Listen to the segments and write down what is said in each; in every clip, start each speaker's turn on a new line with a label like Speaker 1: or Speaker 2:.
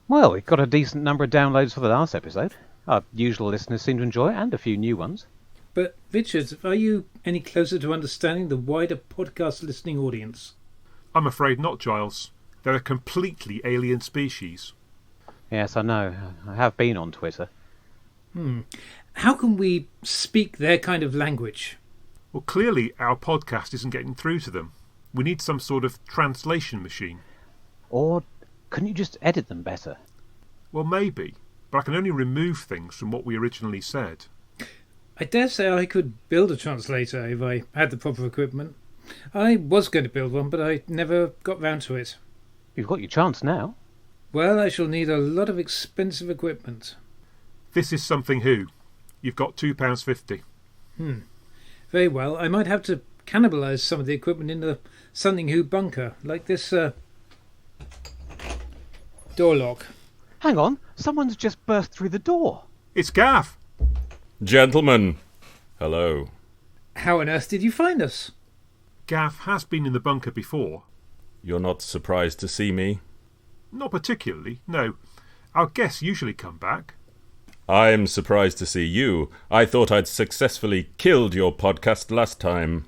Speaker 1: Well, we got a decent number of downloads for the last episode. Our usual listeners seem to enjoy it, and a few new ones.
Speaker 2: But, Richard, are you any closer to understanding the wider podcast listening audience?
Speaker 3: I'm afraid not, Giles. They're a completely alien species.
Speaker 1: Yes, I know. I have been on Twitter.
Speaker 2: How can we speak their kind of language?
Speaker 3: Well, clearly our podcast isn't getting through to them. We need some sort of translation machine.
Speaker 1: Or couldn't you just edit them better?
Speaker 3: Well, maybe, but I can only remove things from what we originally said.
Speaker 2: I dare say I could build a translator if I had the proper equipment. I was going to build one, but I never got round to it.
Speaker 1: You've got your chance now.
Speaker 2: Well, I shall need a lot of expensive equipment.
Speaker 3: This is Something Who. You've got £2.50.
Speaker 2: Very well. I might have to cannibalise some of the equipment in the Something Who bunker, like this door lock.
Speaker 1: Hang on, someone's just burst through the door.
Speaker 3: It's Gav!
Speaker 4: Gentlemen, hello.
Speaker 2: How on earth did you find us?
Speaker 3: Gav has been in the bunker before.
Speaker 4: You're not surprised to see me?
Speaker 3: Not particularly, no. Our guests usually come back.
Speaker 4: I'm surprised to see you. I thought I'd successfully killed your podcast last time.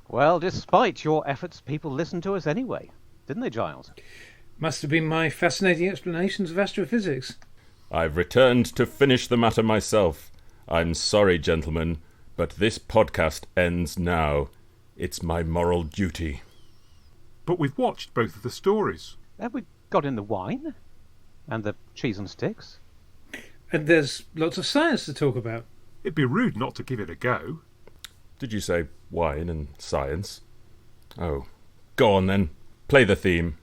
Speaker 1: Well, despite your efforts, people listened to us anyway. Didn't they, Giles?
Speaker 2: Must have been my fascinating explanations of astrophysics.
Speaker 4: I've returned to finish the matter myself. I'm sorry, gentlemen, but this podcast ends now. It's my moral duty.
Speaker 3: But we've watched both of the stories.
Speaker 1: Have we got in the wine? And the cheese and sticks?
Speaker 2: And there's lots of science to talk about.
Speaker 3: It'd be rude not to give it a go.
Speaker 4: Did you say wine and science? Oh, go on then. Play the theme.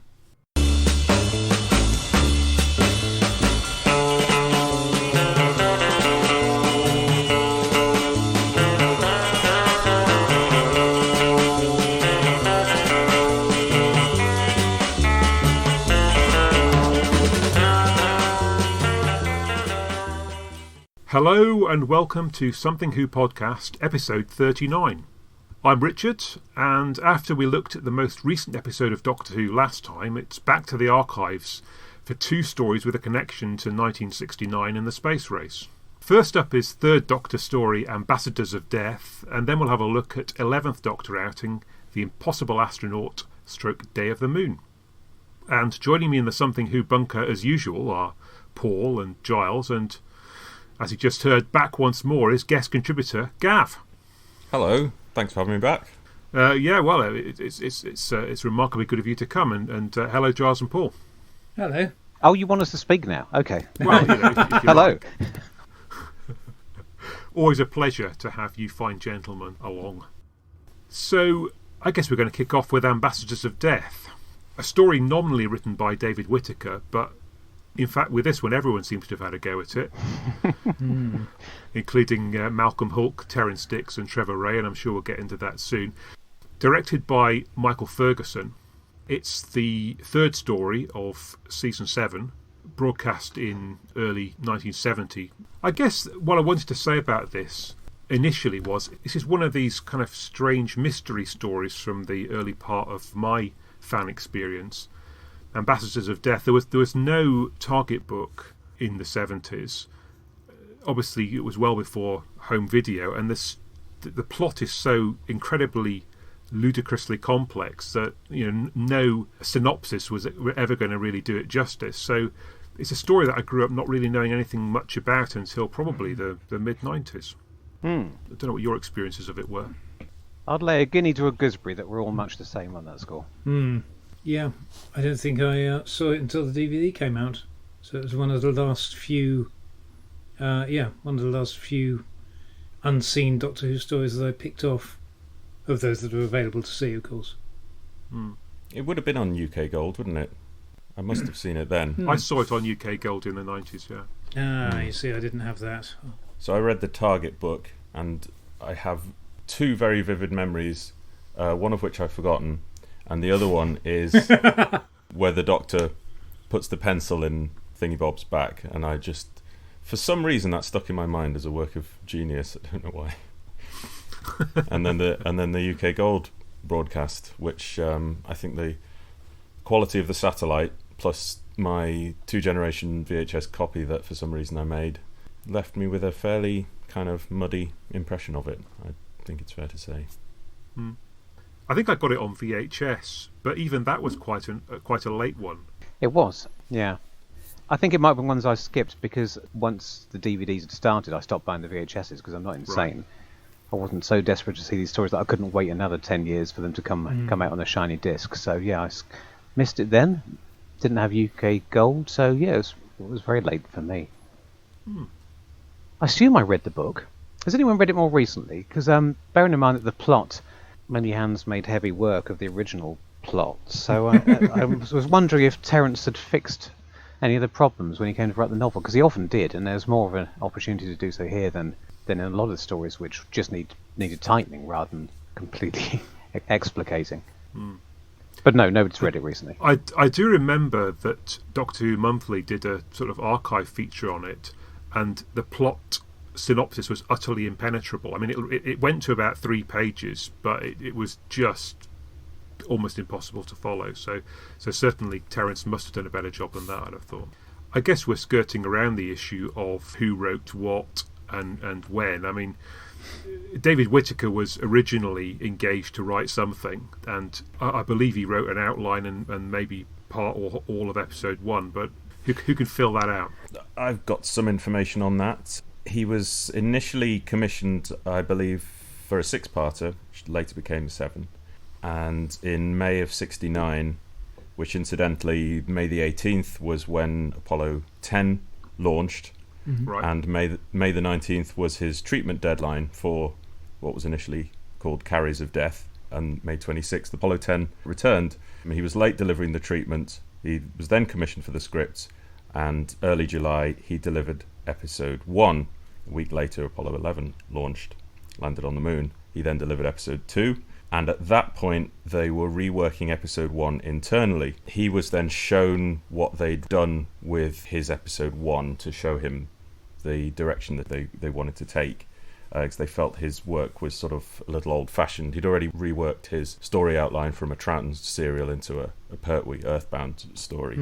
Speaker 3: Hello and welcome to Something Who Podcast, episode 39. I'm Richard, and after we looked at the most recent episode of Doctor Who last time, it's back to the archives for two stories with a connection to 1969 and the space race. First up is Third Doctor story Ambassadors of Death, and then we'll have a look at 11th Doctor outing, The Impossible Astronaut / Day of the Moon. And joining me in the Something Who bunker as usual are Paul and Giles, and as you just heard, back once more is guest contributor Gav.
Speaker 4: Hello, thanks for having me back.
Speaker 3: It's remarkably good of you to come, and hello, Giles and Paul.
Speaker 2: Hello.
Speaker 1: Oh, you want us to speak now? Okay.
Speaker 3: Well, if you
Speaker 1: Hello.
Speaker 3: like. Always a pleasure to have you fine gentlemen along. So, I guess we're going to kick off with Ambassadors of Death, a story nominally written by David Whittaker, but in fact, with this one, everyone seems to have had a go at it, including Malcolm Hulke, Terence Dix and Trevor Ray, and I'm sure we'll get into that soon. Directed by Michael Ferguson, it's the third story of Season 7, broadcast in early 1970. I guess what I wanted to say about this initially was, this is one of these kind of strange mystery stories from the early part of my fan experience. Ambassadors of Death, there was no target book in the 70s. Obviously it was well before home video, and the plot is so incredibly ludicrously complex that no synopsis was ever going to really do it justice. So it's a story that I grew up not really knowing anything much about until probably the mid-90s. I don't know what your experiences of it were.
Speaker 1: I'd lay a guinea to a gooseberry that we're all much the same on that score.
Speaker 2: Yeah, I don't think I saw it until the DVD came out. So it was one of the last few, unseen Doctor Who stories that I picked off, of those that are available to see, of course.
Speaker 4: It would have been on UK Gold, wouldn't it? I must have seen it then.
Speaker 3: I saw it on UK Gold in the 90s, yeah.
Speaker 2: You see, I didn't have that.
Speaker 4: So I read the target book, and I have two very vivid memories, one of which I've forgotten. And the other one is where the Doctor puts the pencil in Thingy Bob's back, and I just, for some reason, that stuck in my mind as a work of genius. I don't know why. and then the UK Gold broadcast, which I think the quality of the satellite plus my 2-generation VHS copy that for some reason I made, left me with a fairly kind of muddy impression of it, I think it's fair to say.
Speaker 3: I think I got it on VHS, but even that was quite a late one.
Speaker 1: It was, yeah. I think it might be ones I skipped because once the DVDs had started, I stopped buying the VHSs because I'm not insane.
Speaker 3: Right.
Speaker 1: I wasn't so desperate to see these stories that I couldn't wait another 10 years for them to come out on a shiny disc. So yeah, missed it then. Didn't have UK Gold, so yeah, it was very late for me. I assume I read the book. Has anyone read it more recently? Because bearing in mind that the plot, many hands made heavy work of the original plot, so I was wondering if Terence had fixed any of the problems when he came to write the novel, because he often did, and there's more of an opportunity to do so here than in a lot of the stories which just needed tightening rather than completely explicating. But no, nobody's read it recently.
Speaker 3: I do remember that Doctor Who Monthly did a sort of archive feature on it, and the plot synopsis was utterly impenetrable. I mean, it went to about 3 pages, but it was just almost impossible to follow. So certainly Terence must have done a better job than that, I'd have thought. I guess we're skirting around the issue of who wrote what and when. I mean, David Whittaker was originally engaged to write something, and I believe he wrote an outline and maybe part or all of episode 1, but who can fill that out?
Speaker 4: I've got some information on that. He was initially commissioned, I believe, for a 6-parter, which later became a 7. And in May of 69, which incidentally, May the 18th was when Apollo 10 launched,
Speaker 3: Right.
Speaker 4: and May the 19th was his treatment deadline for what was initially called Carriers of Death, and May 26th, Apollo 10 returned. I mean, he was late delivering the treatment. He was then commissioned for the script, and early July he delivered episode 1. A week later, Apollo 11 launched, landed on the moon. He then delivered episode 2, and at that point they were reworking episode 1 internally. He was then shown what they'd done with his episode 1 to show him the direction that they wanted to take, because they felt his work was sort of a little old-fashioned. He'd already reworked his story outline from a Troughton serial into a Pertwee Earthbound story.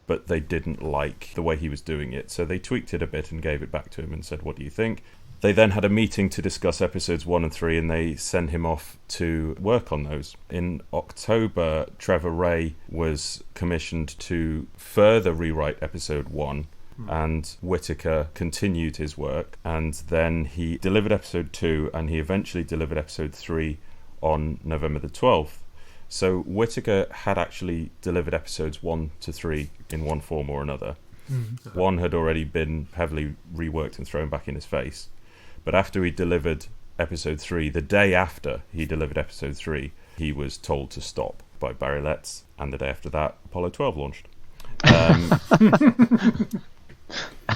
Speaker 4: But they didn't like the way he was doing it, so they tweaked it a bit and gave it back to him and said, what do you think? They then had a meeting to discuss episodes 1 and 3, and they sent him off to work on those. In October, Trevor Ray was commissioned to further rewrite episode 1, and Whittaker continued his work, and then he delivered episode 2, and he eventually delivered episode 3 on November the 12th. So Whittaker had actually delivered episodes 1 to 3 in one form or another. One had already been heavily reworked and thrown back in his face. But after he delivered episode 3, the day after he delivered episode 3, he was told to stop by Barry Letts, and the day after that, Apollo 12 launched.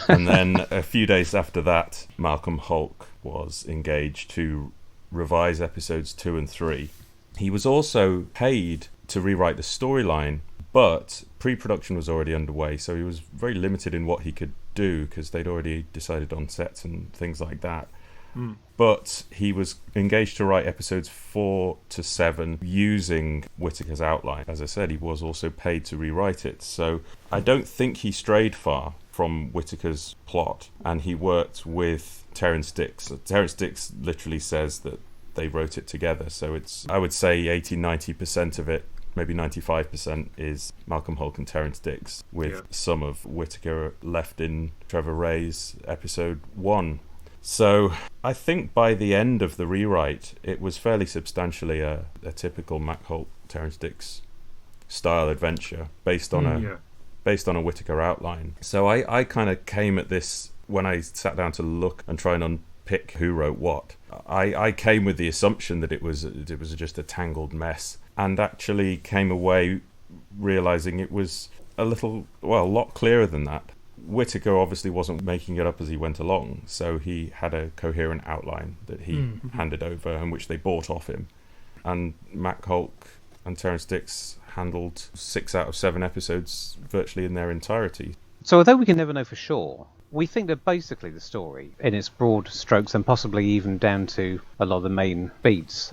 Speaker 4: And then a few days after that, Malcolm Hulke was engaged to revise episodes 2 and 3. He was also paid to rewrite the storyline, but pre-production was already underway, so he was very limited in what he could do because they'd already decided on sets and things like that. But he was engaged to write episodes 4 to 7 using Whittaker's outline. As I said, he was also paid to rewrite it, so I don't think he strayed far from Whittaker's plot, and he worked with Terence Dix. Terence Dix literally says that they wrote it together, so it's, I would say 80-90% of it, maybe 95% is Malcolm Hulke and Terence Dix, with some of Whittaker left in Trevor Ray's episode 1. So I think by the end of the rewrite, it was fairly substantially a typical Mac Hulke, Terence Dix style adventure based on a Whittaker outline. So I kind of came at this, when I sat down to look and try and unpick who wrote what, I came with the assumption that it was just a tangled mess, and actually came away realising it was a lot clearer than that. Whittaker obviously wasn't making it up as he went along, so he had a coherent outline that he handed over and which they bought off him. And Mac Hulke and Terence Dix handled 6 out of 7 episodes virtually in their entirety.
Speaker 1: So although we can never know for sure, we think that basically the story, in its broad strokes and possibly even down to a lot of the main beats,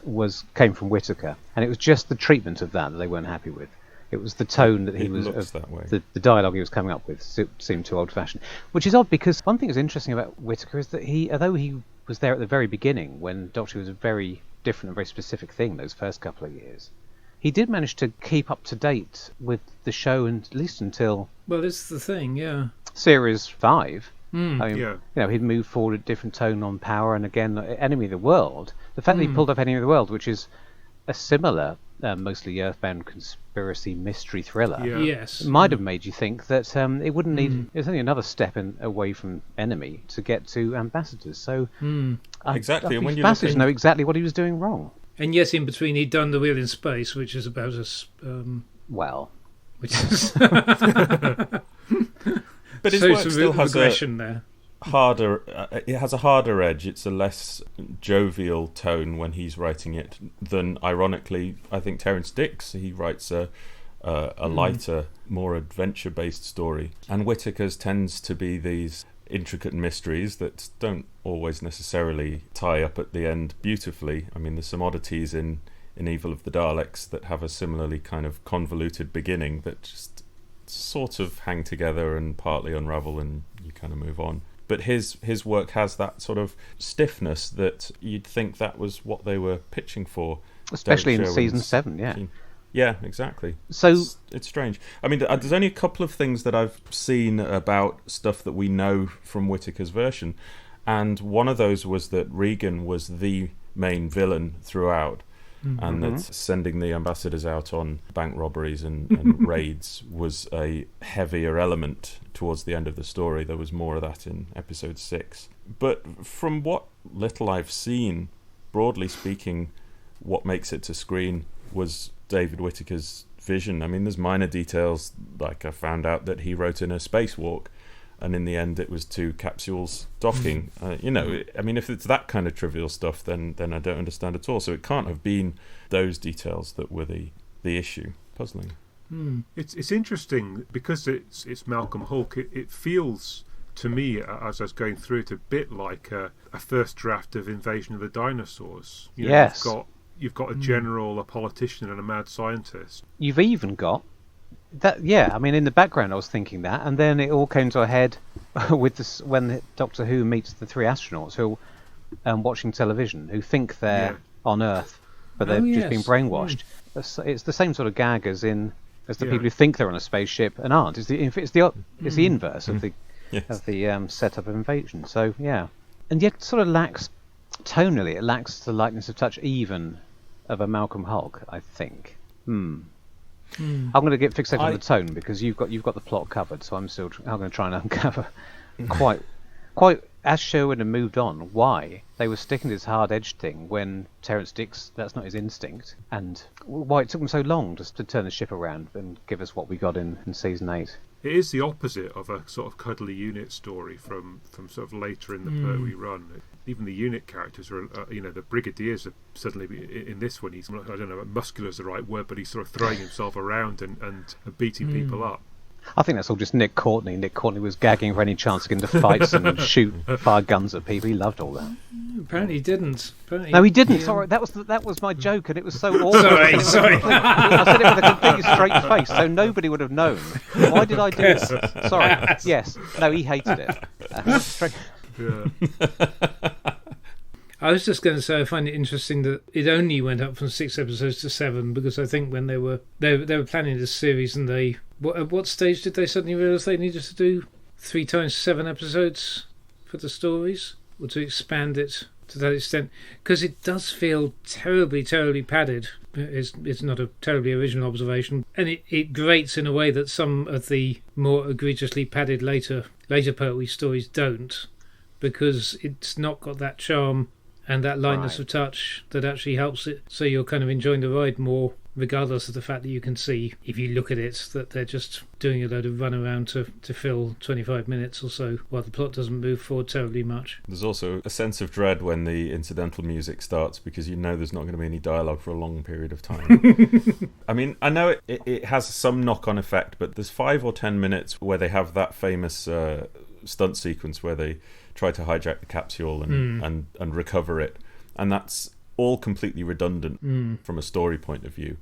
Speaker 1: came from Whittaker. And it was just the treatment of that they weren't happy with. It was the tone that he
Speaker 4: It
Speaker 1: was,
Speaker 4: looks that way.
Speaker 1: the dialogue he was coming up with seemed too old-fashioned. Which is odd, because one thing that's interesting about Whittaker is that although he was there at the very beginning, when Doctor Who was a very different and very specific thing those first couple of years, he did manage to keep up to date with the show, and at least until...
Speaker 2: Well, it's the thing, yeah.
Speaker 1: Series 5.
Speaker 2: Mm.
Speaker 1: I mean,
Speaker 3: Yeah.
Speaker 1: He'd moved forward a different tone on Power, and again, Enemy of the World. The fact that he pulled off Enemy of the World, which is a similar, mostly Earthbound conspiracy mystery thriller,
Speaker 3: Yeah.
Speaker 2: Yes.
Speaker 1: might have made you think that it wouldn't need... It's only another step away from Enemy to get to Ambassadors. So
Speaker 4: Exactly, and when
Speaker 1: I'd be
Speaker 4: you
Speaker 1: fascinated
Speaker 4: look
Speaker 1: to know exactly what he was doing wrong.
Speaker 2: And yes, in between, he'd done The Wheel in Space, which is about us...
Speaker 1: Well,
Speaker 2: which is...
Speaker 4: But his
Speaker 2: so
Speaker 4: work
Speaker 2: some
Speaker 4: still has
Speaker 2: regression there.
Speaker 4: harder. It has a harder edge. It's a less jovial tone when he's writing it than, ironically, I think Terence Dicks. He writes a lighter, more adventure-based story, and Whittaker's tends to be these intricate mysteries that don't always necessarily tie up at the end beautifully. I mean, there's some oddities in Evil of the Daleks that have a similarly kind of convoluted beginning that just sort of hang together and partly unravel, and you kind of move on. But his work has that sort of stiffness that you'd think that was what they were pitching for,
Speaker 1: especially in
Speaker 4: Derek
Speaker 1: season
Speaker 4: Sherwin's
Speaker 1: 7, yeah.
Speaker 4: Yeah, exactly.
Speaker 1: So
Speaker 4: It's strange. I mean, there's only a couple of things that I've seen about stuff that we know from Whittaker's version, and one of those was that Regan was the main villain throughout, and that sending the ambassadors out on bank robberies and raids was a heavier element towards the end of the story. There was more of that in episode 6. But from what little I've seen, broadly speaking, what makes it to screen was David Whittaker's vision. I mean, there's minor details, like I found out that he wrote in a spacewalk, and in the end it was 2 capsules docking. I mean, if it's that kind of trivial stuff, then I don't understand at all. So it can't have been those details that were the issue. Puzzling.
Speaker 3: It's interesting because it's Malcolm Hulke. It feels to me, as I was going through it, a bit like a first draft of Invasion of the Dinosaurs.
Speaker 1: Yes.
Speaker 3: You've got a general, a politician, and a mad scientist.
Speaker 1: you've even got that. Yeah, I mean, in the background I was thinking that, and then it all came to a head with this, when Doctor Who meets the 3 astronauts who are watching television, who think they're on Earth, but they've just been brainwashed. It's the same sort of gag as the people who think they're on a spaceship and aren't. It's the inverse of the setup of Invasion. So yeah, and yet sort of lacks tonally. It lacks the lightness of touch even of a Malcolm Hulke, I think. I'm going to get fixated on the tone because you've got the plot covered. So I'm going to try and uncover quite as Sherwin had moved on, why they were sticking to this hard-edged thing when Terence Dicks, that's not his instinct, and why it took them so long just to turn the ship around and give us what we got in season 8.
Speaker 3: It is the opposite of a sort of cuddly unit story from sort of later in the Pertwee run. Even the unit characters are, the brigadiers are suddenly, in this one, he's, I don't know, muscular is the right word, but he's sort of throwing himself around and beating people up.
Speaker 1: I think that's all just Nick Courtney. Nick Courtney was gagging for any chance to get into fights and fire guns at people. He loved all that.
Speaker 2: Apparently he didn't.
Speaker 1: No, he didn't. Sorry, that was my joke, and it was so awful.
Speaker 2: Sorry.
Speaker 1: I said it with a completely straight face, so nobody would have known. Why did I do that? Sorry. Yes. No, he hated it.
Speaker 2: I was just going to say I find it interesting that it only went up from 6 episodes to 7, because I think when they were planning this series, and at what stage did they suddenly realise they needed to do 3 times 7 episodes for the stories, or to expand it to that extent? Because it does feel terribly, terribly padded. It's not a terribly original observation, and it grates in a way that some of the more egregiously padded later Pertwee stories don't, because it's not got that charm and that lightness of touch that actually helps it, so you're kind of enjoying the ride more, regardless of the fact that you can see, if you look at it, that they're just doing a load of run around to fill 25 minutes or so, while the plot doesn't move forward terribly much.
Speaker 4: There's also a sense of dread when the incidental music starts, because you know there's not going to be any dialogue for a long period of time. I mean, I know it has some knock-on effect, but there's 5 or 10 minutes where they have that famous stunt sequence where they try to hijack the capsule and recover it, and that's all completely redundant from a story point of view.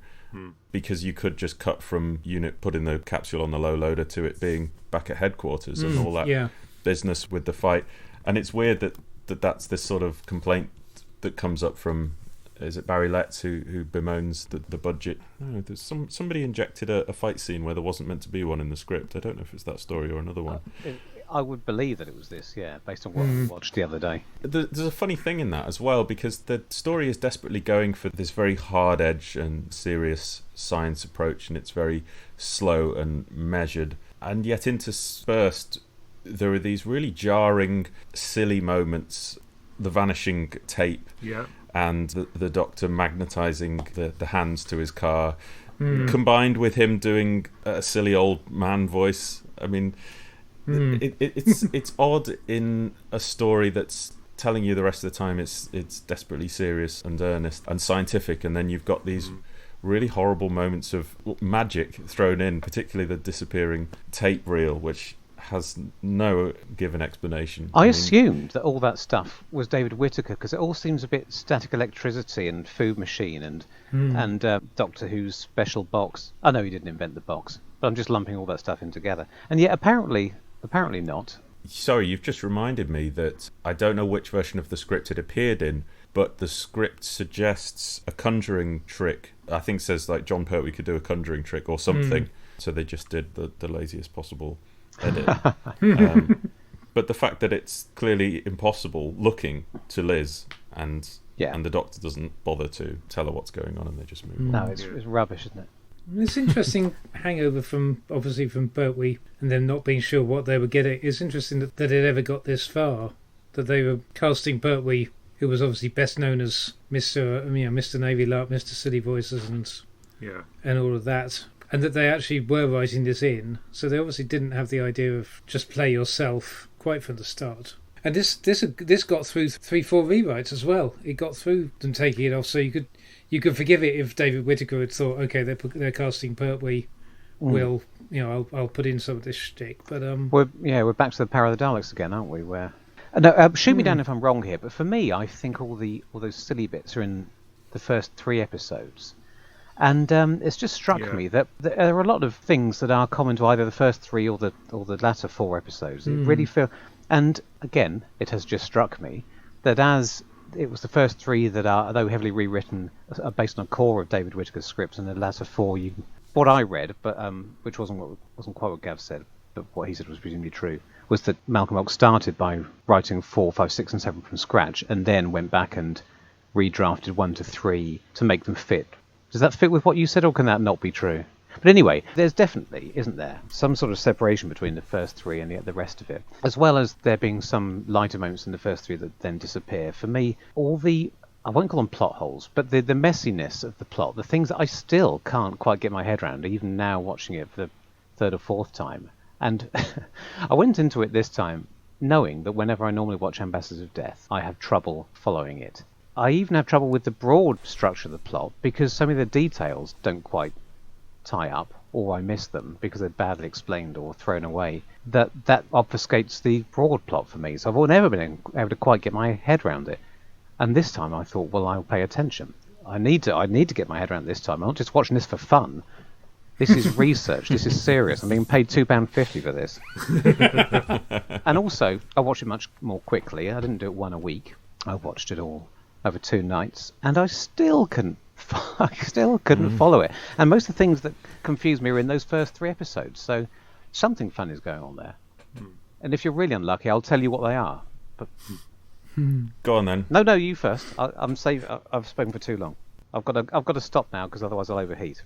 Speaker 4: because you could just cut from unit putting the capsule on the low loader to it being back at headquarters and all that business with the fight. And it's weird that's this sort of complaint that comes up from, is it Barry Letts who bemoans the budget? No, there's somebody injected a fight scene where there wasn't meant to be one in the script. I don't know if it's that story or another one.
Speaker 1: I would believe that it was this, based on what I watched the other day.
Speaker 4: There's a funny thing in that as well, because the story is desperately going for this very hard edge and serious science approach, and it's very slow and measured. And yet interspersed, there are these really jarring, silly moments, the vanishing tape, and the Doctor magnetising the hands to his car, combined with him doing a silly old man voice. I mean... It's odd in a story that's telling you the rest of the time it's desperately serious and earnest and scientific, and then you've got these really horrible moments of magic thrown in, particularly the disappearing tape reel, which has no given explanation.
Speaker 1: I assumed that all that stuff was David Whittaker, because it all seems a bit Static Electricity and Food Machine and Doctor Who's special box. I know he didn't invent the box, but I'm just lumping all that stuff in together. And yet apparently not.
Speaker 4: Sorry, you've just reminded me that I don't know which version of the script it appeared in, but the script suggests a conjuring trick. I think it says like John Pertwee could do a conjuring trick or something. So they just did the laziest possible edit. But the fact that it's clearly impossible looking to Liz, and the Doctor doesn't bother to tell her what's going on, and they just move on.
Speaker 1: No, it's rubbish, isn't it?
Speaker 2: It's interesting hangover from Pertwee and them not being sure what they were getting. It's interesting that it ever got this far, that they were casting Pertwee, who was obviously best known as Mr. Navy Lark, Mr. Silly Voices and all of that, and that they actually were writing this in, so they obviously didn't have the idea of just play yourself quite from the start. And this got through 3-4 rewrites as well. It got through them taking it off, so you could forgive it if David Whittaker had thought, okay, they're casting Pertwee. I'll put in some of this shtick. But
Speaker 1: we're back to the Power of the Daleks again, aren't we? Where shoot me down if I'm wrong here, but for me, I think all those silly bits are in the first 3 episodes, and it's just struck me that there are a lot of things that are common to either the first 3 or the latter 4 episodes. It really feel. And again, it has just struck me that as it was the first 3 that are, though heavily rewritten, are based on a core of David Whittaker's scripts, and the latter 4, what I read, but which wasn't quite what Gav said, but what he said was presumably true, was that Malcolm Oak started by writing 4, 5, 6, and 7 from scratch, and then went back and redrafted 1 to 3 to make them fit. Does that fit with what you said, or can that not be true? But anyway, there's definitely, isn't there, some sort of separation between the first 3 and the rest of it, as well as there being some lighter moments in the first 3 that then disappear. For me, all the, I won't call them plot holes, but the messiness of the plot, the things that I still can't quite get my head around, even now watching it for the 3rd or 4th time. And I went into it this time knowing that whenever I normally watch Ambassadors of Death, I have trouble following it. I even have trouble with the broad structure of the plot, because some of the details don't quite tie up, or I miss them because they're badly explained or thrown away. That obfuscates the broad plot for me, so I've never been able to quite get my head around it. And this time I thought, well, I'll pay attention. I need to get my head around it this time. I'm not just watching this for fun. This is research. This is serious. I'm being paid £2.50 for this. And also, I watched it much more quickly. I didn't do it 1 a week. I watched it all over 2 nights, and I still couldn't follow it. And most of the things that confused me are in those first 3 episodes. So something fun is going on there. And if you're really unlucky, I'll tell you what they are. But
Speaker 4: go on then.
Speaker 1: No, you first. I'm safe. I've spoken for too long. I've got to stop now, because otherwise I'll overheat.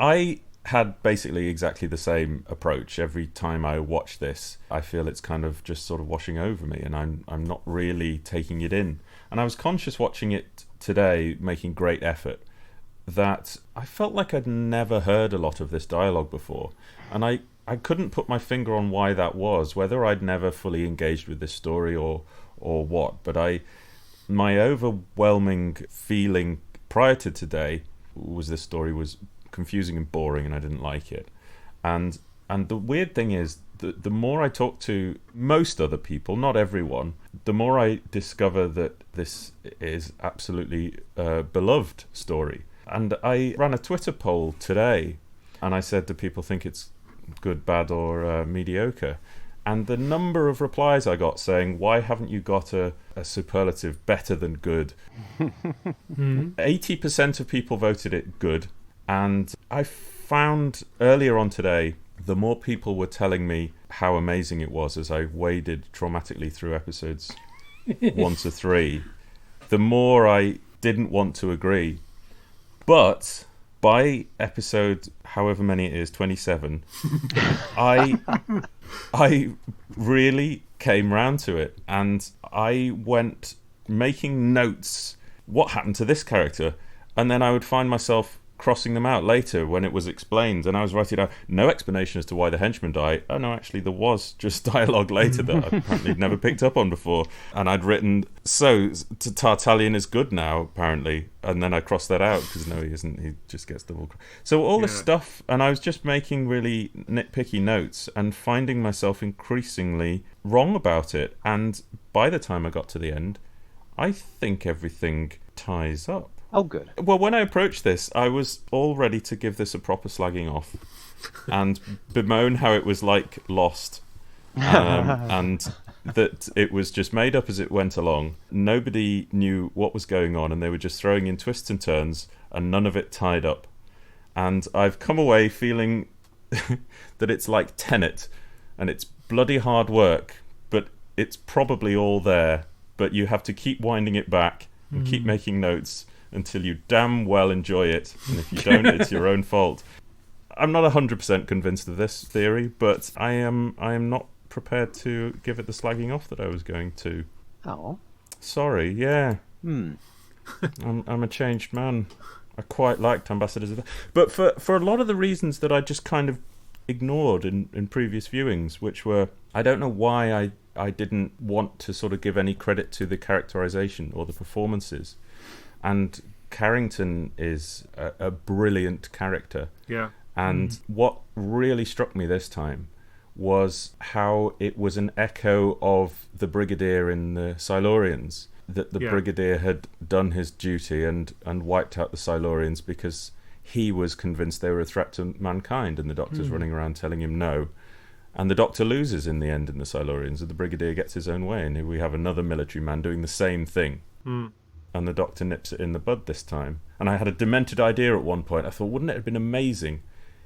Speaker 4: I had basically exactly the same approach. Every time I watch this, I feel it's kind of just sort of washing over me, and I'm not really taking it in. And I was conscious watching it today, making great effort, that I felt like I'd never heard a lot of this dialogue before, and I couldn't put my finger on why that was, whether I'd never fully engaged with this story or what. But my overwhelming feeling prior to today was this story was confusing and boring, and I didn't like it. And the weird thing is, the more I talk to most other people, not everyone, the more I discover that this is absolutely a beloved story. And I ran a Twitter poll today, and I said, do people think it's good, bad, or mediocre? And the number of replies I got saying, why haven't you got a superlative better than good? 80% of people voted it good. And I found earlier on today, the more people were telling me how amazing it was as I waded traumatically through episodes 1 to 3, the more I didn't want to agree. But by episode, however many it is, 27, I really came round to it, and I went making notes. What happened to this character? And then I would find myself crossing them out later when it was explained, and I was writing down no explanation as to why the henchman died. Oh no, actually there was just dialogue later that I apparently never picked up on before, and I'd written, so Tartalian is good now apparently, and then I crossed that out because no, he isn't, he just gets double. So all this stuff, and I was just making really nitpicky notes and finding myself increasingly wrong about it, and by the time I got to the end, I think everything ties up.
Speaker 1: Oh, good.
Speaker 4: Well, when I approached this, I was all ready to give this a proper slagging off and bemoan how it was like Lost, and that it was just made up as it went along. Nobody knew what was going on, and they were just throwing in twists and turns, and none of it tied up. And I've come away feeling that it's like Tenet, and it's bloody hard work, but it's probably all there, but you have to keep winding it back and keep making notes until you damn well enjoy it, and if you don't, it's your own fault. I'm not 100% convinced of this theory, but I am not prepared to give it the slagging off that I was going to.
Speaker 1: Oh.
Speaker 4: Sorry, yeah. I'm a changed man. I quite liked Ambassadors of the... But for a lot of the reasons that I just kind of ignored in previous viewings, which were, I don't know why I didn't want to sort of give any credit to the characterization or the performances. And Carrington is a brilliant character. Yeah. And what really struck me this time was how it was an echo of the Brigadier in the Silurians, that the Brigadier had done his duty and wiped out the Silurians because he was convinced they were a threat to mankind, and the Doctor's running around telling him no. And the Doctor loses in the end in the Silurians, and the Brigadier gets his own way, and here we have another military man doing the same thing. And the Doctor nips it in the bud this time. And I had a demented idea at one point. I thought, wouldn't it have been amazing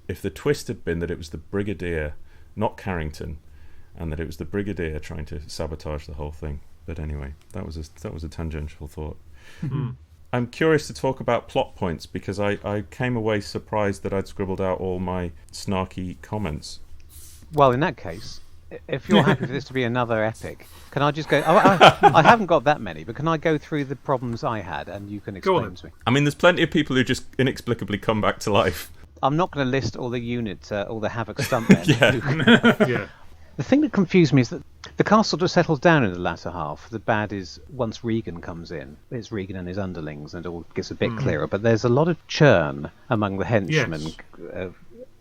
Speaker 4: if the twist had been that it was the Brigadier, not Carrington, and that it was the Brigadier trying to sabotage the whole thing. But anyway, that was a tangential thought. I'm curious to talk about plot points, because I came away surprised that I'd scribbled out all my snarky comments.
Speaker 1: Well, in that case, if you're happy for this to be another epic, can I just go... I haven't got that many, but can I go through the problems I had and you can explain to me?
Speaker 4: I mean, there's plenty of people who just inexplicably come back to life.
Speaker 1: I'm not going to list all the units, all the Havoc stuntmen.
Speaker 3: Yeah.
Speaker 1: The thing that confused me is that the castle just settles down in the latter half. The bad is once Regan comes in. It's Regan and his underlings, and it all gets a bit clearer. But there's a lot of churn among the henchmen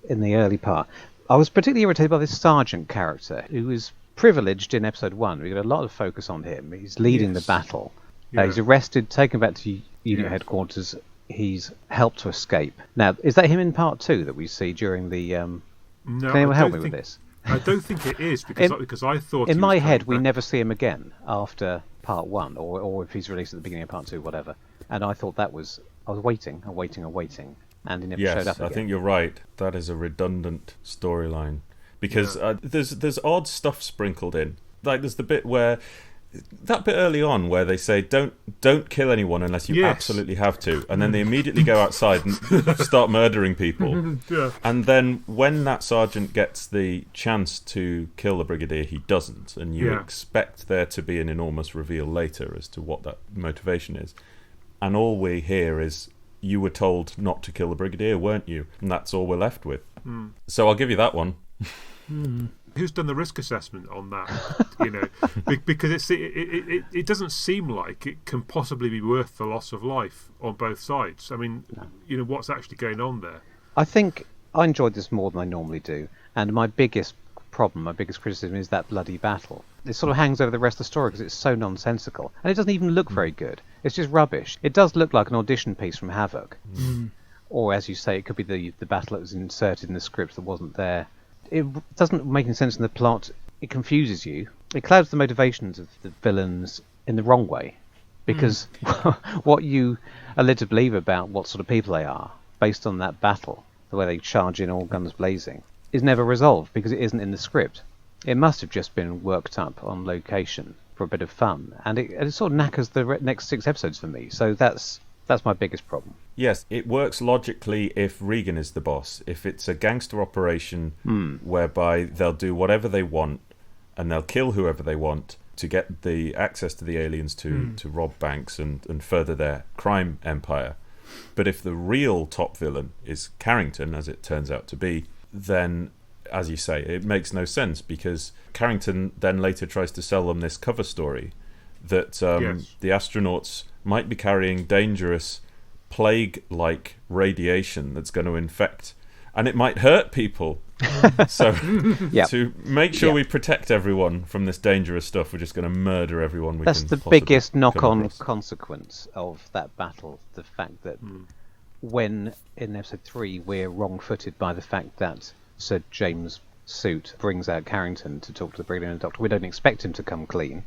Speaker 1: in the early part. I was particularly irritated by this sergeant character, who was privileged in episode 1. We got a lot of focus on him. He's leading the battle. He's arrested, taken back to unit headquarters. He's helped to escape. Now, is that him in part 2 that we see during the...
Speaker 3: No,
Speaker 1: can anyone help me with this?
Speaker 3: I don't think it is, because I thought...
Speaker 1: In my head, we never see him again after part 1, or if he's released at the beginning of part 2, whatever. And I thought that was... I was waiting, and he never showed up again.
Speaker 4: I think you're right. That is a redundant storyline. Because there's odd stuff sprinkled in. Like, there's the bit where... That bit early on where they say, don't kill anyone unless you absolutely have to. And then they immediately go outside and start murdering people. And then when that sergeant gets the chance to kill the Brigadier, he doesn't. And you expect there to be an enormous reveal later as to what that motivation is. And all we hear is, you were told not to kill the Brigadier, weren't you? And that's all we're left with. So I'll give you that one.
Speaker 3: Who's done the risk assessment on that? Because it doesn't seem like it can possibly be worth the loss of life on both sides. I mean, what's actually going on there?
Speaker 1: I think I enjoyed this more than I normally do, and my biggest problem, my biggest criticism, is that bloody battle. It sort of hangs over the rest of the story because it's so nonsensical. And it doesn't even look very good. It's just rubbish. It does look like an audition piece from Havoc. Or, as you say, it could be the battle that was inserted in the script that wasn't there. It doesn't make any sense in the plot. It confuses you. It clouds the motivations of the villains in the wrong way. Because what you are led to believe about what sort of people they are, based on that battle, the way they charge in all guns blazing, is never resolved because it isn't in the script. It must have just been worked up on location for a bit of fun, and it sort of knackers the next 6 episodes for me. So that's my biggest problem.
Speaker 4: Yes, it works logically if Regan is the boss. If it's a gangster operation whereby they'll do whatever they want and they'll kill whoever they want to get the access to the aliens to rob banks and further their crime empire. But if the real top villain is Carrington, as it turns out to be, then, as you say, it makes no sense, because Carrington then later tries to sell them this cover story that the astronauts might be carrying dangerous plague-like radiation that's going to infect, and it might hurt people. So to make sure we protect everyone from this dangerous stuff, we're just going to murder everyone we
Speaker 1: That's
Speaker 4: can
Speaker 1: the
Speaker 4: possibly
Speaker 1: biggest knock-on
Speaker 4: across.
Speaker 1: consequence of that battle. The fact that when, in episode 3, we're wrong-footed by the fact that Sir James' suit brings out Carrington to talk to the Brigadier and the Doctor, we don't expect him to come clean.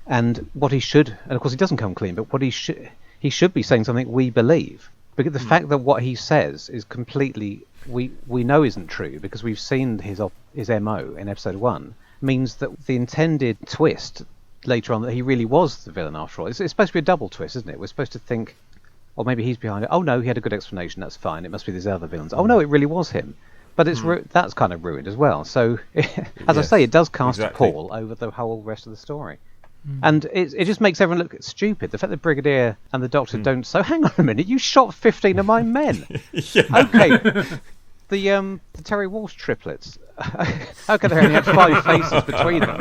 Speaker 1: And what he should, and of course he doesn't come clean, but what he should be saying something we believe. Because the fact that what he says is completely, we know isn't true, because we've seen his MO in episode 1, means that the intended twist later on, that he really was the villain after all. It's supposed to be a double twist, isn't it? We're supposed to think, or maybe he's behind it. Oh no, he had a good explanation, that's fine. It must be these other villains. Oh no, it really was him. But it's that's kind of ruined as well. So, as I say, it does cast a pall over the whole rest of the story. And it just makes everyone look stupid. The fact that Brigadier and the Doctor don't... So hang on a minute, you shot 15 of my men. Okay. The Terry Walsh triplets. Okay, they only had 5 faces between them.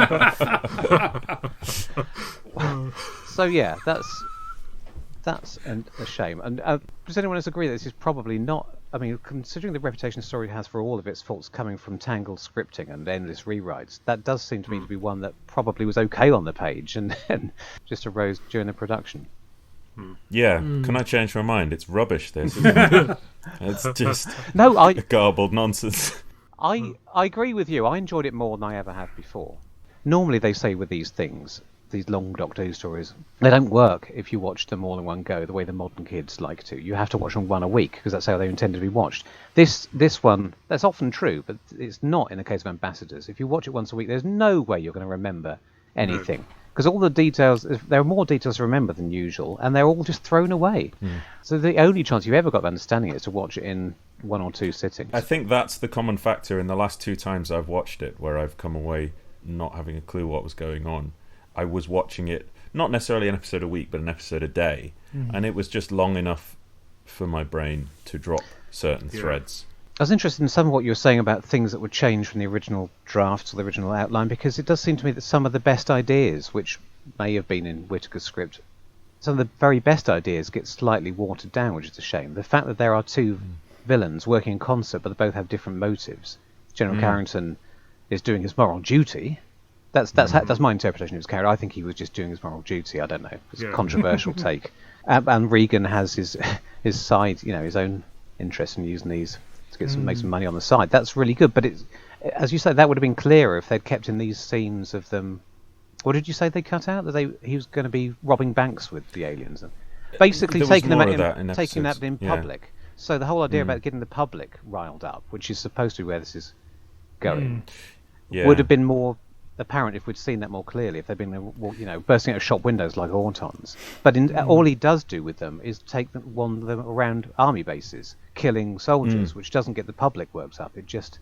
Speaker 1: So yeah, that's a shame. And does anyone else agree that this is probably not... I mean, considering the reputation the story has for all of its faults coming from tangled scripting and endless rewrites, that does seem to me to be one that probably was okay on the page and just arose during the production.
Speaker 4: Yeah, can I change my mind? It's rubbish, this, isn't it? It's just garbled nonsense.
Speaker 1: I agree with you. I enjoyed it more than I ever have before. Normally they say with these things, these long Doctor Who stories, they don't work if you watch them all in one go, the way the modern kids like to. You have to watch them one a week, because that's how they're intended to be watched. This one, that's often true, but it's not in the case of Ambassadors. If you watch it once a week, there's no way you're going to remember anything. Because all the details, there are more details to remember than usual, and they're all just thrown away. So the only chance you've ever got of understanding it is to watch it in 1 or 2 sittings.
Speaker 4: I think that's the common factor in the last 2 times I've watched it, where I've come away not having a clue what was going on. I was watching it, not necessarily an episode a week, but an episode a day. And it was just long enough for my brain to drop certain threads.
Speaker 1: I was interested in some of what you were saying about things that would change from the original drafts or the original outline, because it does seem to me that some of the best ideas, which may have been in Whittaker's script, some of the very best ideas get slightly watered down, which is a shame. The fact that there are 2 villains working in concert, but they both have different motives. General Carrington is doing his moral duty. That's my interpretation of his character. I think he was just doing his moral duty. I don't know. It's a controversial take. And Regan has his side, his own interest in using these to get make some money on the side. That's really good. But as you say, that would have been clearer if they'd kept in these scenes of them. What did you say they cut out? That he was going to be robbing banks with the aliens, basically taking them in public. So the whole idea about getting the public riled up, which is supposed to be where this is going, would have been more apparent if we'd seen that more clearly, if they'd been bursting out of shop windows like autons. But all he does do with them is take them around army bases, killing soldiers, which doesn't get the public worked up. It just...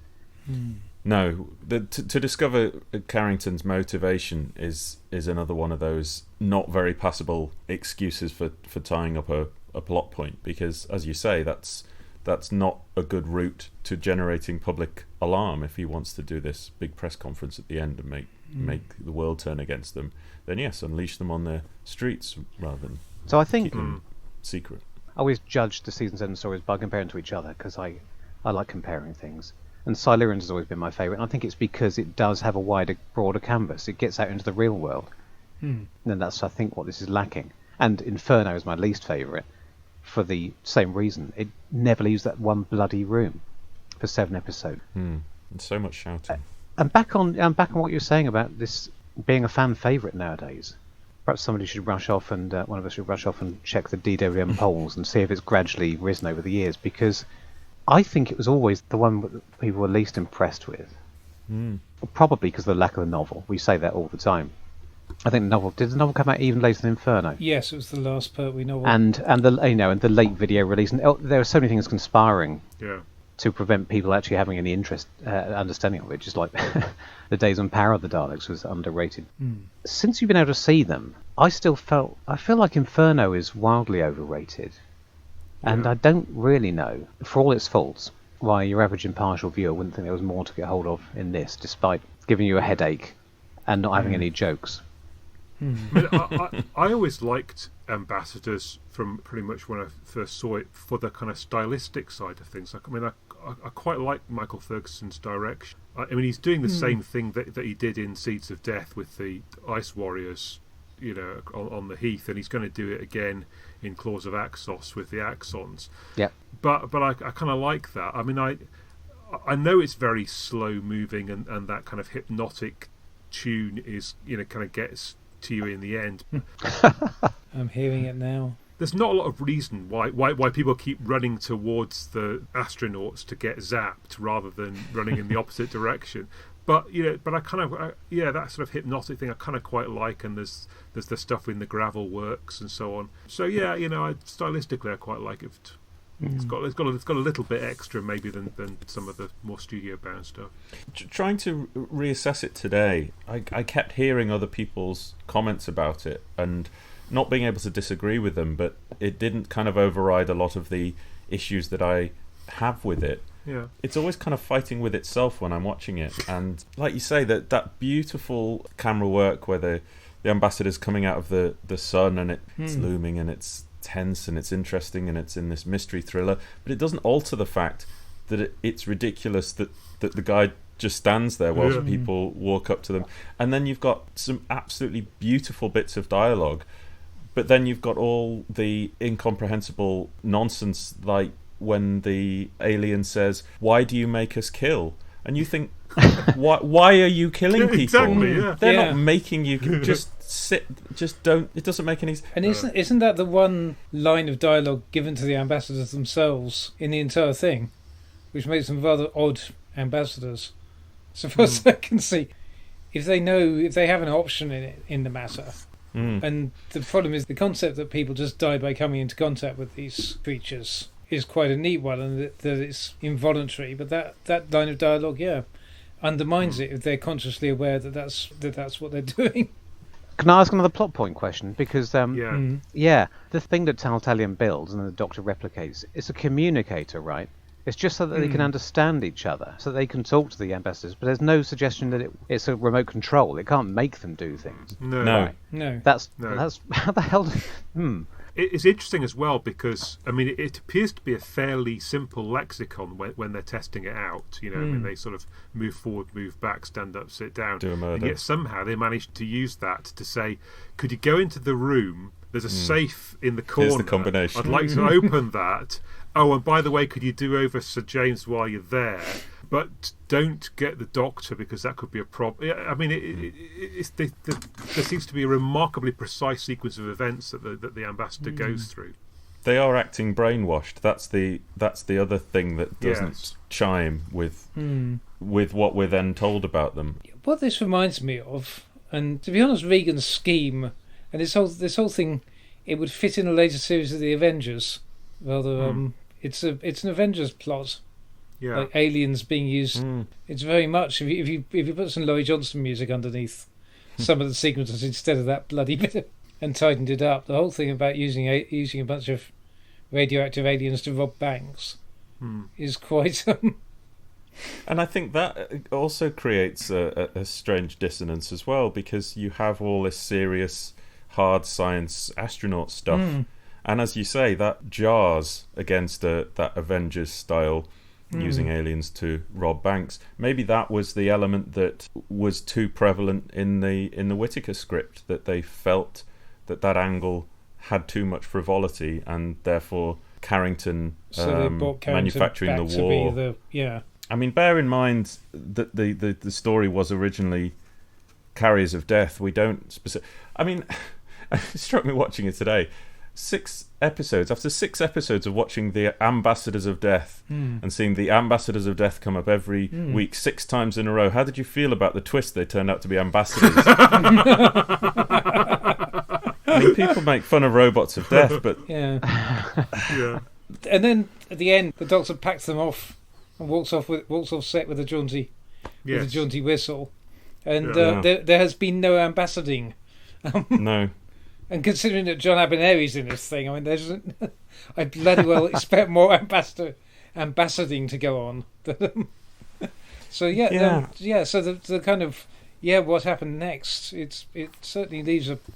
Speaker 4: No, to discover Carrington's motivation is another one of those not very passable excuses for tying up a plot point, because, as you say, that's not a good route to generating public alarm. If he wants to do this big press conference at the end and make the world turn against them, then yes, unleash them on the streets rather than keep them secret.
Speaker 1: I always judge the season 7 stories by comparing to each other, because I like comparing things. And Silurians has always been my favourite, and I think it's because it does have a wider, broader canvas. It gets out into the real world. And that's, I think, what this is lacking. And Inferno is my least favourite for the same reason. It never leaves that one bloody room for 7 episodes.
Speaker 4: And so much shouting.
Speaker 1: And back on what you're saying about this being a fan favourite nowadays. Perhaps somebody should rush off, and one of us should rush off and check the DWM polls and see if it's gradually risen over the years, because I think it was always the one that people were least impressed with. Probably because of the lack of the novel. We say that all the time. I think did the novel come out even later than Inferno?
Speaker 2: Yes, it was the last Pertwee novel.
Speaker 1: And the late video release, and there are so many things conspiring
Speaker 3: Yeah.
Speaker 1: to prevent people actually having any interest, understanding of it. Just like the days when Power of the Daleks was underrated. Since you've been able to see them, I feel like Inferno is wildly overrated, and I don't really know, for all its faults, why your average impartial viewer wouldn't think there was more to get hold of in this, despite giving you a headache and not having any jokes.
Speaker 3: I mean, I always liked Ambassadors from pretty much when I first saw it for the kind of stylistic side of things. Like, I mean, I quite like Michael Ferguson's direction. I mean, he's doing the same thing that he did in Seeds of Death with the Ice Warriors, on the Heath, and he's going to do it again in Claws of Axos with the Axons.
Speaker 1: Yeah.
Speaker 3: But I kind of like that. I mean, I know it's very slow moving, and that kind of hypnotic tune is kind of gets to you in the end.
Speaker 2: I'm hearing it now.
Speaker 3: There's not a lot of reason why people keep running towards the astronauts to get zapped rather than running in the opposite direction. But I kind of that sort of hypnotic thing I kind of quite like, and there's the stuff in the gravel works and so on. So stylistically I quite like it. It's got a little bit extra maybe than some of the more studio bound stuff.
Speaker 4: Trying to reassess it today, I kept hearing other people's comments about it and not being able to disagree with them, but it didn't kind of override a lot of the issues that I have with it.
Speaker 3: Yeah.
Speaker 4: It's always kind of fighting with itself when I'm watching it, and like you say, that beautiful camera work where the ambassador's coming out of the sun and it's looming and it's tense and it's interesting and it's in this mystery thriller, but it doesn't alter the fact that it's ridiculous that the guy just stands there whilst people walk up to them. And then you've got some absolutely beautiful bits of dialogue, but then you've got all the incomprehensible nonsense, like when the alien says, "Why do you make us kill?" And you think, why are you killing people?
Speaker 3: Exactly, yeah.
Speaker 4: They're not making you just sit, just don't. It doesn't make any sense.
Speaker 2: And isn't that the one line of dialogue given to the ambassadors themselves in the entire thing, which makes them rather odd ambassadors? So far as I can see, if they have an option in the matter. And the problem is the concept that people just die by coming into contact with these creatures is quite a neat one, and that it's involuntary. But that line of dialogue, undermines it if they're consciously aware that that's what they're doing.
Speaker 1: Can I ask another plot point question? Because the thing that Taltalian builds and the Doctor replicates, it's a communicator, right? It's just so that they can understand each other, so that they can talk to the ambassadors. But there's no suggestion that it's a remote control. It can't make them do things.
Speaker 3: No.
Speaker 1: Right.
Speaker 2: No.
Speaker 1: That's how the hell.
Speaker 3: It's interesting as well because it appears to be a fairly simple lexicon when they're testing it out. When they sort of move forward, move back, stand up, sit down,
Speaker 4: do a murder.
Speaker 3: And yet somehow they managed to use that to say, "Could you go into the room? There's a safe in the corner.
Speaker 4: Here's the combination.
Speaker 3: I'd like to open that. Oh, and by the way, could you do over Sir James while you're there? But don't get the Doctor because that could be a problem." There seems to be a remarkably precise sequence of events that the ambassador goes through.
Speaker 4: They are acting brainwashed. That's the other thing that doesn't chime with what we're then told about them.
Speaker 2: What this reminds me of, and to be honest, Regan's scheme and this whole thing, it would fit in a later series of the Avengers. Rather, it's an Avengers plot.
Speaker 3: Yeah.
Speaker 2: Like aliens being used. It's very much if you put some Laurie Johnston music underneath some of the sequences instead of that bloody bit and tightened it up. The whole thing about using a bunch of radioactive aliens to rob banks is quite.
Speaker 4: And I think that also creates a strange dissonance as well, because you have all this serious, hard science astronaut stuff, and as you say, that jars against that Avengers style using aliens to rob banks. Maybe that was the element that was too prevalent in the Whittaker script, that they felt that angle had too much frivolity, and therefore Carrington,
Speaker 2: So they brought Carrington
Speaker 4: manufacturing
Speaker 2: back
Speaker 4: the war.
Speaker 2: to be
Speaker 4: I mean, bear in mind that the story was originally Carriers of Death. We don't I mean, it struck me watching it today. 6 episodes. After 6 episodes of watching the Ambassadors of Death and seeing the Ambassadors of Death come up every week 6 times in a row, how did you feel about the twist they turned out to be ambassadors? I mean, people make fun of robots of death, but
Speaker 2: yeah.
Speaker 3: Yeah.
Speaker 2: And then at the end, the Doctor packs them off and walks off set with a jaunty whistle. And there has been no ambassading.
Speaker 4: no.
Speaker 2: And considering that John Abineri's in this thing, I mean, I bloody well expect more ambassading to go on. So so the kind of what happened next? It certainly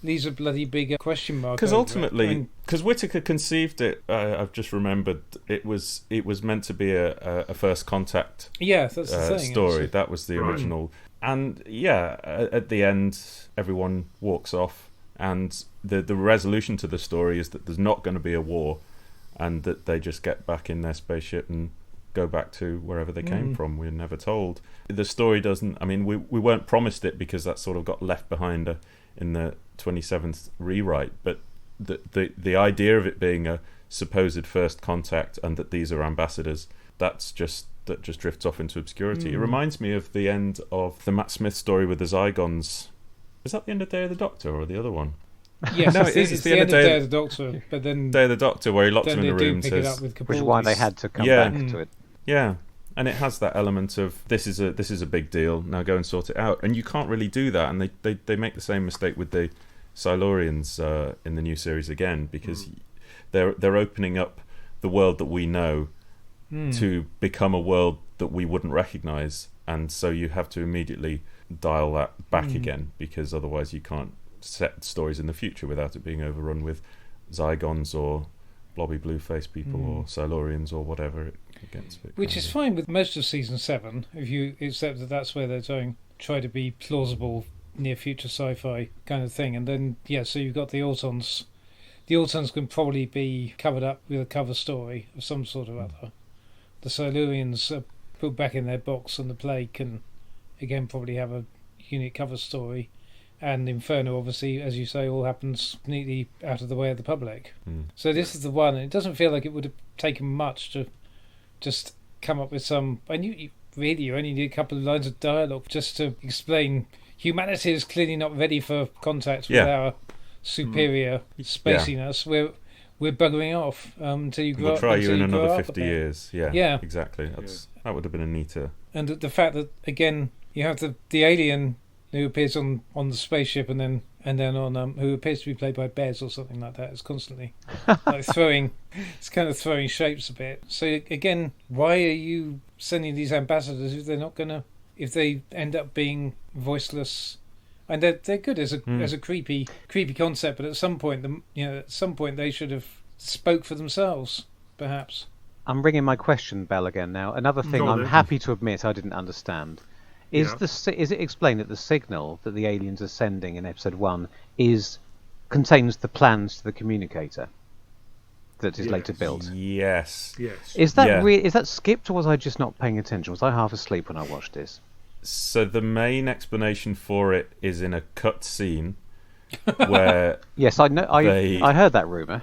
Speaker 2: leaves a bloody big question mark.
Speaker 4: Because ultimately, because Whittaker conceived it, I've just remembered it was meant to be a first contact.
Speaker 2: Yeah, that's the thing.
Speaker 4: Story. That was the original, and at the end, everyone walks off. And the resolution to the story is that there's not going to be a war, and that they just get back in their spaceship and go back to wherever they came from. We're never told. The story doesn't... I mean, we weren't promised it because that sort of got left behind in the 27th rewrite, but the idea of it being a supposed first contact and that these are ambassadors, that just drifts off into obscurity. It reminds me of the end of the Matt Smith story with the Zygons. Is that the end of Day of the Doctor or the other one?
Speaker 2: Yes,
Speaker 4: no,
Speaker 2: it's the end of Day of the Doctor. But then
Speaker 4: Day of the Doctor, where he locks him in a room, says,
Speaker 1: which is why they had to come back to it.
Speaker 4: Yeah, and it has that element of this is a big deal. Now go and sort it out, and you can't really do that. And they make the same mistake with the Silurians in the new series again, because they're opening up the world that we know to become a world that we wouldn't recognise, and so you have to immediately dial that back again, because otherwise you can't set stories in the future without it being overrun with Zygons or blobby blue face people or Silurians or whatever. It gets a bit
Speaker 2: which is fine with most of season 7, if you accept that that's where they're try to be plausible near future sci-fi kind of thing. And then so you've got the Autons. The Autons can probably be covered up with a cover story of some sort or other. The Silurians are put back in their box, and the Plague can again probably have a unique cover story, and Inferno, obviously, as you say, all happens neatly out of the way of the public. So this is the one, and it doesn't feel like it would have taken much to just come up with some... And you only need a couple of lines of dialogue just to explain humanity is clearly not ready for contact with our superior spaciness. We're buggering off until you grow up.
Speaker 4: We'll try you in another 50
Speaker 2: 50
Speaker 4: years. Yeah, exactly. That would have been a neater... And
Speaker 2: the fact that, again... You have the alien who appears on the spaceship, and then on who appears to be played by Bez or something like that. It's constantly throwing shapes a bit. So again, why are you sending these ambassadors if they're not gonna? If they end up being voiceless, and they're good as a creepy concept, but at some point they should have spoke for themselves, perhaps.
Speaker 1: I'm ringing my question bell again now. Another thing I'm happy to admit I didn't understand. Is it explained that the signal that the aliens are sending in episode 1 contains the plans to the communicator that is later built?
Speaker 4: Yes.
Speaker 1: Is that is that skipped, or was I just not paying attention? Was I half asleep when I watched this?
Speaker 4: So the main explanation for it is in a cut scene where
Speaker 1: yes, I know. I heard that rumor.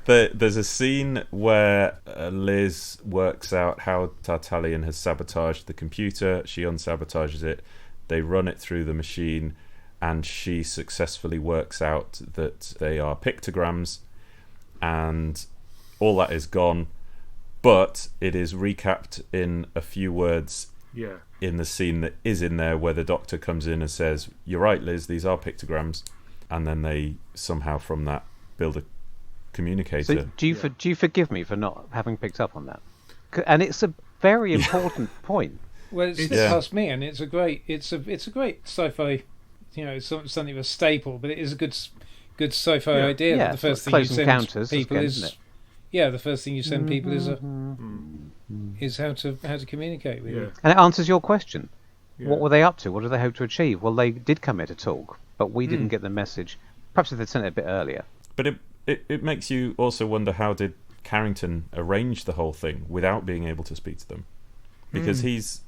Speaker 4: There's a scene where Liz works out how Tartalian has sabotaged the computer. She unsabotages it. They run it through the machine, and she successfully works out that they are pictograms, and all that is gone. But it is recapped in a few words. In the scene that is in there, where the Doctor comes in and says, "You're right, Liz, these are pictograms," and then they somehow from that build a communicator.
Speaker 1: So do you forgive me for not having picked up on that? And it's a very important point.
Speaker 2: Well, it's past me, and it's a great sci-fi. It's something of a staple, but it is a good sci-fi idea. That the first thing you send people is the first thing you send people is is how to communicate with you.
Speaker 1: And it answers your question.
Speaker 3: Yeah.
Speaker 1: What were they up to? What did they hope to achieve? Well, they did come here to talk, but we didn't get the message. Perhaps if they'd sent it a bit earlier.
Speaker 4: But it makes you also wonder, how did Carrington arrange the whole thing without being able to speak to them? Because he's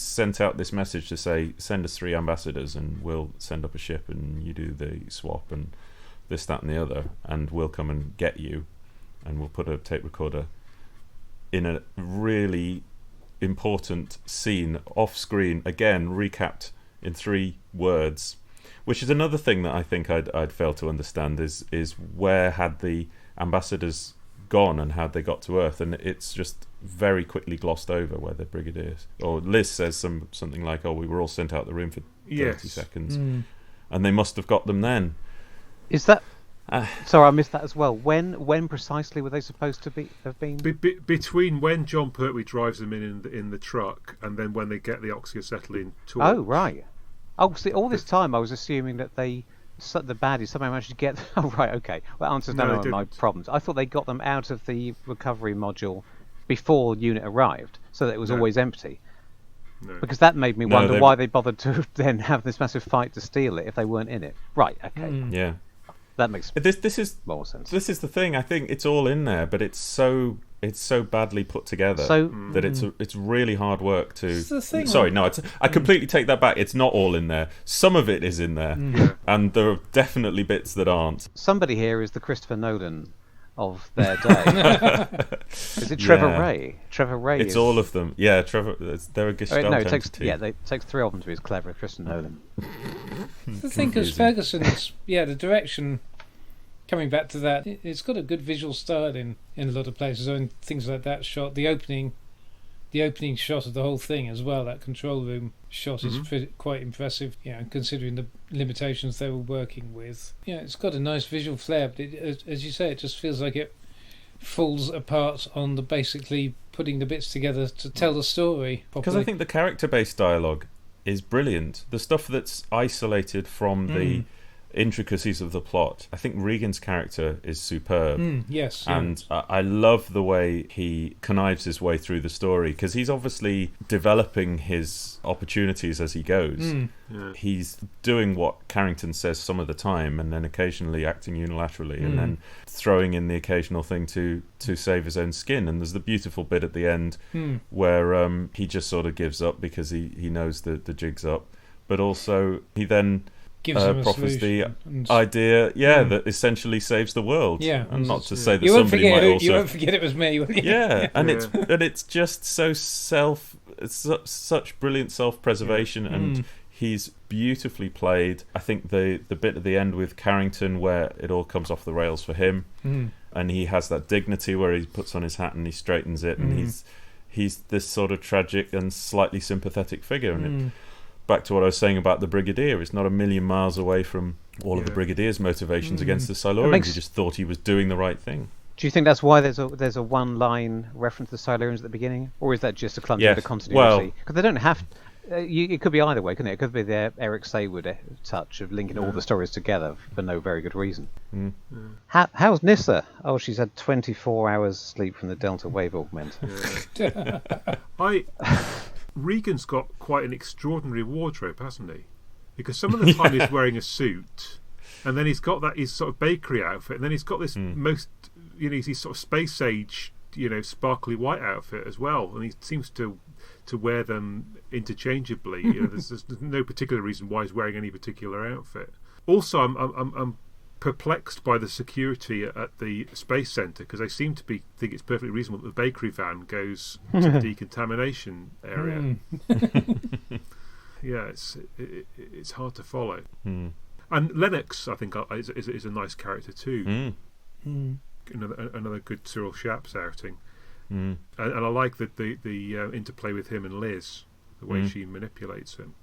Speaker 4: sent out this message to say, send us 3 ambassadors and we'll send up a ship and you do the swap and this, that and the other, and we'll come and get you and we'll put a tape recorder in a really important scene off screen, again recapped in 3 words, which is another thing that I think I'd failed to understand is where had the ambassadors gone and how they got to Earth, and it's just very quickly glossed over where the brigadiers, or Liz says something like, oh, we were all sent out the room for 30 seconds and they must have got them then.
Speaker 1: Is that sorry, I missed that as well. When precisely were they supposed to have been?
Speaker 3: Between when John Pertwee drives them in the truck and then when they get the oxyacetylene torch.
Speaker 1: Oh, right. Oh, see, all this time I was assuming that the baddies somehow managed to get... Oh, right, okay. Well, that answers none of my problems. I thought they got them out of the recovery module before unit arrived, so that it was always empty.
Speaker 3: No.
Speaker 1: Because that made me wonder why they bothered to then have this massive fight to steal it if they weren't in it. Right, okay.
Speaker 4: Yeah.
Speaker 1: That makes
Speaker 4: this is
Speaker 1: more sense.
Speaker 4: This is the thing. I think it's all in there, but it's so badly put together that it's really hard work to.
Speaker 2: It's the thing.
Speaker 4: Sorry, no, I completely take that back. It's not all in there. Some of it is in there, and there are definitely bits that aren't.
Speaker 1: Somebody here is the Christopher Nolan of their day. Is it Trevor Ray? Trevor Ray.
Speaker 4: It's all of them. Yeah, Trevor. They're a Gestalt entity.
Speaker 1: It takes 3 of them to be as clever as Christopher Nolan.
Speaker 2: The thing is, Ferguson's the direction. Coming back to that, it's got a good visual style in a lot of places. I mean, things like that shot, the opening shot of the whole thing as well. That control room shot is quite impressive. Considering the limitations they were working with. It's got a nice visual flair, but as you say, it just feels like it falls apart on the basically putting the bits together to tell the story properly.
Speaker 4: Because I think the character-based dialogue is brilliant. The stuff that's isolated from the intricacies of the plot, I think Regan's character is superb.
Speaker 2: Yes,
Speaker 4: and I love the way he connives his way through the story, because he's obviously developing his opportunities as he goes. He's doing what Carrington says some of the time, and then occasionally acting unilaterally, and then throwing in the occasional thing to save his own skin. And there's the beautiful bit at the end where he just sort of gives up because he knows the jig's up, but also he then proffers the idea, that essentially saves the world. And not to say that somebody might also.
Speaker 2: You won't forget it was me. Will you?
Speaker 4: It's just so such brilliant self-preservation, and he's beautifully played. I think the bit at the end with Carrington where it all comes off the rails for him, and he has that dignity where he puts on his hat and he straightens it, and he's this sort of tragic and slightly sympathetic figure, and back to what I was saying about the Brigadier, it's not a million miles away from all of the Brigadier's motivations against the Silurians. He just thought he was doing the right thing.
Speaker 1: Do you think that's why there's a one-line reference to the Silurians at the beginning, or is that just a clunky bit of continuity? Because they don't have. It could be either way, couldn't it? It could be the Eric Saywood touch of linking all the stories together for no very good reason. How's Nyssa? Oh, she's had 24 hours sleep from the Delta Wave augmenter.
Speaker 3: Regan's got quite an extraordinary wardrobe, hasn't he? Because some of the time he's wearing a suit, and then he's got his sort of bakery outfit, and then he's got this his sort of space age, sparkly white outfit as well, and he seems to wear them interchangeably. There's no particular reason why he's wearing any particular outfit. Also, I'm perplexed by the security at the space center, because they seem to think it's perfectly reasonable that the bakery van goes to the decontamination area. It's hard to follow. And Lennox, I think, is a nice character too. Another good Cyril Sharps outing. And I like the interplay with him and Liz, the way she manipulates him.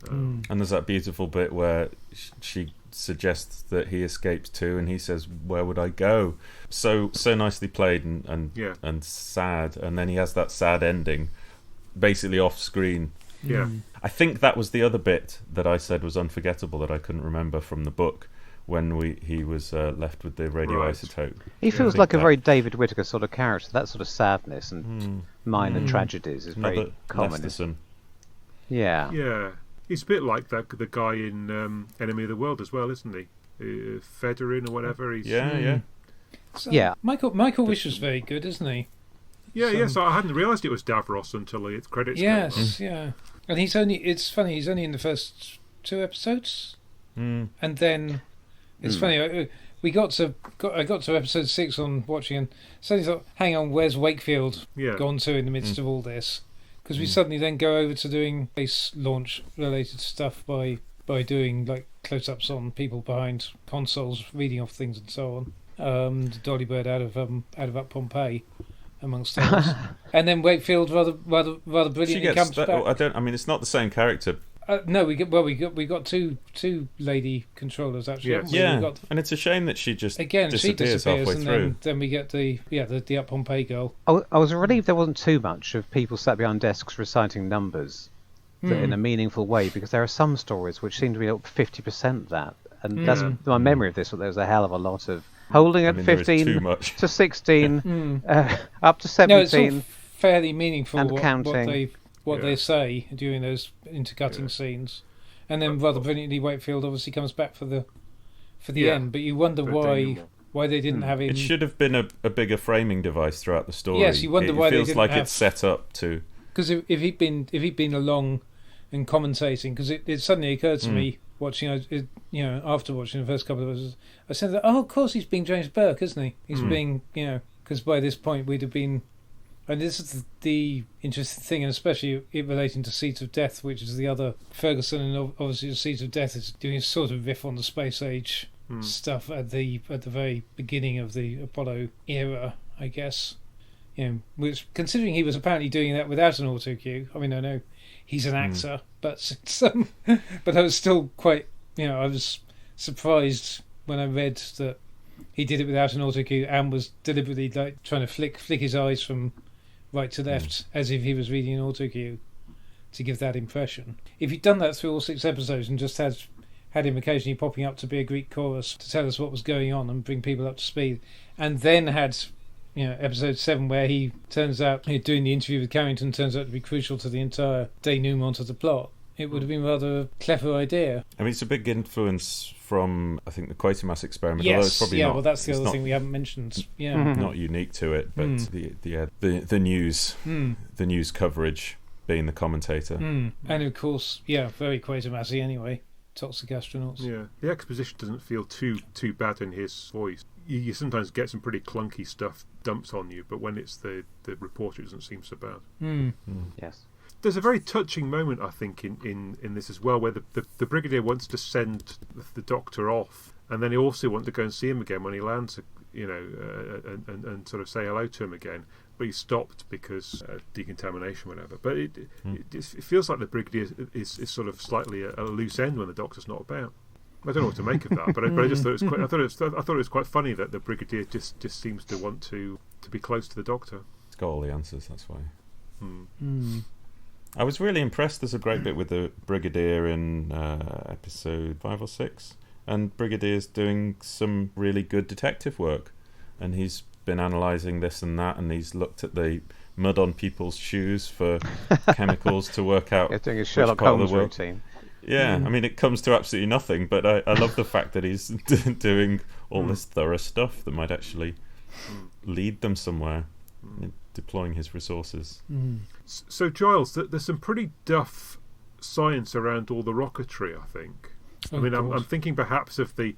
Speaker 4: And there's that beautiful bit where she suggests that he escapes too, and he says, "Where would I go?" So nicely played and sad, and then he has that sad ending, basically off screen. I think that was the other bit that I said was unforgettable that I couldn't remember from the book, when he was left with the radioisotope.
Speaker 1: He feels
Speaker 4: I think
Speaker 1: like a
Speaker 4: that-
Speaker 1: very David Whittaker sort of character. That sort of sadness and minor tragedies is very
Speaker 4: Another
Speaker 1: common.
Speaker 4: Lesterson.
Speaker 1: Yeah.
Speaker 3: Yeah, he's a bit like the guy in Enemy of the World as well, isn't he? Federin or whatever. He's,
Speaker 4: Yeah.
Speaker 2: So
Speaker 1: Yeah.
Speaker 2: Michael Wish was very good, isn't he?
Speaker 3: So I hadn't realised it was Davros until the credits came
Speaker 2: Yes,
Speaker 3: on.
Speaker 2: yeah. And it's funny, he's only in the first 2 episodes. And then it's funny, I got to episode 6 on watching, and suddenly thought, hang on, where's Wakefield
Speaker 3: Yeah.
Speaker 2: gone to in the midst of all this? Because we suddenly then go over to doing base launch related stuff by doing like close-ups on people behind consoles reading off things and so on. Dolly Bird out of Up Pompeii, amongst others. And then Wakefield rather
Speaker 4: She
Speaker 2: brilliantly
Speaker 4: gets
Speaker 2: comes
Speaker 4: that,
Speaker 2: back.
Speaker 4: I mean, it's not the same character.
Speaker 2: No, we got two lady controllers actually.
Speaker 3: Yes.
Speaker 2: haven't we?
Speaker 4: Yeah,
Speaker 2: We got,
Speaker 4: and it's a shame that she just
Speaker 2: again, she
Speaker 4: disappears
Speaker 2: disappears,
Speaker 4: halfway
Speaker 2: and
Speaker 4: through.
Speaker 2: then we get the Up Pompeii girl.
Speaker 1: I was relieved there wasn't too much of people sat behind desks reciting numbers in a meaningful way, because there are some stories which seem to be up 50% that. And that's my memory of this, but there was a hell of a lot there holding at
Speaker 4: I mean, there is too
Speaker 1: 15
Speaker 4: much.
Speaker 1: to 16, up to
Speaker 2: No, it's
Speaker 1: 17.
Speaker 2: all fairly meaningful
Speaker 1: and
Speaker 2: what
Speaker 1: counting.
Speaker 2: they say during those intercutting scenes, and then rather brilliantly Wakefield obviously comes back for the end. But you wonder
Speaker 3: For
Speaker 2: why
Speaker 3: denouement.
Speaker 2: they didn't have him.
Speaker 4: It should have been a bigger framing device throughout the story.
Speaker 2: Yes, you wonder
Speaker 4: it
Speaker 2: why they
Speaker 4: feels
Speaker 2: didn't
Speaker 4: like
Speaker 2: have-
Speaker 4: it's set up to.
Speaker 2: Because if he'd been along and commentating, because it suddenly occurred to me watching, after watching the first couple of episodes, I said that, of course he's being James Burke, isn't he? He's being, because by this point we'd have been, and this is the interesting thing, and especially it relating to Seeds of Death, which is the other Ferguson, and obviously the Seeds of Death is doing a sort of riff on the space age stuff at the very beginning of the Apollo era, I guess. Which, considering he was apparently doing that without an auto cue, I mean, I know he's an actor, but but I was still quite, I was surprised when I read that he did it without an auto cue and was deliberately like trying to flick his eyes from right to left as if he was reading an auto cue to give that impression. If he'd done that through all 6 episodes and just had him occasionally popping up to be a Greek chorus to tell us what was going on and bring people up to speed, and then had episode 7 where he turns out doing the interview with Carrington turns out to be crucial to the entire denouement of the plot, it would have been rather a clever idea.
Speaker 4: I mean, it's a big influence from, I think, the Quatermass experiment. Although it's
Speaker 2: Yes,
Speaker 4: probably not,
Speaker 2: well, that's the
Speaker 4: it's
Speaker 2: other
Speaker 4: not,
Speaker 2: thing we haven't mentioned. Yeah.
Speaker 4: not unique to it, but the news, the news coverage, being the commentator.
Speaker 2: And of course, very Quatermassy anyway. Toxic astronauts.
Speaker 3: Yeah, the exposition doesn't feel too bad in his voice. You sometimes get some pretty clunky stuff dumped on you, but when it's the reporter, it doesn't seem so bad.
Speaker 1: Yes.
Speaker 3: There's a very touching moment, I think, in this as well, where the Brigadier wants to send the Doctor off, and then he also wants to go and see him again when he lands, and sort of say hello to him again. But he's stopped because decontamination, whatever. But it feels like the Brigadier is sort of slightly a loose end when the Doctor's not about. I don't know what to make of that, but I just thought it was quite. I thought it was quite funny that the Brigadier just seems to want to be close to the Doctor.
Speaker 4: It's got all the answers, that's why. I was really impressed. There's a great bit with the Brigadier in episode 5 or 6, and Brigadier's doing some really good detective work, and he's been analysing this and that, and he's looked at the mud on people's shoes for chemicals to work out.
Speaker 1: He's doing a
Speaker 4: which
Speaker 1: Sherlock
Speaker 4: part of the
Speaker 1: Holmes
Speaker 4: world.
Speaker 1: routine.
Speaker 4: Yeah, I mean, it comes to absolutely nothing, but I love the fact that he's doing all this thorough stuff that might actually lead them somewhere, deploying his resources.
Speaker 3: So, Giles, there's some pretty duff science around all the rocketry, I think. I mean, I'm thinking perhaps of the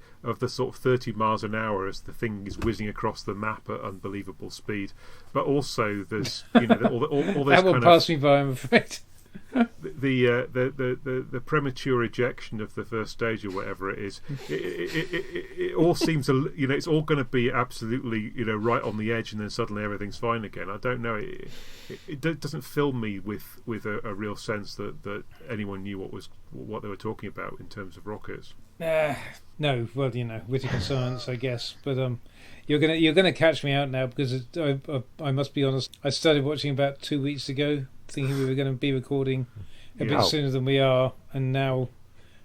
Speaker 3: sort of 30 miles an hour as the thing is whizzing across the map at unbelievable speed, but also there's all this
Speaker 2: That will
Speaker 3: kind
Speaker 2: pass me by, I'm afraid.
Speaker 3: the premature ejection of the first stage or whatever it is. It all seems it's all going to be absolutely right on the edge, and then suddenly everything's fine again. I don't know. It doesn't fill me with a real sense that anyone knew what they were talking about in terms of rockets.
Speaker 2: No, well, Whittaker science, I guess. But you're gonna catch me out now, because I must be honest. I started watching about 2 weeks ago, thinking we were going to be recording a bit sooner than we are, and now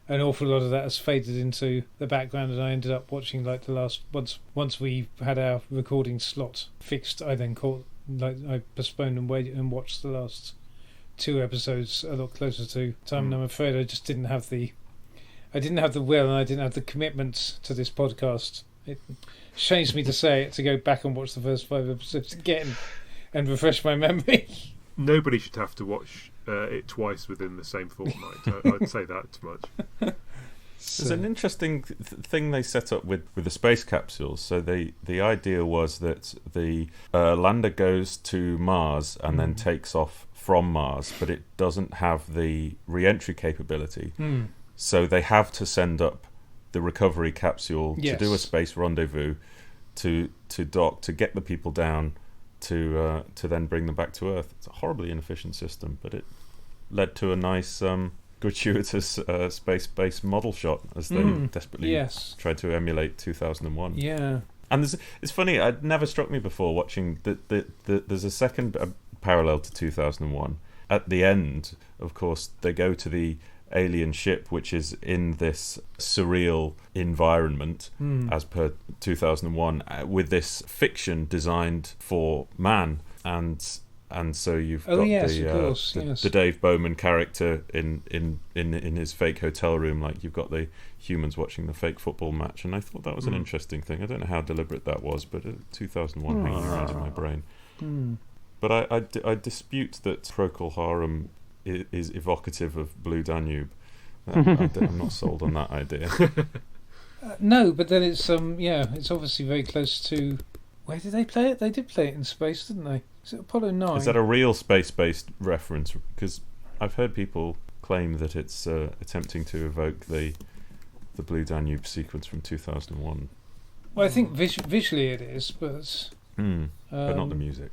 Speaker 2: an awful lot of that has faded into the background, and I ended up watching like the last once we had our recording slot fixed. I then I postponed and waited and watched the last 2 episodes a lot closer to time, and I'm afraid I just didn't have the will, and I didn't have the commitment to this podcast. It shames me to say it, to go back and watch the first 5 episodes again and refresh my memory.
Speaker 3: Nobody should have to watch it twice within the same fortnight. I'd say that much.
Speaker 4: There's an interesting thing they set up with the space capsules. So the idea was that the lander goes to Mars and then takes off from Mars, but it doesn't have the re-entry capability. So they have to send up the recovery capsule to do a space rendezvous, to dock, to get the people down, to then bring them back to Earth. It's a horribly inefficient system, but it led to a nice gratuitous space-based model shot as they desperately tried to emulate 2001.
Speaker 2: Yeah.
Speaker 4: And it's funny, it never struck me before watching that there's a second parallel to 2001. At the end, of course, they go to the alien ship, which is in this surreal environment as per 2001, with this fiction designed for man, and so you've got the Dave Bowman character in his fake hotel room, like you've got the humans watching the fake football match, and I thought that was an interesting thing. I don't know how deliberate that was, but 2001 hanging around in my brain. But I dispute that Procol Harum is evocative of Blue Danube. I'm not sold on that idea.
Speaker 2: No, but then it's it's obviously very close to. Where did they play it? They did play it in space, didn't they? Is it Apollo 9?
Speaker 4: Is that a real space-based reference? Because I've heard people claim that it's attempting to evoke the Blue Danube sequence from 2001.
Speaker 2: Well, I think visually it is, but
Speaker 4: not the music.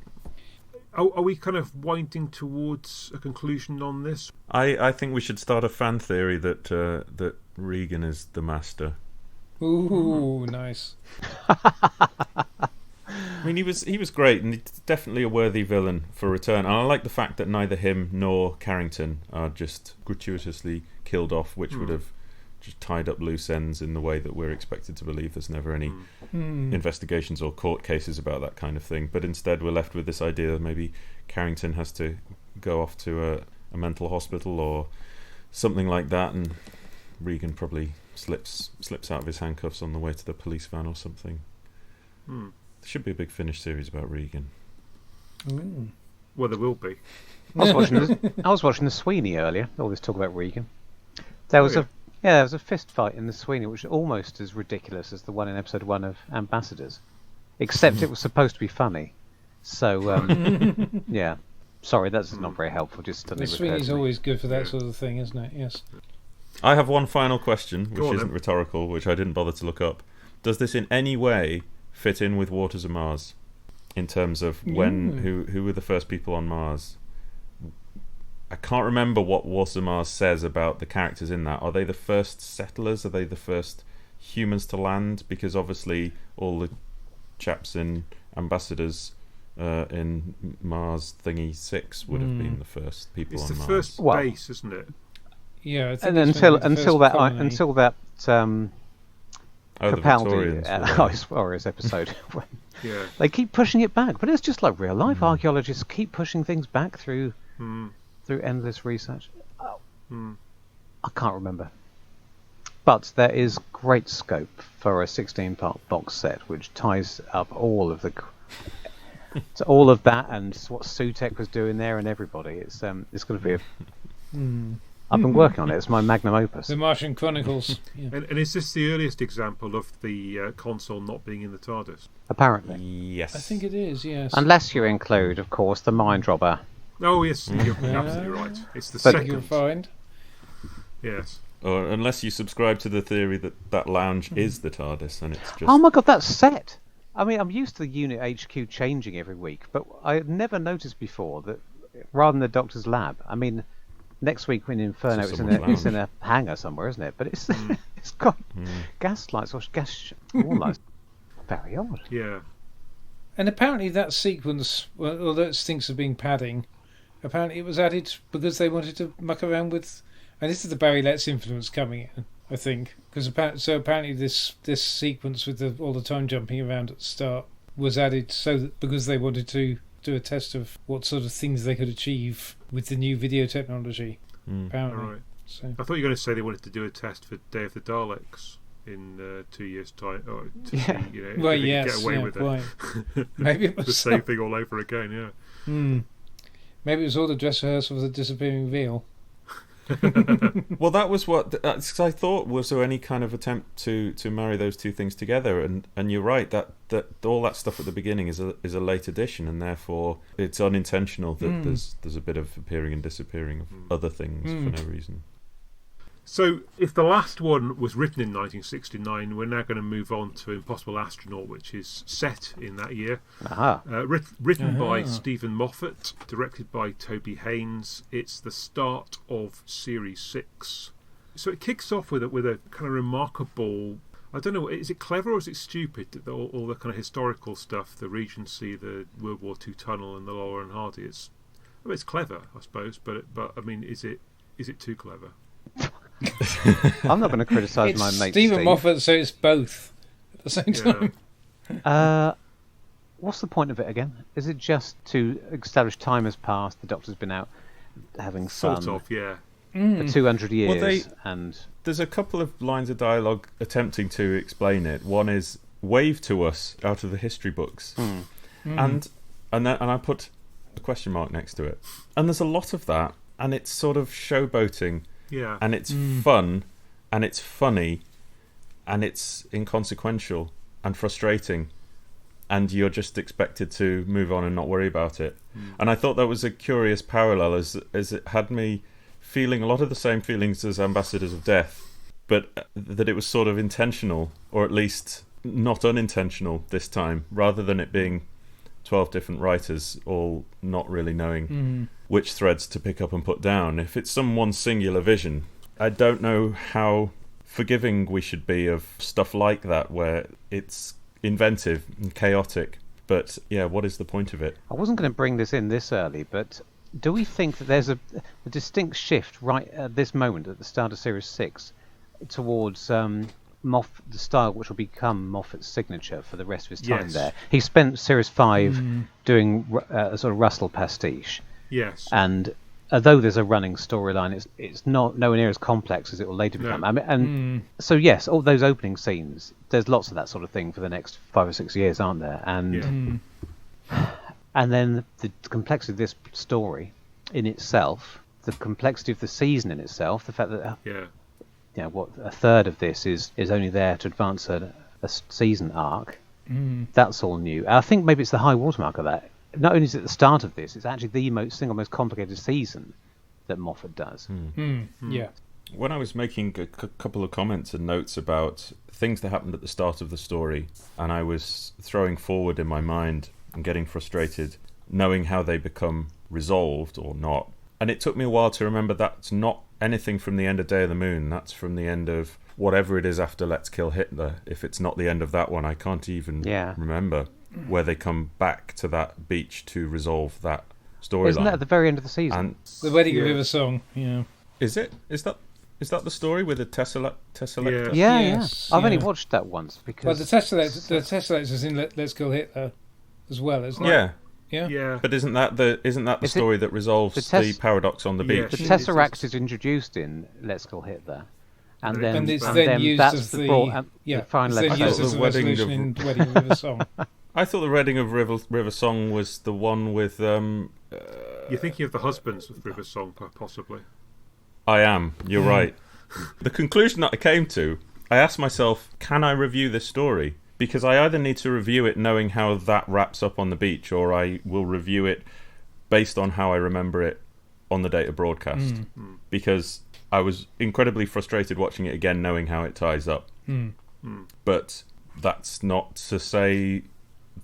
Speaker 3: Are we kind of winding towards a conclusion on this?
Speaker 4: I think we should start a fan theory that Regan is the master.
Speaker 2: Ooh, nice.
Speaker 4: I mean, he was great, and he's definitely a worthy villain for return. And I like the fact that neither him nor Carrington are just gratuitously killed off, which would have just tied up loose ends in the way that we're expected to believe there's never any investigations or court cases about that kind of thing. But instead we're left with this idea that maybe Carrington has to go off to a mental hospital or something like that, and Regan probably slips out of his handcuffs on the way to the police van or something. There should be a big Finnish series about Regan.
Speaker 3: Well, there will be.
Speaker 1: I was watching the Sweeney earlier. All this talk about Regan. There was a fist fight in the Sweeney, which was almost as ridiculous as the one in episode 1 of Ambassadors, except it was supposed to be funny. So yeah, sorry, that's not very helpful. Just
Speaker 2: the Sweeney's always good for that sort of thing, isn't it? Yes.
Speaker 4: I have one final question, which isn't rhetorical, which I didn't bother to look up. Does this in any way fit in with Waters of Mars, in terms of who were the first people on Mars? I can't remember what Waters of Mars says about the characters in that. Are they the first settlers? Are they the first humans to land? Because obviously all the chaps in Ambassadors in Mars Thingy 6 would have been the first people on Mars.
Speaker 3: It's the first base, isn't it?
Speaker 2: Yeah, I think
Speaker 1: and until that
Speaker 4: Capaldi
Speaker 1: Explorers episode. They keep pushing it back, but it's just like real life. Archaeologists keep pushing things back through endless research. I can't remember, but there is great scope for a 16-part box set which ties up all of that and what Sutek was doing there and everybody. It's going to be I've been working on it. It's my magnum opus.
Speaker 2: The Martian Chronicles. Yeah.
Speaker 3: And is this the earliest example of the console not being in the TARDIS?
Speaker 1: Apparently.
Speaker 4: Yes.
Speaker 2: I think it is, yes.
Speaker 1: Unless you include, of course, the Mind Robber.
Speaker 3: Oh, yes, you're absolutely right. It's the second.
Speaker 2: You'll find.
Speaker 3: Yes.
Speaker 4: Or unless you subscribe to the theory that lounge is the TARDIS, and it's just...
Speaker 1: Oh my god, that's set! I mean, I'm used to the unit HQ changing every week, but I had never noticed before that rather than the Doctor's lab, I mean... Next week in Inferno, it's in a hangar somewhere, isn't it? But it's got gas lights or gas lights. Very odd.
Speaker 3: Yeah.
Speaker 2: And apparently that sequence, although it stinks of being padding, apparently it was added because they wanted to muck around with And this is the Barry Letts influence coming in, I think, because apparently this sequence with all the time jumping around at the start was added because they wanted to do a test of what sort of things they could achieve with the new video technology. Apparently.
Speaker 3: All right.
Speaker 2: So.
Speaker 3: I thought you were going to say they wanted to do a test for Day of the Daleks in 2 years' time, or to see, if
Speaker 2: Well,
Speaker 3: they
Speaker 2: yes,
Speaker 3: could get away with
Speaker 2: quite.
Speaker 3: it.
Speaker 2: Maybe it was
Speaker 3: the same thing all over again. Yeah.
Speaker 2: Maybe it was all the dress rehearsal for the disappearing veal.
Speaker 4: Well, that was what I thought. Was there any kind of attempt to marry those two things together? And you're right that all that stuff at the beginning is a late addition, and therefore it's unintentional that there's a bit of appearing and disappearing of other things for no reason.
Speaker 3: So, if the last one was written in 1969, we're now going to move on to Impossible Astronaut, which is set in that year. Written by Stephen Moffat, directed by Toby Haynes. It's the start of Series 6. So it kicks off with a kind of remarkable... I don't know, is it clever or is it stupid that all the kind of historical stuff, the Regency, the World War II tunnel and the Laurel and Hardy, it's clever, I suppose, but I mean, is it too clever?
Speaker 1: I'm not going to criticise my mate
Speaker 2: Stephen
Speaker 1: Steve.
Speaker 2: Moffat, so it's both at the same time.
Speaker 1: What's the point of it again? Is it just to establish time has passed, the Doctor's been out having fun
Speaker 3: Sort of, yeah.
Speaker 1: for 200 years,
Speaker 4: Well,
Speaker 1: and
Speaker 4: there's a couple of lines of dialogue attempting to explain it. One is "wave to us" out of the history books, and I put a question mark next to it. And there's a lot of that, and it's sort of showboating.
Speaker 3: Yeah.
Speaker 4: And it's fun, and it's funny, and it's inconsequential and frustrating, and you're just expected to move on and not worry about it. And I thought that was a curious parallel, as it had me feeling a lot of the same feelings as Ambassadors of Death, but that it was sort of intentional, or at least not unintentional this time, rather than it being 12 different writers all not really knowing which threads to pick up and put down. If it's some one singular vision, I don't know how forgiving we should be of stuff like that, where it's inventive and chaotic. But yeah, what is the point of it?
Speaker 1: I wasn't going to bring this in this early, but do we think that there's a distinct shift right at this moment, at the start of Series 6, towards the style which will become Moffat's signature for the rest of his time there? He spent Series 5 doing a sort of Russell pastiche.
Speaker 3: Yes.
Speaker 1: And although there's a running storyline, it's not nowhere near as complex as it will later become. I mean, so yes, all those opening scenes, there's lots of that sort of thing for the next 5 or 6 years, aren't there? And and then the complexity of this story in itself, the complexity of the season in itself, the fact that what a third of this is only there to advance a season arc, that's all new. I think maybe it's the high watermark of that. Not only is it the start of this, it's actually the single most complicated season that Moffat does.
Speaker 2: Yeah.
Speaker 4: When I was making a couple of comments and notes about things that happened at the start of the story, and I was throwing forward in my mind and getting frustrated, knowing how they become resolved or not. And it took me a while to remember that's not anything from the end of Day of the Moon. That's from the end of whatever it is after Let's Kill Hitler. If it's not the end of that one, I can't even remember where they come back to that beach to resolve that storyline.
Speaker 1: Isn't that at the very end of the season?
Speaker 4: And
Speaker 2: the Wedding River Song,
Speaker 4: Is it? Is that the story with the Tesseract?
Speaker 1: Yeah.
Speaker 2: Yes,
Speaker 1: I've only watched that once because.
Speaker 2: Well, the Tesseract is in Let's Kill Hitler as well, isn't it?
Speaker 3: Yeah.
Speaker 4: But isn't that the story that resolves the paradox on the beach?
Speaker 1: The Tesseract is introduced in Let's Kill Hitler, and then
Speaker 2: it's then used
Speaker 1: that's
Speaker 2: as
Speaker 1: the final
Speaker 2: it's then used as
Speaker 4: the
Speaker 2: the
Speaker 4: Wedding
Speaker 2: resolution in
Speaker 4: of-
Speaker 2: Wedding River Song.
Speaker 4: I thought the Reading of River Song was the one with.
Speaker 3: You're thinking of the husbands of River Song, possibly.
Speaker 4: I am. You're right. The conclusion that I came to, I asked myself, can I review this story? Because I either need to review it knowing how that wraps up on the beach, or I will review it based on how I remember it on the date of broadcast. Because I was incredibly frustrated watching it again, knowing how it ties up. But that's not to say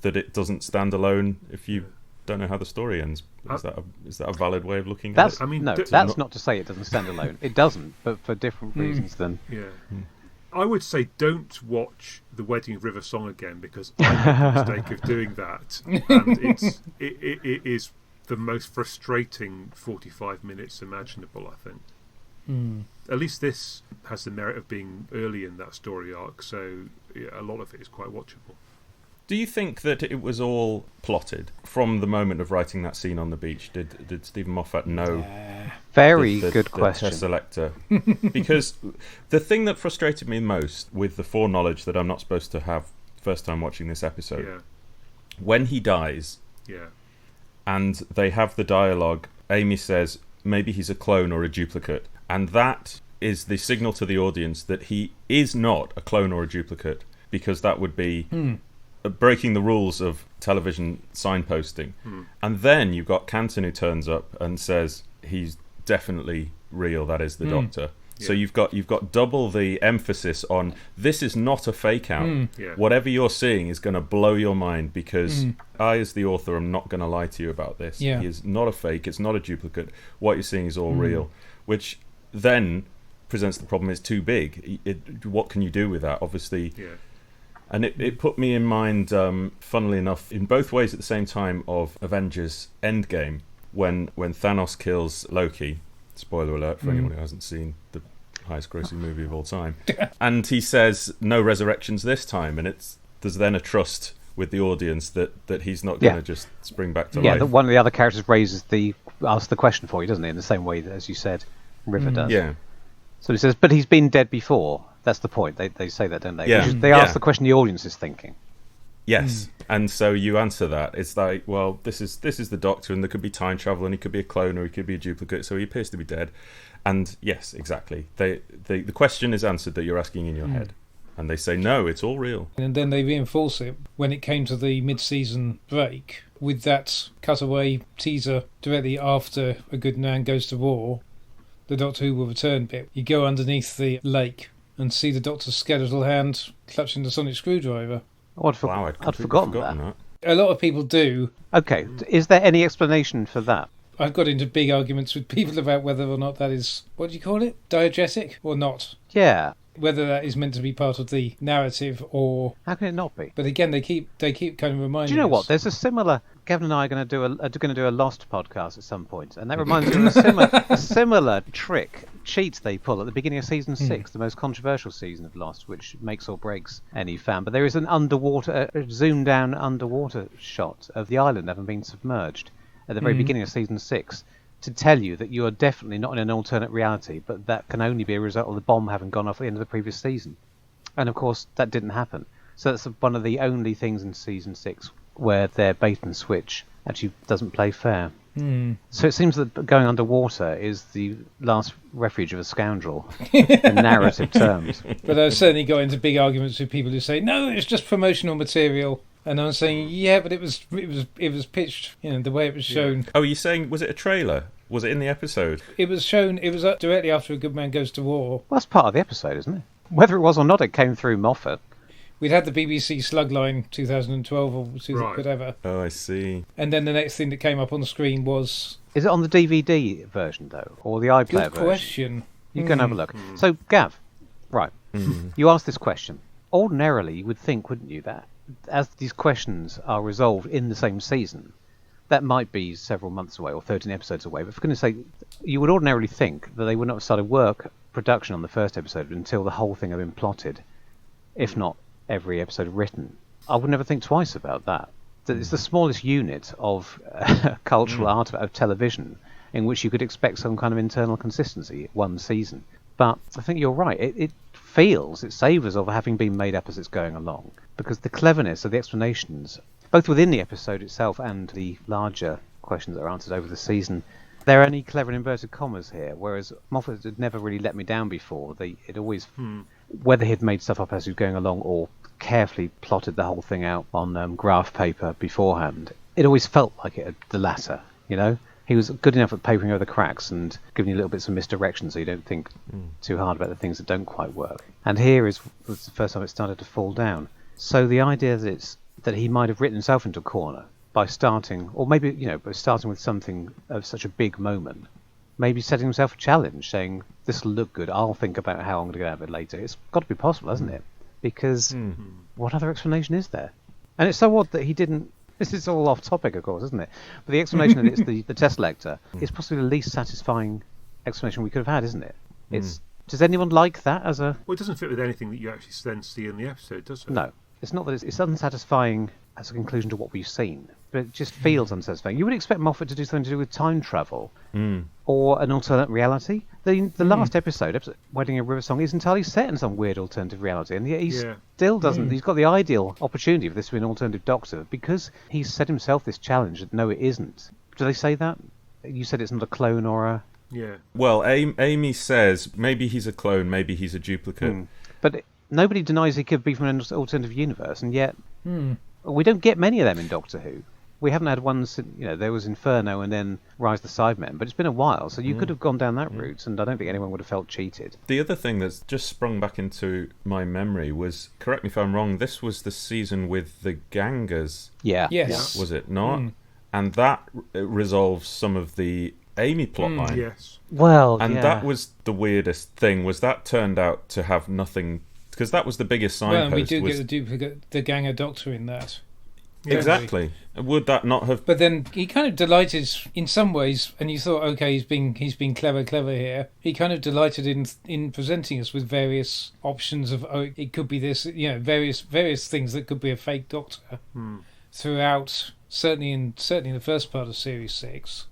Speaker 4: that it doesn't stand alone if you don't know how the story ends. Is that a valid way of looking at it?
Speaker 3: I mean,
Speaker 1: that's not to say it doesn't stand alone. It doesn't, but for different reasons than.
Speaker 3: Yeah. I would say don't watch The Wedding of River Song again, because I made the mistake of doing that, and it is the most frustrating 45 minutes imaginable, I think. At least this has the merit of being early in that story arc, so yeah, a lot of it is quite watchable.
Speaker 4: Do you think that it was all plotted from the moment of writing that scene on the beach? Did Stephen Moffat know?
Speaker 1: Very
Speaker 4: the
Speaker 1: good question.
Speaker 4: Tesseract? Because the thing that frustrated me most, with the foreknowledge that I'm not supposed to have first time watching this episode, when he dies, and they have the dialogue, Amy says maybe he's a clone or a duplicate, and that is the signal to the audience that he is not a clone or a duplicate, because that would be breaking the rules of television signposting. And then you've got Canton who turns up and says he's definitely real, that is the Doctor. So you've got double the emphasis on this is not a fake out. Whatever you're seeing is going to blow your mind, because I, as the author, am not going to lie to you about this. He is not a fake, it's not a duplicate. What you're seeing is all real, which then presents the problem. It's too big. What can you do with that? Obviously. And it put me in mind, funnily enough, in both ways at the same time, of Avengers Endgame, when Thanos kills Loki. Spoiler alert for anyone who hasn't seen the highest grossing movie of all time. And he says, no resurrections this time. And there's then a trust with the audience that he's not going to just spring back to life.
Speaker 1: Yeah, one of the other characters asks the question for you, doesn't he? In the same way that, as you said, River does.
Speaker 4: Yeah.
Speaker 1: So he says, but he's been dead before. That's the point. They say that, don't they?
Speaker 4: Yeah.
Speaker 1: They ask the question the audience is thinking.
Speaker 4: Yes, and so you answer that. It's like, well, this is the Doctor, and there could be time travel, and he could be a clone, or he could be a duplicate, so he appears to be dead. And yes, exactly. The question is answered that you're asking in your head. And they say, no, it's all real.
Speaker 2: And then they reinforce it when it came to the mid-season break with that cutaway teaser directly after A Good Man Goes to War, the Doctor Who will return bit. You go underneath the lake and see the Doctor's skeletal hand clutching the sonic screwdriver.
Speaker 1: Oh, I'd forgotten that.
Speaker 2: A lot of people do.
Speaker 1: Okay, is there any explanation for that?
Speaker 2: I've got into big arguments with people about whether or not that is, what do you call it, diegetic or not.
Speaker 1: Yeah.
Speaker 2: Whether that is meant to be part of the narrative or...
Speaker 1: How can it not be?
Speaker 2: But again, they keep kind of reminding us.
Speaker 1: Do you know what? There's a similar... Gavin and I are going to do a Lost podcast at some point, and that reminds me of a similar cheat they pull at the beginning of season 6, the most controversial season of Lost, which makes or breaks any fan. But there is an zoomed down underwater shot of the island having been submerged at the very beginning of season 6, to tell you that you are definitely not in an alternate reality, but that can only be a result of the bomb having gone off at the end of the previous season. And of course, that didn't happen. So that's one of the only things in season 6 where their bait and switch actually doesn't play fair. So it seems that going underwater is the last refuge of a scoundrel in narrative terms.
Speaker 2: But I've certainly got into big arguments with people who say, no, it's just promotional material. And I'm saying, yeah, but it was pitched, the way it was shown.
Speaker 4: Oh, you're saying, was it a trailer? Was it in the episode?
Speaker 2: It was shown, it was directly after A Good Man Goes to War.
Speaker 1: Well, that's part of the episode, isn't it? Whether it was or not, it came through Moffat.
Speaker 2: We'd had the BBC Slugline 2012 or whatever.
Speaker 4: Oh, I see.
Speaker 2: And then the next thing that came up on the screen was...
Speaker 1: Is it on the DVD version, though? Or the iPlayer version?
Speaker 2: Good question.
Speaker 1: You can have a look. So, Gav, right, you asked this question. Ordinarily, you would think, wouldn't you, that as these questions are resolved in the same season, that might be several months away or 13 episodes away, but for goodness sake, you would ordinarily think that they would not have started production on the first episode until the whole thing had been plotted, if not every episode written. I would never think twice about that. It's the smallest unit of cultural art of television in which you could expect some kind of internal consistency one season. But I think you're right. It savours of having been made up as it's going along, because the cleverness of the explanations, both within the episode itself and the larger questions that are answered over the season, there are only clever in inverted commas here, whereas Moffat had never really let me down before. It always, whether he'd made stuff up as he was going along or carefully plotted the whole thing out on graph paper beforehand, it always felt like the latter, He was good enough at papering over the cracks and giving you little bits of misdirection so you don't think too hard about the things that don't quite work. And here was the first time it started to fall down. So the idea that he might have written himself into a corner by starting, or maybe, by starting with something of such a big moment, maybe setting himself a challenge, saying, this will look good, I'll think about how I'm going to get out of it later. It's got to be possible, hasn't it? Because what other explanation is there? And it's so odd that he didn't. This is all off topic, of course, isn't it? But the explanation that it's the Tesseract is possibly the least satisfying explanation we could have had, isn't it? It's does anyone like that as a...
Speaker 3: Well, it doesn't fit with anything that you actually then see in the episode, does it?
Speaker 1: No. It's not that it's unsatisfying as a conclusion to what we've seen, but it just feels unsatisfying. You would expect Moffat to do something to do with time travel or an alternate reality. The last episode, Wedding a River Song, is entirely set in some weird alternative reality, and yet he still doesn't... He's got the ideal opportunity for this to be an alternative Doctor because he's set himself this challenge that no, it isn't. Do they say that? You said it's not a clone or a...
Speaker 3: Yeah.
Speaker 4: Well, Amy says maybe he's a clone, maybe he's a duplicate.
Speaker 1: But nobody denies he could be from an alternative universe, and yet we don't get many of them in Doctor Who. We haven't had one since, there was Inferno and then Rise of the Cybermen, but it's been a while, so you could have gone down that route, and I don't think anyone would have felt cheated.
Speaker 4: The other thing that's just sprung back into my memory was, correct me if I'm wrong, this was the season with the Gangers.
Speaker 1: Yeah.
Speaker 2: Yes.
Speaker 4: Was it not? And that resolves some of the Amy plotline.
Speaker 3: Yes.
Speaker 1: Well,
Speaker 4: and that was the weirdest thing, was that turned out to have nothing, because that was the biggest signpost.
Speaker 2: Well, and we do get the duplicate, the Ganger Doctor in that.
Speaker 4: Exactly. Would that not have...
Speaker 2: But then he kind of delighted in some ways, and you thought, okay, he's been clever here. He kind of delighted in presenting us with various options of, it could be this, various things that could be a fake Doctor throughout. Certainly in the first part of Series 6,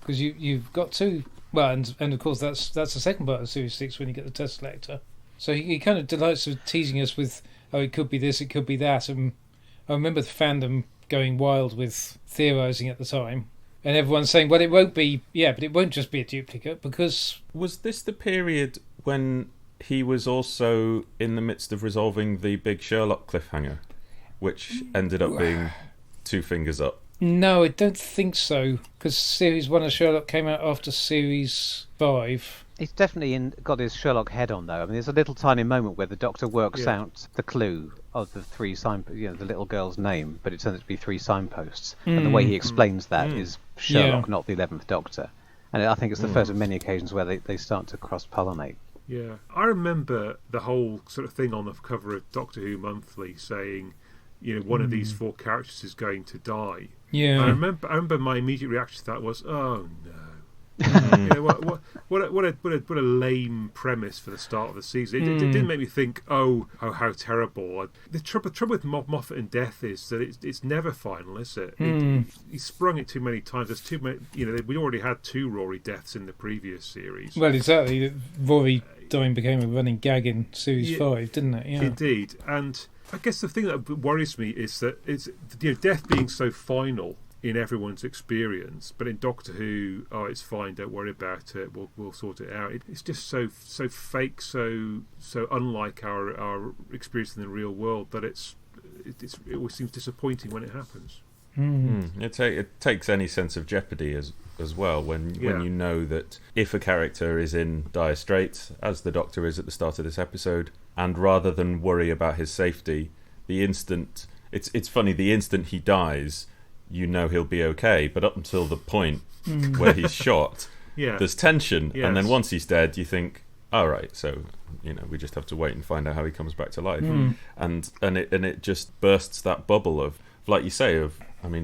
Speaker 2: because you've got two. Well, and of course that's the second part of Series 6 when you get the Test Selector. So he kind of delights with teasing us with, it could be this, it could be that. And I remember the fandom going wild with theorising at the time, and everyone saying, well, it won't be, but it won't just be a duplicate because...
Speaker 4: Was this the period when he was also in the midst of resolving the big Sherlock cliffhanger, which ended up being... Two Fingers Up?
Speaker 2: No, I don't think so, because Series 1 of Sherlock came out after Series 5.
Speaker 1: He's definitely got his Sherlock head on, though. I mean, there's a little tiny moment where the Doctor works out the clue of the three the little girl's name, but it turns out to be three signposts. And the way he explains that is Sherlock, not the 11th Doctor. And I think it's the first of many occasions where they start to cross-pollinate.
Speaker 3: Yeah. I remember the whole sort of thing on the cover of Doctor Who Monthly saying... one of these four characters is going to die.
Speaker 2: Yeah.
Speaker 3: I remember my immediate reaction to that was, oh no. What a lame premise for the start of the season. It didn't make me think, oh how terrible. The trouble with Moffat and death is that it's never final, is it? He sprung it too many times. There's too many. We already had two Rory deaths in the previous series.
Speaker 2: Well, exactly. Rory dying became a running gag in Series 5, didn't it? Yeah.
Speaker 3: Indeed, and. I guess the thing that worries me is that it's death being so final in everyone's experience, but in Doctor Who, it's fine, don't worry about it, we'll sort it out. It's just so fake, so unlike our experience in the real world that it always seems disappointing when it happens.
Speaker 4: It takes any sense of jeopardy as well when you know that if a character is in dire straits, as the Doctor is at the start of this episode, and rather than worry about his safety, the instant he dies, he'll be okay. But up until the point where he's shot, there's tension, and then once he's dead, you think, all right, so we just have to wait and find out how he comes back to life, and it just bursts that bubble of, like you say,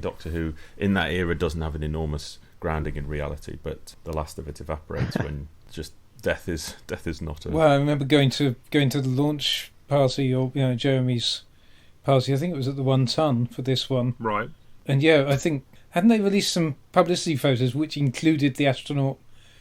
Speaker 4: Doctor Who in that era doesn't have an enormous grounding in reality, but the last of it evaporates when just death is not a...
Speaker 2: Well, I remember going to the launch party, or Jeremy's party. I think it was at the 1 Ton for this one,
Speaker 3: right? And
Speaker 2: I think hadn't they released some publicity photos which included the astronaut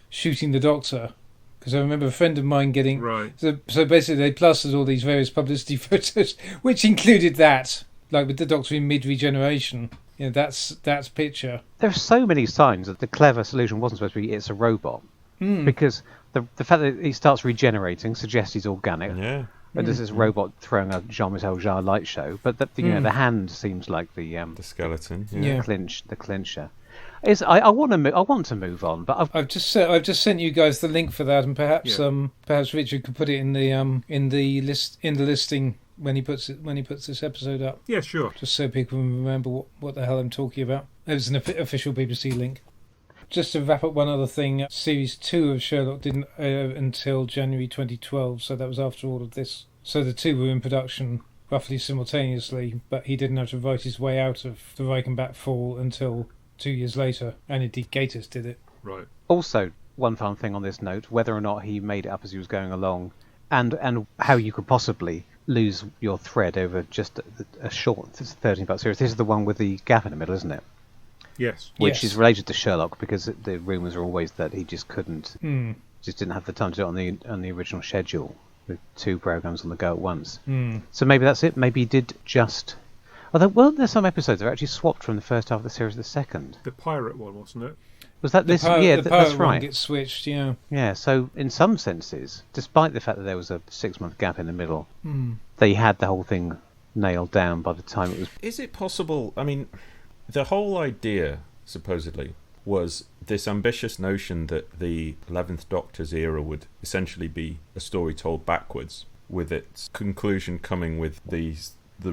Speaker 2: shooting the Doctor? Because I remember a friend of mine getting...
Speaker 3: Right.
Speaker 2: So basically they plastered all these various publicity photos which included that, like with the Doctor in mid-regeneration. That's picture.
Speaker 1: There are so many signs that the clever solution wasn't supposed to be it's a robot. Because the fact that he starts regenerating suggests he's organic.
Speaker 4: Yeah.
Speaker 1: But there's this robot throwing a Jean-Michel Jarre light show. But the hand seems like the
Speaker 4: skeleton.
Speaker 1: The clincher. I want to move on, but
Speaker 2: I've just sent you guys the link for that, and perhaps Richard could put it in the listing when he puts this episode up.
Speaker 3: Yeah, sure.
Speaker 2: Just so people can remember what the hell I'm talking about. It was an official BBC link. Just to wrap up one other thing, Series 2 of Sherlock didn't air until January 2012, so that was after all of this. So the two were in production roughly simultaneously, but he didn't have to write his way out of the Reichenbach fall until 2 years later, and indeed Gatiss did it.
Speaker 3: Right.
Speaker 1: Also, one final thing on this note, whether or not he made it up as he was going along, and how you could possibly lose your thread over just a short 13-part series. This is the one with the gap in the middle, isn't it?
Speaker 3: Yes.
Speaker 1: Which is related to Sherlock, because the rumours are always that he just couldn't, just didn't have the time to do it on the original schedule with 2 programmes on the go at once. So maybe that's it. Maybe he did just... Although, well, there's some episodes that are actually swapped from the first half of the series to the second.
Speaker 3: The pirate one, wasn't it?
Speaker 1: Was that this?
Speaker 2: The
Speaker 1: Yeah, that's
Speaker 2: pirate
Speaker 1: right.
Speaker 2: one gets switched, yeah.
Speaker 1: Yeah, so in some senses, despite the fact that there was a 6-month gap in the middle, they had the whole thing nailed down by the time it was...
Speaker 4: Is it possible? I mean, the whole idea, supposedly, was this ambitious notion that the 11th Doctor's era would essentially be a story told backwards, with its conclusion coming with the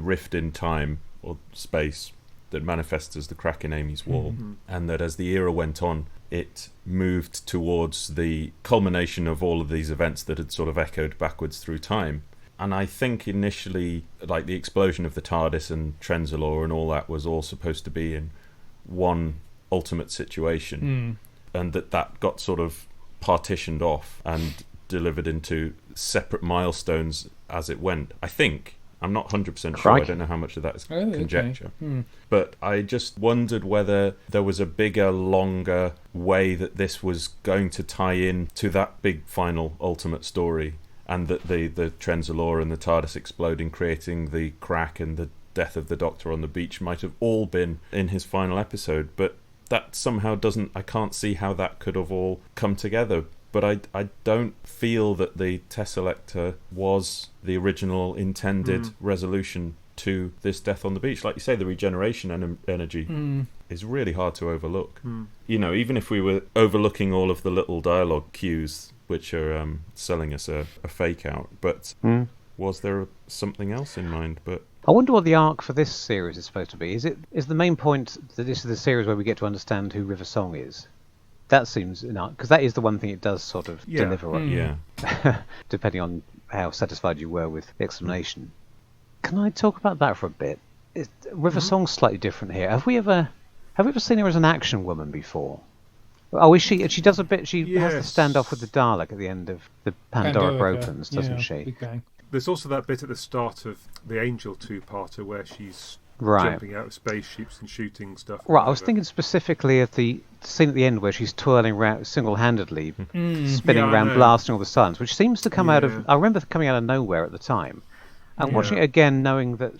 Speaker 4: rift in time or space that manifests as the crack in Amy's wall, and that as the era went on, it moved towards the culmination of all of these events that had sort of echoed backwards through time. And I think initially, like, the explosion of the TARDIS and Trenzalore and all that was all supposed to be in one ultimate situation, and that got sort of partitioned off and delivered into separate milestones as it went. I think. I'm not 100% sure. I don't know how much of that is conjecture.
Speaker 2: Okay.
Speaker 4: But I just wondered whether there was a bigger, longer way that this was going to tie in to that big final ultimate story, and that the Trenzalore and the TARDIS exploding, creating the crack and the death of the Doctor on the beach might have all been in his final episode. But that somehow doesn't... I can't see how that could have all come together. But I don't feel that the Tesselector was the original intended resolution to this death on the beach. Like you say, the regeneration and energy is really hard to overlook. You know, even if we were overlooking all of the little dialogue cues which are selling us a fake out. But was there something else in mind? But
Speaker 1: I wonder what the arc for this series is supposed to be. Is the main point that this is the series where we get to understand who River Song is? That seems enough, because that is the one thing it does sort of deliver on.
Speaker 4: Yeah.
Speaker 1: Depending on how satisfied you were with the explanation. Can I talk about that for a bit? River Song's slightly different here. Have we ever seen her as an action woman before? Oh, is she? She does a bit. She has the standoff with the Dalek at the end of the Pandora Opens, doesn't she?
Speaker 2: Big Bang.
Speaker 3: There's also that bit at the start of the Angel 2-parter where she's jumping out of spaceships and shooting stuff.
Speaker 1: Right, I was thinking specifically of the scene at the end where she's twirling around single-handedly, spinning around, blasting all the suns, which seems to come out of... I remember coming out of nowhere at the time. And watching it again, knowing that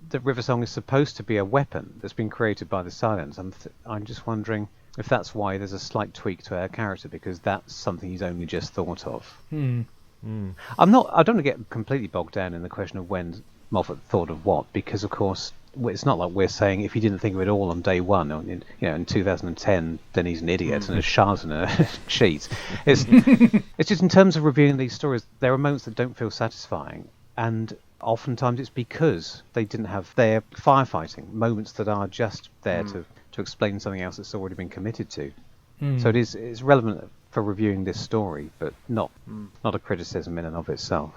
Speaker 1: the River Song is supposed to be a weapon that's been created by the Silence, I'm just wondering if that's why there's a slight tweak to her character, because that's something he's only just thought of. I don't want to get completely bogged down in the question of when Moffat thought of what, because, of course... It's not like we're saying if he didn't think of it all on day one, or in 2010, then he's an idiot and a charlatan and a cheat. It's just in terms of reviewing these stories, there are moments that don't feel satisfying, and oftentimes it's because they didn't have their firefighting moments that are just there to explain something else that's already been committed to. So it's relevant for reviewing this story, but not a criticism in and of itself.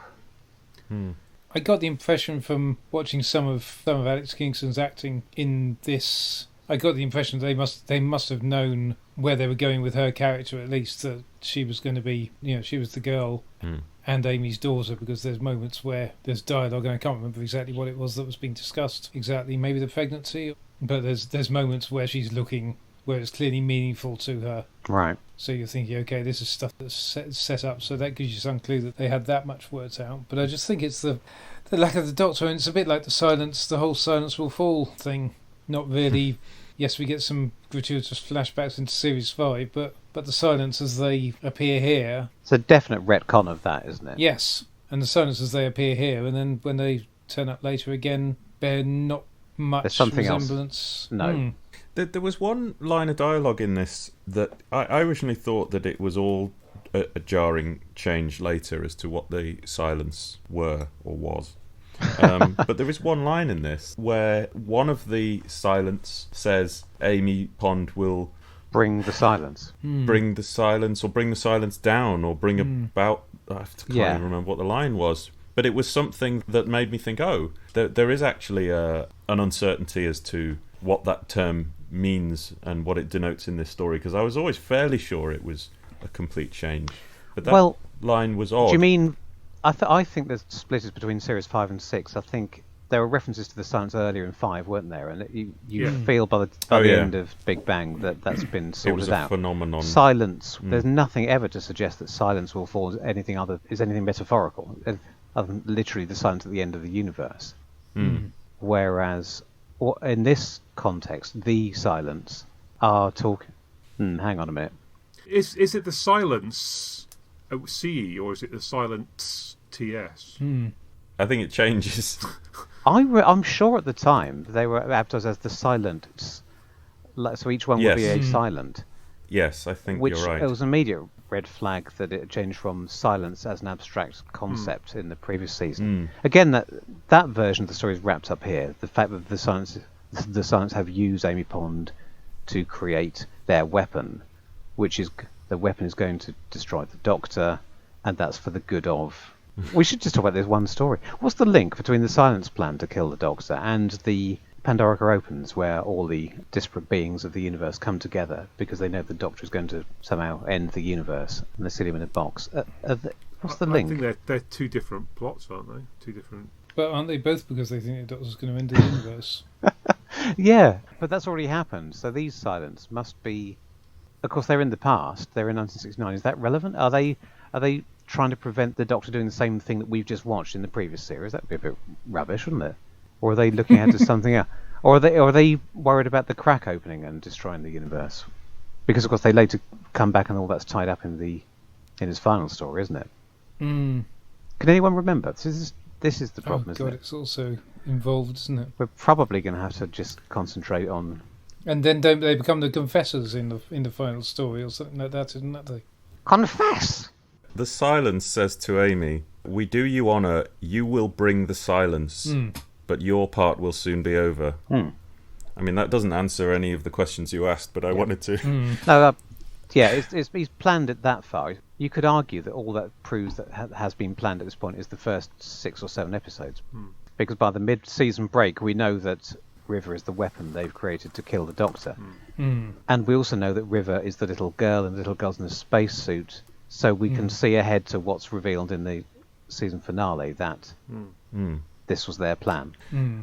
Speaker 2: I got the impression from watching some of Alex Kingston's acting in this. I got the impression they must have known where they were going with her character, at least, that she was going to be, she was the girl and Amy's daughter, because there's moments where there's dialogue, and I can't remember exactly what it was that was being discussed exactly, maybe the pregnancy, but there's moments where she's looking where it's clearly meaningful to her.
Speaker 1: Right.
Speaker 2: So you're thinking, okay, this is stuff that's set up, so that gives you some clue that they had that much worked out. But I just think it's the lack of the Doctor, and it's a bit like the whole Silence Will Fall thing. Not really. Yes, we get some gratuitous flashbacks into Series 5, but the Silence as they appear here...
Speaker 1: It's a definite retcon of that, isn't it?
Speaker 2: Yes, and the Silence as they appear here, and then when they turn up later again, bear not much resemblance.
Speaker 1: Else. No.
Speaker 4: There was one line of dialogue in this that I originally thought that it was all a jarring change later as to what the Silence were or was. But there is one line in this where one of the Silence says Amy Pond will
Speaker 1: bring the silence.
Speaker 4: Bring the silence, or bring the silence down, or bring about... I can't even remember what the line was. But it was something that made me think, there is actually an uncertainty as to what that term means and what it denotes in this story, because I was always fairly sure it was a complete change. But that
Speaker 1: Well,
Speaker 4: line was odd.
Speaker 1: do you mean... I think the split is between series 5 and 6. I think there were references to the silence earlier in 5, weren't there? And you feel by the end of Big Bang that's been
Speaker 4: it
Speaker 1: sorted
Speaker 4: was a
Speaker 1: out.
Speaker 4: phenomenon.
Speaker 1: Silence. There's nothing ever to suggest that silence will fall anything metaphorical, other than literally the silence at the end of the universe. Whereas, in this context, the silence are talking. Hang on a minute.
Speaker 3: Is it the silence CE or is it the silence TS?
Speaker 4: I think it changes.
Speaker 1: I'm sure at the time they were advertised as the silence, so each one would be a silent.
Speaker 4: Yes, I think
Speaker 1: Which
Speaker 4: you're right.
Speaker 1: it was an immediate red flag that it changed from silence as an abstract concept in the previous season. Again, that version of the story is wrapped up here. The fact that the silence have used Amy Pond to create their weapon, which is the weapon is going to destroy the Doctor, and that's for the good of. We should just talk about this one story. What's the link between the silence plan to kill the Doctor and the Pandorica Opens, where all the disparate beings of the universe come together because they know the Doctor is going to somehow end the universe, and they sit him in a box? What's the link?
Speaker 3: I think they're two different plots, aren't they? Two different.
Speaker 2: But aren't they both because they think the Doctor's going to end the universe?
Speaker 1: Yeah, but that's already happened. So these silence must be. Of course, they're in the past. They're in 1969. Is that relevant? Are they trying to prevent the Doctor doing the same thing that we've just watched in the previous series? That'd be a bit rubbish, wouldn't it? Or are they looking ahead to something else? Or are they worried about the crack opening and destroying the universe? Because of course they later come back and all that's tied up in his final story, isn't it? Can anyone remember? This is the problem, isn't it?
Speaker 2: It's also involved, isn't it?
Speaker 1: We're probably going to have to just concentrate on.
Speaker 2: And then don't they become the confessors in the final story or something like that, isn't that?
Speaker 1: Confess.
Speaker 4: The silence says to Amy, "We do you honour, you will bring the silence, but your part will soon be over." I mean, that doesn't answer any of the questions you asked, but I wanted to.
Speaker 1: No, he's planned it that far. You could argue that all that proves that has been planned at this point is the first 6 or 7 episodes. Because by the mid-season break, we know that River is the weapon they've created to kill the Doctor. And we also know that River is the little girl, and the little girl's in a spacesuit. So we can see ahead to what's revealed in the season finale, that this was their plan.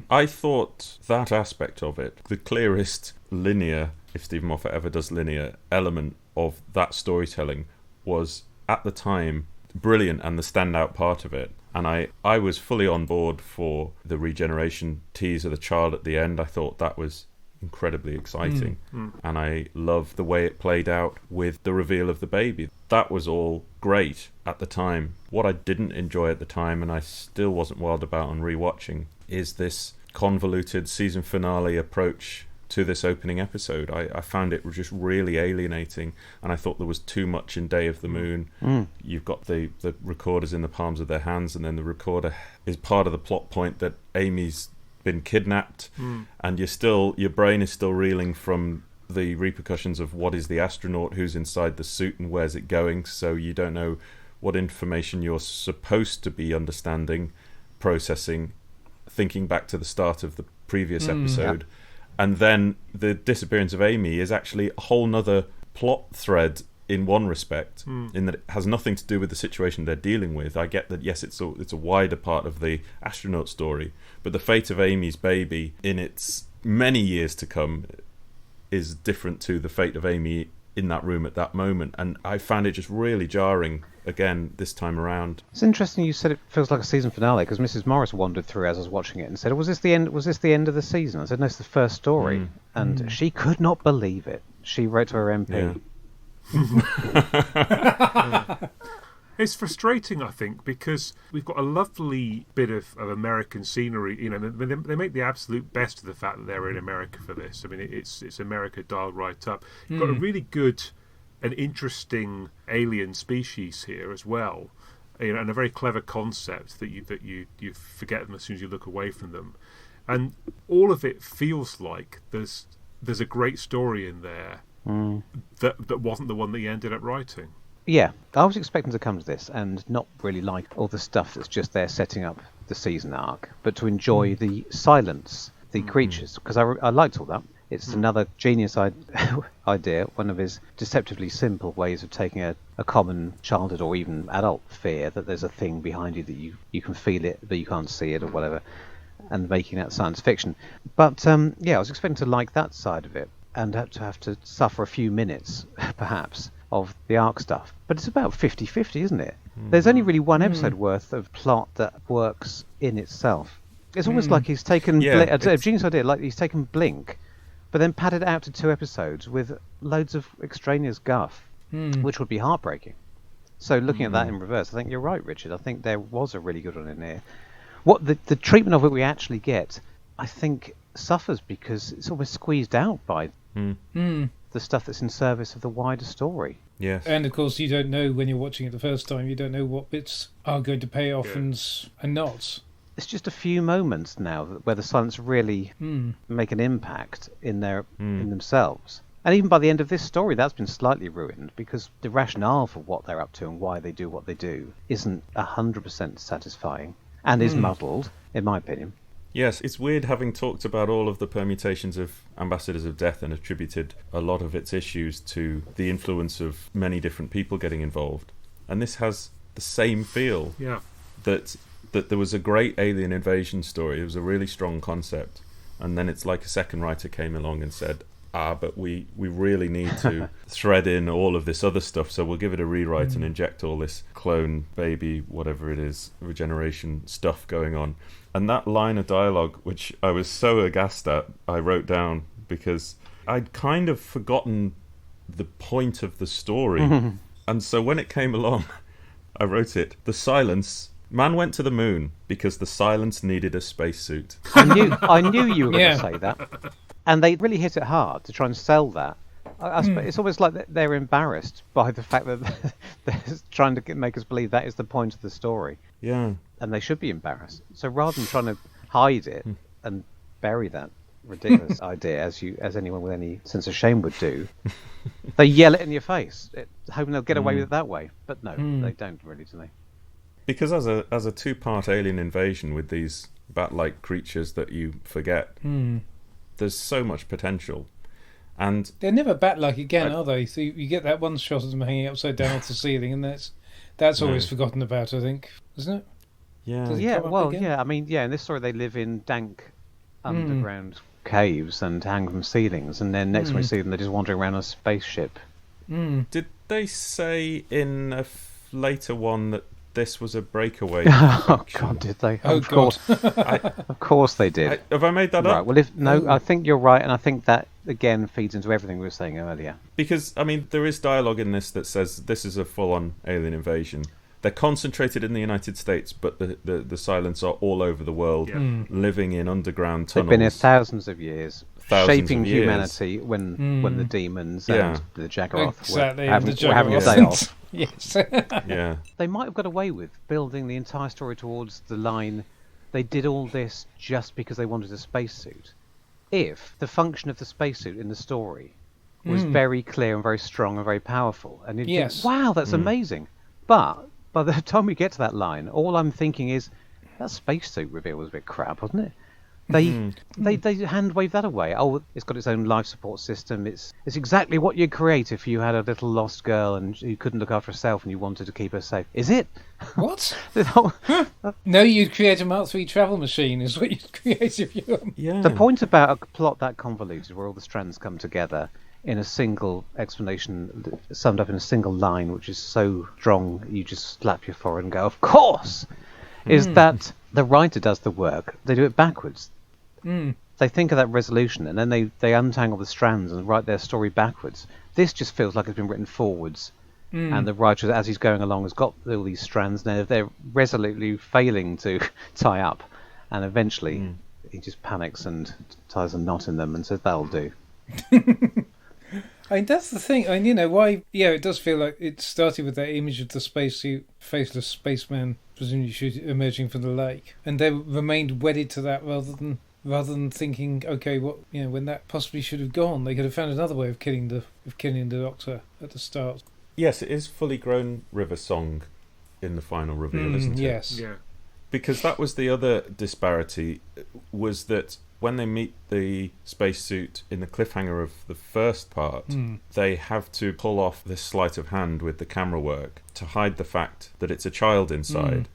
Speaker 4: I thought that aspect of it, the clearest linear, if Stephen Moffat ever does linear, element of that storytelling was, at the time, brilliant and the standout part of it. And I was fully on board for the regeneration tease of the child at the end. I thought that was incredibly exciting. And I loved the way it played out with the reveal of the baby. That was all great at the time. What I didn't enjoy at the time, and I still wasn't wild about on rewatching, is this convoluted season finale approach to this opening episode. I found it just really alienating, and I thought there was too much in Day of the Moon. You've got the recorders in the palms of their hands, and then the recorder is part of the plot point that Amy's been kidnapped, and your brain is still reeling from the repercussions of what is the astronaut, who's inside the suit, and where's it going, so you don't know what information you're supposed to be understanding, processing, thinking back to the start of the previous episode. And then the disappearance of Amy is actually a whole nother plot thread in one respect, in that it has nothing to do with the situation they're dealing with. I get that, yes, it's a wider part of the astronaut story, but the fate of Amy's baby in its many years to come is different to the fate of Amy in that room at that moment. And I found it just really jarring again this time around.
Speaker 1: It's interesting you said it feels like a season finale, because Mrs. Morris wandered through as I was watching it and said, was this the end of the season? I said, no, it's the first story. And she could not believe it. She wrote to her MP.
Speaker 3: It's frustrating, I think, because we've got a lovely bit of American scenery. You know, they make the absolute best of the fact that they're in America for this. I mean, it's America dialed right up. You've got a really good and interesting alien species here as well, you know, and a very clever concept that you forget them as soon as you look away from them, and all of it feels like there's a great story in there that wasn't the one that you ended up writing.
Speaker 1: Yeah, I was expecting to come to this and not really like all the stuff that's just there setting up the season arc, but to enjoy the silence, the creatures, because I liked all that. It's another genius idea, one of his deceptively simple ways of taking a common childhood or even adult fear that there's a thing behind you that you can feel it but you can't see it or whatever, and making that science fiction. But I was expecting to like that side of it and have to suffer a few minutes, perhaps, of the arc stuff. But it's about 50-50, isn't it? There's only really one episode worth of plot that works in itself. It's almost like he's taken a genius idea, like he's taken Blink, but then padded it out to 2 episodes with loads of extraneous guff, which would be heartbreaking. So looking at that in reverse, I think you're right, Richard. I think there was a really good one in there. What the treatment of it we actually get, I think, suffers because it's almost squeezed out by the stuff that's in service of the wider story.
Speaker 4: Yes.
Speaker 2: And of course, you don't know when you're watching it the first time. You don't know what bits are going to pay off and not.
Speaker 1: It's just a few moments now where the silence really make an impact in themselves. And even by the end of this story, that's been slightly ruined because the rationale for what they're up to and why they do what they do isn't 100% satisfying and is muddled, in my opinion.
Speaker 4: Yes, it's weird having talked about all of the permutations of Ambassadors of Death and attributed a lot of its issues to the influence of many different people getting involved. And this has the same feel.
Speaker 3: Yeah.
Speaker 4: That there was a great alien invasion story. It was a really strong concept. And then it's like a second writer came along and said, but we really need to thread in all of this other stuff, so we'll give it a rewrite and inject all this clone, baby, whatever it is, regeneration stuff going on. And that line of dialogue, which I was so aghast at, I wrote down because I'd kind of forgotten the point of the story. And so when it came along, I wrote it. The silence... Man went to the moon because the silence needed a spacesuit.
Speaker 1: I knew you were going to say that. And they really hit it hard to try and sell that. It's almost like they're embarrassed by the fact that they're trying to make us believe that is the point of the story.
Speaker 4: Yeah.
Speaker 1: And they should be embarrassed. So rather than trying to hide it and bury that ridiculous idea, as anyone with any sense of shame would do, they yell it in your face, hoping they'll get away with it that way. But no, they don't really, do they?
Speaker 4: Because as a 2-part alien invasion with these bat-like creatures that you forget, there's so much potential. And
Speaker 2: they're never bat-like again, are they? So you get that one shot of them hanging upside down off the ceiling, and that's always forgotten about, I think, isn't it?
Speaker 4: Yeah.
Speaker 2: Does it come up again?
Speaker 1: I mean, in this story they live in dank underground caves and hang from ceilings, and then next time we see them, they're just wandering around on a spaceship.
Speaker 4: Did they say in a later one that this was a breakaway?
Speaker 1: Oh God, did they? Of course they did.
Speaker 4: Have I made that
Speaker 1: right,
Speaker 4: up?
Speaker 1: Well, I think you're right, and I think that again feeds into everything we were saying earlier.
Speaker 4: Because I mean, there is dialogue in this that says this is a full-on alien invasion. They're concentrated in the United States, but the Silents are all over the world, living in underground tunnels.
Speaker 1: They've been here thousands of years, shaping
Speaker 4: of years.
Speaker 1: humanity when the demons and the Jaggeroth were having a day off.
Speaker 2: Yes.
Speaker 4: Yeah.
Speaker 1: They might have got away with building the entire story towards the line, they did all this just because they wanted a spacesuit. If the function of the spacesuit in the story was very clear and very strong and very powerful, and you'd think, wow, that's amazing. But by the time we get to that line, all I'm thinking is, that spacesuit reveal was a bit crap, wasn't it? They hand wave that away. Oh, it's got its own life support system. It's exactly what you'd create if you had a little lost girl and you couldn't look after herself and you wanted to keep her safe. Is it?
Speaker 2: What? No, you'd create a Mark III travel machine is what you'd create if you...
Speaker 4: Yeah.
Speaker 1: The point about a plot that convoluted where all the strands come together in a single explanation summed up in a single line, which is so strong you just slap your forehead and go, of course, is that the writer does the work. They do it backwards. They think of that resolution and then they untangle the strands and write their story backwards. This just feels like it's been written forwards, and the writer, as he's going along, has got all these strands. Now they're resolutely failing to tie up, and eventually he just panics and ties a knot in them and says, that'll do.
Speaker 2: I mean, that's the thing. I mean, why... Yeah, it does feel like it started with that image of the spacesuit, faceless spaceman, presumably emerging from the lake, and they remained wedded to that rather than thinking, okay, what when that possibly should have gone, they could have found another way of killing the Doctor at the start.
Speaker 4: Yes, it is fully grown River Song in the final reveal, isn't it?
Speaker 2: Yes.
Speaker 3: Yeah.
Speaker 4: Because that was the other disparity, was that when they meet the spacesuit in the cliffhanger of the first part, they have to pull off this sleight of hand with the camera work to hide the fact that it's a child inside.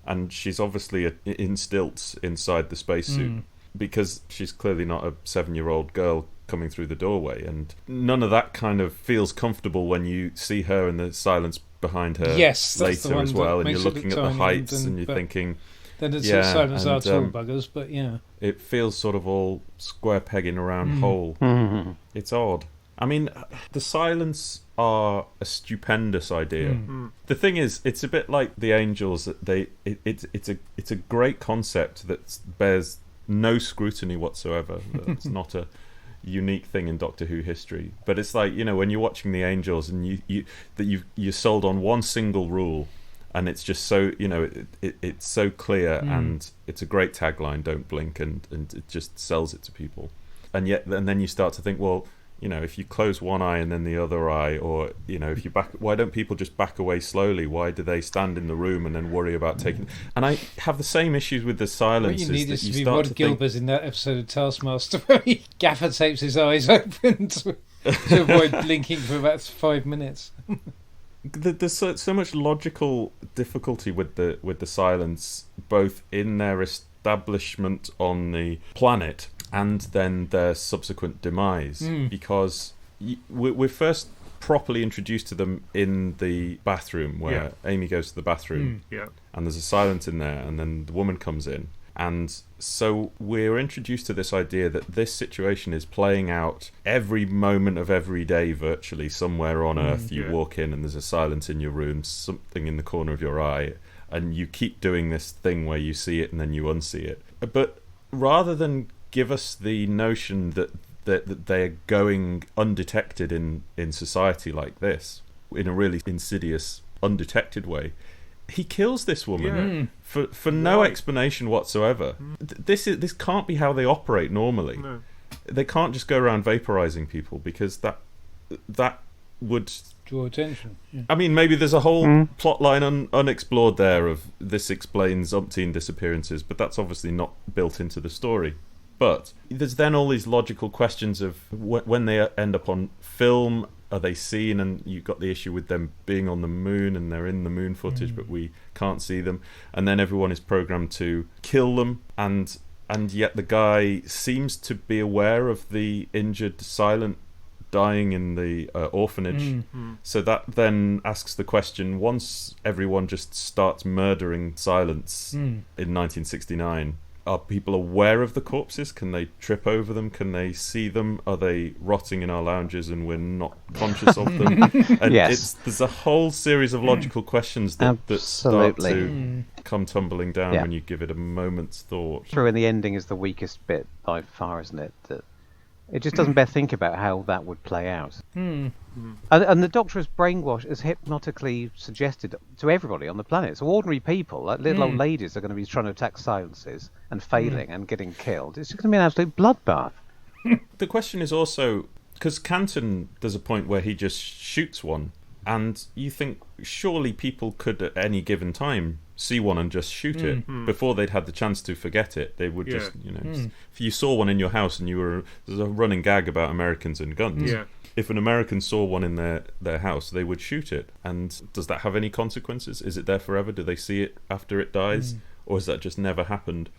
Speaker 4: And she's obviously in stilts inside the spacesuit because she's clearly not a 7-year-old girl coming through the doorway. And none of that kind of feels comfortable when you see her and the silence behind her later as well. And you're looking at the heights and you're thinking...
Speaker 2: Then it's silence are tall buggers, but yeah.
Speaker 4: It feels sort of all square peg in a round hole. It's odd. I mean, the silence are a stupendous idea. The thing is, it's a bit like the Angels. It's a great concept that bears no scrutiny whatsoever. It's not a unique thing in Doctor Who history. But it's like, you know, when you're watching the Angels and you're sold on one single rule. And it's just so, you know, it's so clear, and it's a great tagline, don't blink, and it just sells it to people. And then you start to think, well, you know, if you close one eye and then the other eye, or, you know, if you why don't people just back away slowly? Why do they stand in the room and then worry about taking... And I have the same issues with the silence.
Speaker 2: What you need is to be Rod Gilbert in that episode of Taskmaster where he gaffer tapes his eyes open to avoid blinking for about 5 minutes.
Speaker 4: There's so much logical difficulty with the silence, both in their establishment on the planet and then their subsequent demise, because we're first properly introduced to them in the bathroom, where Amy goes to the bathroom, and there's a silence in there, and then the woman comes in. And so we're introduced to this idea that this situation is playing out every moment of every day, virtually, somewhere on Earth. You walk in and there's a silence in your room, something in the corner of your eye, and you keep doing this thing where you see it and then you unsee it. But rather than give us the notion that they're going undetected in society like this, in a really insidious, undetected way, he kills this woman for no explanation whatsoever. This can't be how they operate normally. No. They can't just go around vaporizing people, because that would
Speaker 2: draw attention.
Speaker 4: I mean, maybe there's a whole plot line unexplored there of this explains umpteen disappearances, but that's obviously not built into the story. But there's then all these logical questions of when they end up on film, are they seen? And you've got the issue with them being on the moon, and they're in the moon footage, but we can't see them. And then everyone is programmed to kill them, and yet the guy seems to be aware of the injured Silent dying in the orphanage. So that then asks the question, once everyone just starts murdering Silence in 1969, are people aware of the corpses? Can they trip over them? Can they see them? Are they rotting in our lounges and we're not conscious of them? And there's a whole series of logical questions that start to come tumbling down when you give it a moment's thought.
Speaker 1: True, and the ending is the weakest bit by far, isn't it? It just doesn't bear think about how that would play out. And the Doctor is brainwashed, as hypnotically suggested to everybody on the planet. So ordinary people, like little old ladies, are going to be trying to attack silences and failing and getting killed. It's going to be an absolute bloodbath.
Speaker 4: The question is also, because Canton does a point where he just shoots one, and you think surely people could at any given time see one and just shoot it before they'd had the chance to forget it. They would just, you know, if you saw one in your house and there's a running gag about Americans and guns. If an American saw one in their house, they would shoot it. And does that have any consequences? Is it there forever? Do they see it after it dies? Or has that just never happened?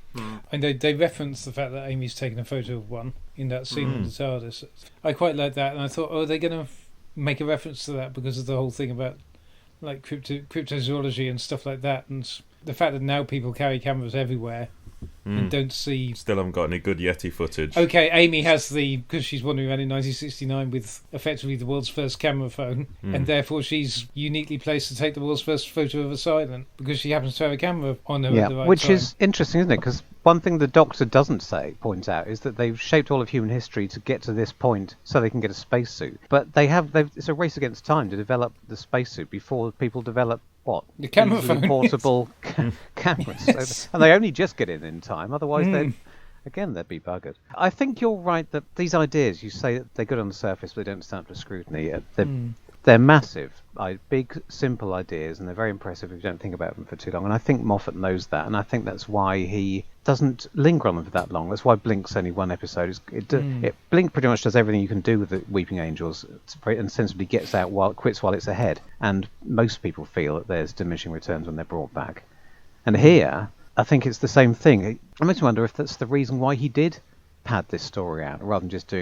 Speaker 2: And they reference the fact that Amy's taken a photo of one in that scene with the TARDIS. I quite like that, and I thought, are they going to make a reference to that because of the whole thing about like cryptozoology and stuff like that, and the fact that now people carry cameras everywhere and don't see...
Speaker 4: Still haven't got any good Yeti footage.
Speaker 2: Okay, Amy has because she's wandering around in 1969 with effectively the world's first camera phone, and therefore she's uniquely placed to take the world's first photo of a silent, because she happens to have a camera on her at the right
Speaker 1: which
Speaker 2: time.
Speaker 1: Is interesting, isn't it? Because one thing the Doctor doesn't point out, is that they've shaped all of human history to get to this point so they can get a spacesuit. But it's a race against time to develop the spacesuit before people develop what?
Speaker 2: The camera phone.
Speaker 1: Portable cameras. Yes. So, and they only just get in time, otherwise they'd be buggered. I think you're right that these ideas, you say that they're good on the surface, but they don't stand up to scrutiny. They're massive, big, simple ideas, and they're very impressive if you don't think about them for too long. And I think Moffat knows that, and I think that's why he doesn't linger on them for that long. That's why Blink's only one episode. Blink pretty much does everything you can do with the Weeping Angels, and sensibly gets out quits while it's ahead. And most people feel that there's diminishing returns when they're brought back. And here, I think it's the same thing. It makes me wonder if that's the reason why he did pad this story out, rather than just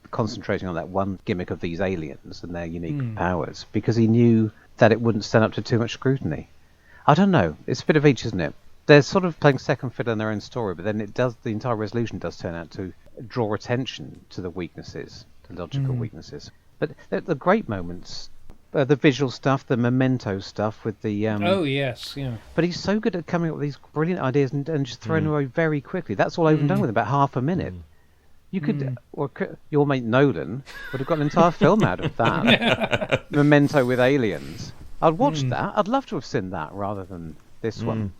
Speaker 1: concentrating on that one gimmick of these aliens and their unique powers, because he knew that it wouldn't stand up to too much scrutiny. I don't know. It's a bit of each, isn't it? They're sort of playing second fiddle in their own story, but then the entire resolution does turn out to draw attention to the weaknesses, the logical weaknesses. But the great moments, the visual stuff, the Memento stuff with the...
Speaker 2: oh, yes, yeah.
Speaker 1: But he's so good at coming up with these brilliant ideas and just throwing them away very quickly. That's all over and done with about half a minute. You could, or your mate Nolan would have got an entire film out of that. Memento with aliens. I'd watch that. I'd love to have seen that rather than this one.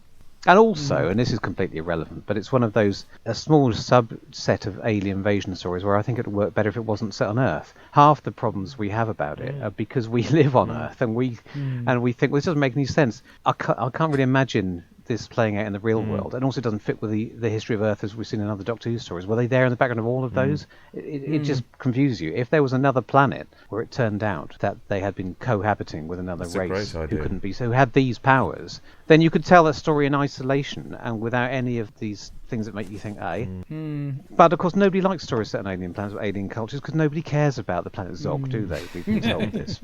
Speaker 1: And also, and this is completely irrelevant, but it's one of those, a small subset of alien invasion stories where I think it would work better if it wasn't set on Earth. Half the problems we have about it are because we live on Earth and we think, well, this doesn't make any sense. I can't really imagine this playing out in the real world, and also doesn't fit with the history of Earth as we've seen in other Doctor Who stories. Were they there in the background of all of those? It just confuses you. If there was another planet where it turned out that they had been cohabiting with another race who had these powers, then you could tell that story in isolation and without any of these things that make you think, But of course, nobody likes stories set on alien planets or alien cultures because nobody cares about the planet Zog, do they? We've been told this.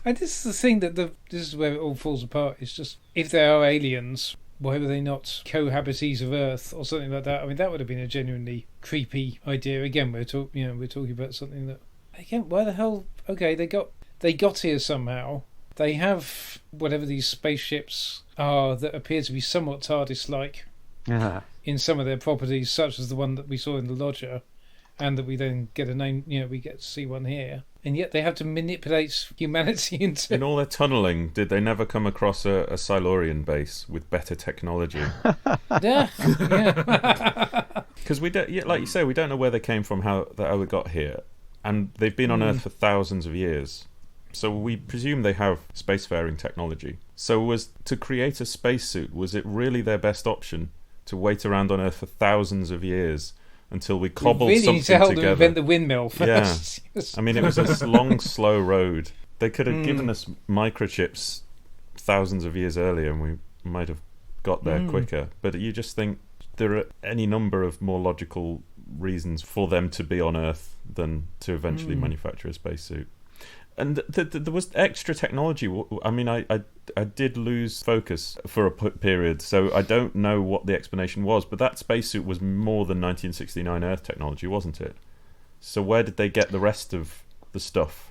Speaker 2: And this is the thing that this is where it all falls apart. It's just, if they are aliens, why were they not cohabitees of Earth or something like that? I mean, that would have been a genuinely creepy idea. Again, we're talking about something that, again, why the hell? Okay, they got here somehow. They have whatever these spaceships are that appear to be somewhat TARDIS-like in some of their properties, such as the one that we saw in the Lodger, and that we then get a name. We get to see one here. And yet they have to manipulate humanity into...
Speaker 4: In all their tunnelling, did they never come across a Silurian base with better technology?
Speaker 2: Yeah.
Speaker 4: Because we don't, like you say, we don't know where they came from, how they got here. And they've been on Earth for thousands of years. So we presume they have spacefaring technology. So was to create a spacesuit, was it really their best option to wait around on Earth for thousands of years until we cobbled something together?
Speaker 2: Need to help them invent the windmill first.
Speaker 4: Yeah. I mean, it was a long, slow road. They could have given us microchips thousands of years earlier and we might have got there quicker. But you just think there are any number of more logical reasons for them to be on Earth than to eventually manufacture a spacesuit. And there was extra technology. I mean, I did lose focus for a period, so I don't know what the explanation was. But that spacesuit was more than 1969 Earth technology, wasn't it? So where did they get the rest of the stuff?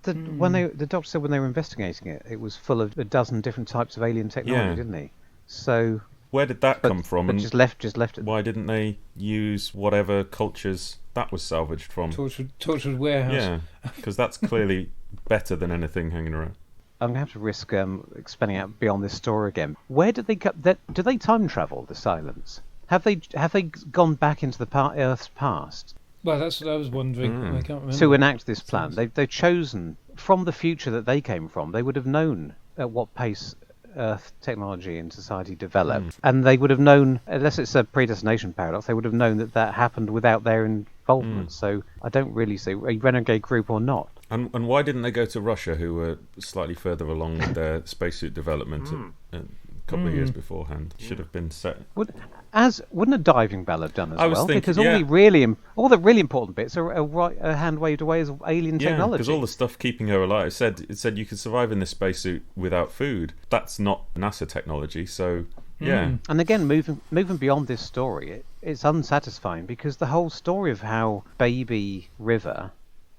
Speaker 1: When the Doctor said when they were investigating it, it was full of a dozen different types of alien technology, didn't he? So
Speaker 4: where did that come from?
Speaker 1: But
Speaker 4: and
Speaker 1: just left it.
Speaker 4: Why didn't they use whatever cultures that was salvaged from?
Speaker 2: Tortured warehouse.
Speaker 4: Yeah, because that's clearly better than anything hanging around.
Speaker 1: I'm going to have to risk expanding out beyond this story again. Where did they cut that? Do they time travel, the Silence? Have they gone back into the Earth's past?
Speaker 2: Well, that's what I was wondering. I can't remember.
Speaker 1: To enact this plan, they've chosen from the future that they came from. They would have known at what pace Earth technology and society developed, and they would have known, unless it's a predestination paradox, they would have known that happened without their involvement. So I don't really see a renegade group or not.
Speaker 4: And why didn't they go to Russia, who were slightly further along with their spacesuit development a couple of years beforehand? Should have been set.
Speaker 1: Wouldn't a diving bell have done as well?
Speaker 4: Thinking,
Speaker 1: because all the really important bits are a hand waved away as alien technology.
Speaker 4: Because all the stuff keeping her alive, it said you could survive in this spacesuit without food. That's not NASA technology, so yeah.
Speaker 1: And again, moving beyond this story, it's unsatisfying because the whole story of how Baby River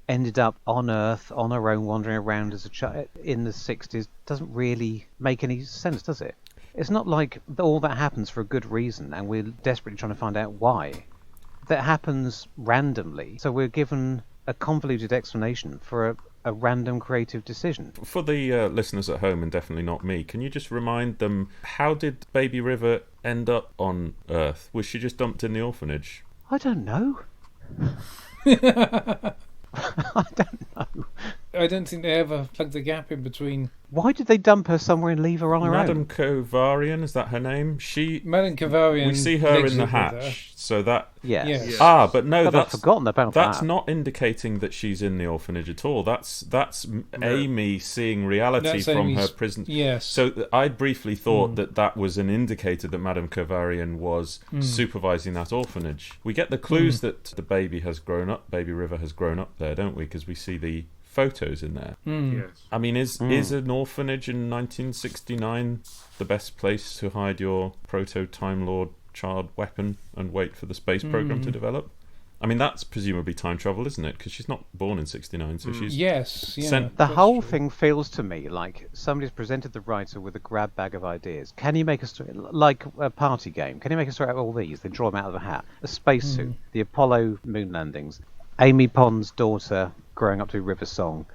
Speaker 1: ended up on Earth on her own, wandering around as a child in the 60s, doesn't really make any sense, does it? It's not like all that happens for a good reason and we're desperately trying to find out why. That happens randomly, so we're given a convoluted explanation for a random creative decision.
Speaker 4: For the listeners at home, and definitely not me, can you just remind them, how did Baby River end up on Earth? Was she just dumped in the orphanage?
Speaker 1: I don't know. I don't know.
Speaker 2: I don't think they ever plugged the gap in between.
Speaker 1: Why did they dump her somewhere and leave her on her
Speaker 4: Madame
Speaker 1: own?
Speaker 4: Kovarian, is that her name?
Speaker 2: Madame Kovarian.
Speaker 4: We see her
Speaker 2: lives
Speaker 4: in the
Speaker 2: with her.
Speaker 4: hatch, so that.
Speaker 1: Yes.
Speaker 2: Yes.
Speaker 4: Ah, but no,
Speaker 1: God, I've forgotten about
Speaker 4: that's
Speaker 1: that.
Speaker 4: not indicating that she's in the orphanage at all. That's Amy seeing reality
Speaker 2: That's
Speaker 4: from
Speaker 2: Amy's-
Speaker 4: her prison.
Speaker 2: Yes.
Speaker 4: So I briefly thought that was an indicator that Madame Kovarian was supervising that orphanage. We get the clues that the baby has grown up, Baby River has grown up there, don't we? Because we see the photos in there.
Speaker 3: Yes.
Speaker 4: I mean, is an orphanage in 1969 the best place to hide your proto-Time Lord child weapon and wait for the space program to develop? I mean, that's presumably time travel, isn't it? Because she's not born in 69, so she's...
Speaker 2: Yes, yeah.
Speaker 4: Sent-
Speaker 1: The
Speaker 2: that's
Speaker 1: whole
Speaker 2: true.
Speaker 1: thing feels to me like somebody's presented the writer with a grab bag of ideas. Can you make a story like a party game? Can you make a story out of all these? They draw them out of a hat. A spacesuit, the Apollo moon landings, Amy Pond's daughter growing up to River Song,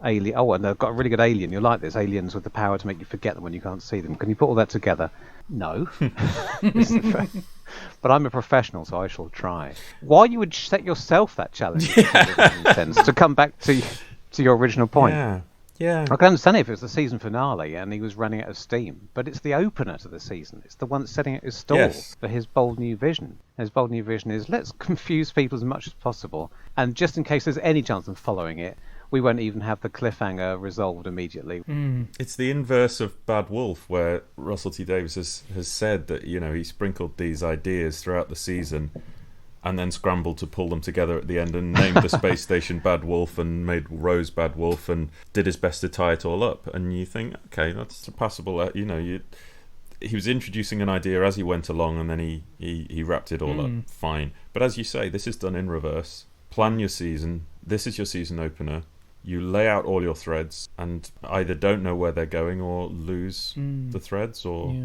Speaker 1: alien. Oh, and they've got a really good alien. You'll like this. Aliens with the power to make you forget them when you can't see them. Can you put all that together? No. But I'm a professional, so I shall try. Why you would set yourself that challenge to come back to your original point.
Speaker 4: Yeah.
Speaker 1: I can understand it if it was the season finale and he was running out of steam, but it's the opener to the season. It's the one that's setting his stall
Speaker 4: Yes.
Speaker 1: for his bold new vision. His bold new vision is let's confuse people as much as possible, and just in case there's any chance of following it, we won't even have the cliffhanger resolved immediately.
Speaker 4: It's the inverse of Bad Wolf, where Russell T Davies has said that, you know, he sprinkled these ideas throughout the season and then scrambled to pull them together at the end and named the space station Bad Wolf and made Rose Bad Wolf and did his best to tie it all up. And you think, okay, that's passable. He was introducing an idea as he went along, and then he wrapped it all up. Fine. But as you say, this is done in reverse. Plan your season. This is your season opener. You lay out all your threads and either don't know where they're going or lose the threads or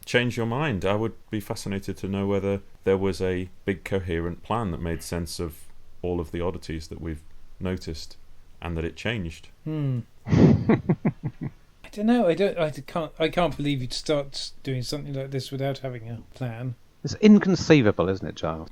Speaker 4: change your mind. I would be fascinated to know whether there was a big coherent plan that made sense of all of the oddities that we've noticed and that it changed.
Speaker 2: I don't know. I can't believe you'd start doing something like this without having a plan.
Speaker 1: It's inconceivable, isn't it, Giles?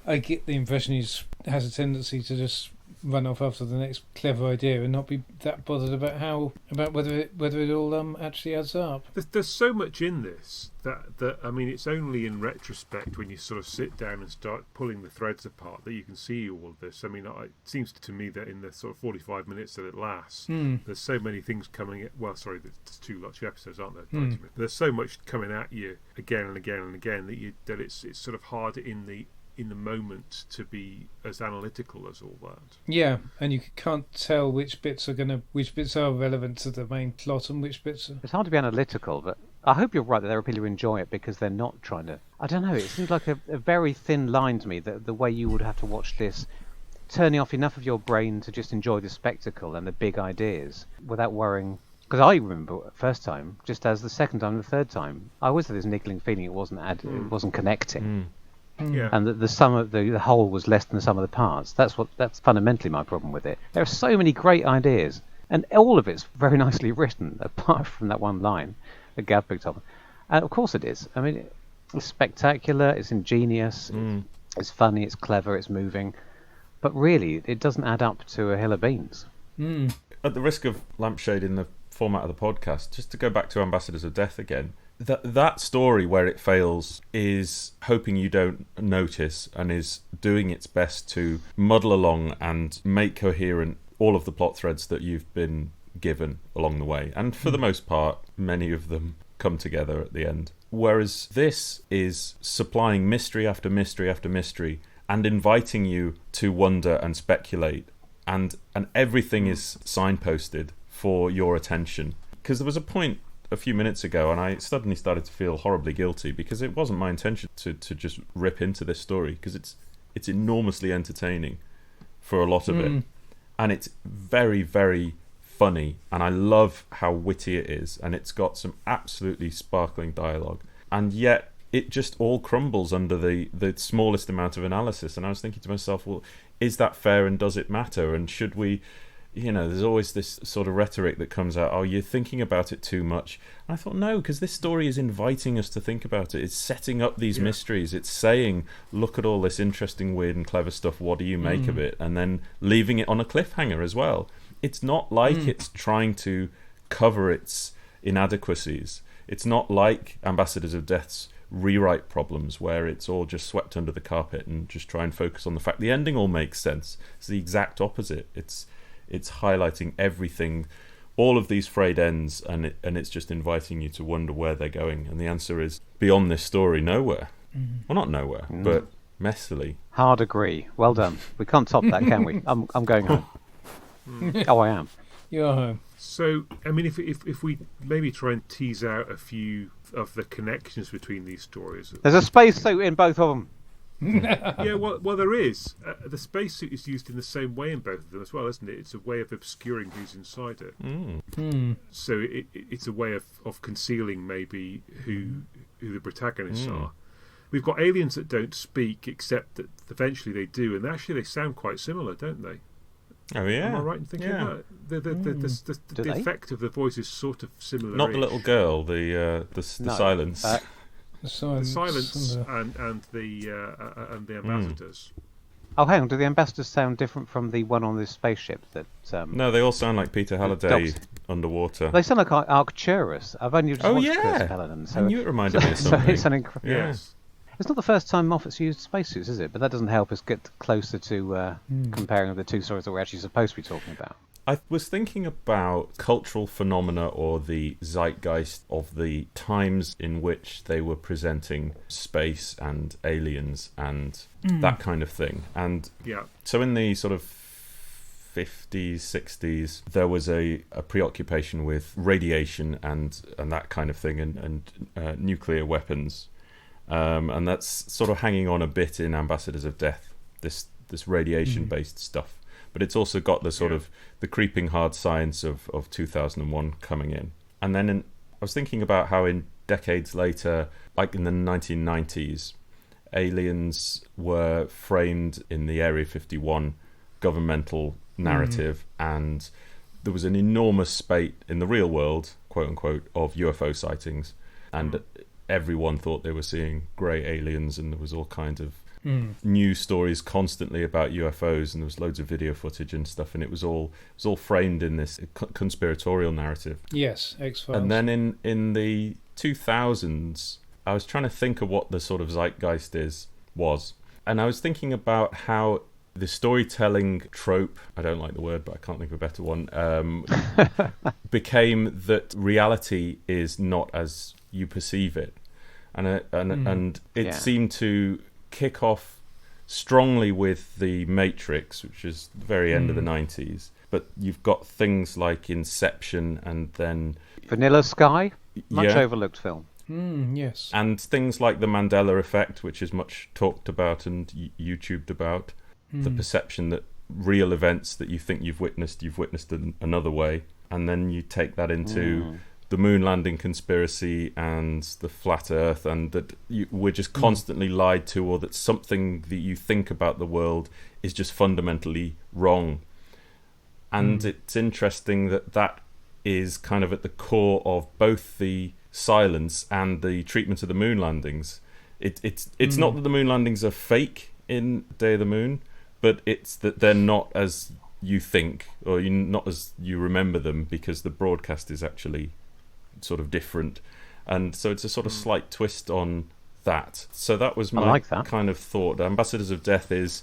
Speaker 2: I get the impression he has a tendency to just run off after the next clever idea and not be that bothered about whether it all actually adds up.
Speaker 3: There's so much in this that I mean, it's only in retrospect when you sort of sit down and start pulling the threads apart that you can see all of this. I mean, it seems to me that in the sort of 45 minutes that it lasts, there's so many things coming at, well, sorry, there's two episodes, aren't there? 90 minutes. There's so much coming at you again and again and again that it's sort of hard in the moment to be as analytical as all that.
Speaker 2: Yeah, and you can't tell which bits are relevant to the main plot and which bits are...
Speaker 1: It's hard to be analytical, but I hope you're right that there are people who enjoy it because they're not trying to... I don't know, it seems like a very thin line to me, the way you would have to watch this, turning off enough of your brain to just enjoy the spectacle and the big ideas without worrying... Because I remember first time, just as the second time and the third time, I always had this niggling feeling it wasn't connecting.
Speaker 3: Yeah.
Speaker 1: And the sum of the whole was less than the sum of the parts. That's fundamentally my problem with it. There are so many great ideas, and all of it's very nicely written, apart from that one line that Gav picked up. And of course it is. I mean, it's spectacular, it's ingenious, it's funny, it's clever, it's moving, but really, it doesn't add up to a hill of beans.
Speaker 4: At the risk of lampshading the format of the podcast, just to go back to Ambassadors of Death again, that story where it fails is hoping you don't notice and is doing its best to muddle along and make coherent all of the plot threads that you've been given along the way. And for the most part, many of them come together at the end. Whereas this is supplying mystery after mystery after mystery and inviting you to wonder and speculate. And everything is signposted for your attention. Because there was a point a few minutes ago and I suddenly started to feel horribly guilty because it wasn't my intention to just rip into this story, because it's enormously entertaining for a lot of it, and it's very, very funny, and I love how witty it is, and it's got some absolutely sparkling dialogue, and yet it just all crumbles under the smallest amount of analysis. And I was thinking to myself, well, is that fair, and does it matter, and should we... there's always this sort of rhetoric that comes out, oh, you're thinking about it too much. And I thought, no, because this story is inviting us to think about it. It's setting up these mysteries. It's saying, look at all this interesting, weird and clever stuff. What do you make of it? And then leaving it on a cliffhanger as well. it's not like it's trying to cover its inadequacies. It's not like Ambassadors of Death's rewrite problems where it's all just swept under the carpet and just try and focus on the fact the ending all makes sense. It's the exact opposite. It's highlighting everything, all of these frayed ends, and it's just inviting you to wonder where they're going. And the answer is, beyond this story, nowhere. Well, not nowhere, but messily.
Speaker 1: Hard agree. Well done. We can't top that, can we? I'm going home. Oh, I am.
Speaker 2: You're home.
Speaker 3: So, I mean, if we maybe try and tease out a few of the connections between these stories.
Speaker 1: There's a spacesuit in both of them.
Speaker 3: Yeah, well, there is. The spacesuit is used in the same way in both of them as well, isn't it? It's a way of obscuring who's inside it. So it's a way of concealing maybe who the protagonists are. We've got aliens that don't speak, except that eventually they do, and actually they sound quite similar, don't they?
Speaker 4: Oh yeah.
Speaker 3: Am I right in thinking that? The effect of the voice is sort of similar.
Speaker 4: Not the little girl, the silence.
Speaker 3: The silence and the ambassadors.
Speaker 1: Oh, hang on. Do the ambassadors sound different from the one on this spaceship?
Speaker 4: No, they all sound like Peter Halliday underwater.
Speaker 1: They sound like Arcturus. I've only just watched Chris Pellerin, so
Speaker 4: I knew it reminded me of something.
Speaker 1: It's
Speaker 3: Yes.
Speaker 1: It's not the first time Moffat's used spacesuits, is it? But that doesn't help us get closer to comparing the two stories that we're actually supposed to be talking about.
Speaker 4: I was thinking about cultural phenomena or the zeitgeist of the times in which they were presenting space and aliens and that kind of thing. And so in the sort of 50s, 60s, there was a preoccupation with radiation and that kind of thing and nuclear weapons. And that's sort of hanging on a bit in Ambassadors of Death, this radiation-based stuff. But it's also got the sort of the creeping hard science of 2001 coming in. And then I was thinking about how in decades later, like in the 1990s, aliens were framed in the Area 51 governmental narrative, and there was an enormous spate in the real world, quote-unquote, of UFO sightings. And everyone thought they were seeing grey aliens, and there was all kinds of news stories constantly about UFOs, and there was loads of video footage and stuff, and it was all framed in this conspiratorial narrative.
Speaker 2: Yes, X-Files.
Speaker 4: And then in the 2000s, I was trying to think of what the sort of zeitgeist was, and I was thinking about how the storytelling trope, I don't like the word, but I can't think of a better one, became that reality is not as you perceive it. And it seemed to kick off strongly with The Matrix, which is the very end of the 90s. But you've got things like Inception and then...
Speaker 1: Vanilla Sky? Much overlooked film.
Speaker 2: Yes.
Speaker 4: And things like The Mandela Effect, which is much talked about and YouTubed about. The perception that real events that you think you've witnessed another way. And then you take that into... the moon landing conspiracy and the flat earth, and that we're just constantly lied to, or that something that you think about the world is just fundamentally wrong. And it's interesting that is kind of at the core of both the silence and the treatment of the moon landings. It's not that the moon landings are fake in Day of the Moon, but it's that they're not as you think, or not as you remember them, because the broadcast is actually sort of different, and so it's a sort of slight twist on that. So that was my kind of thought. Ambassadors of Death is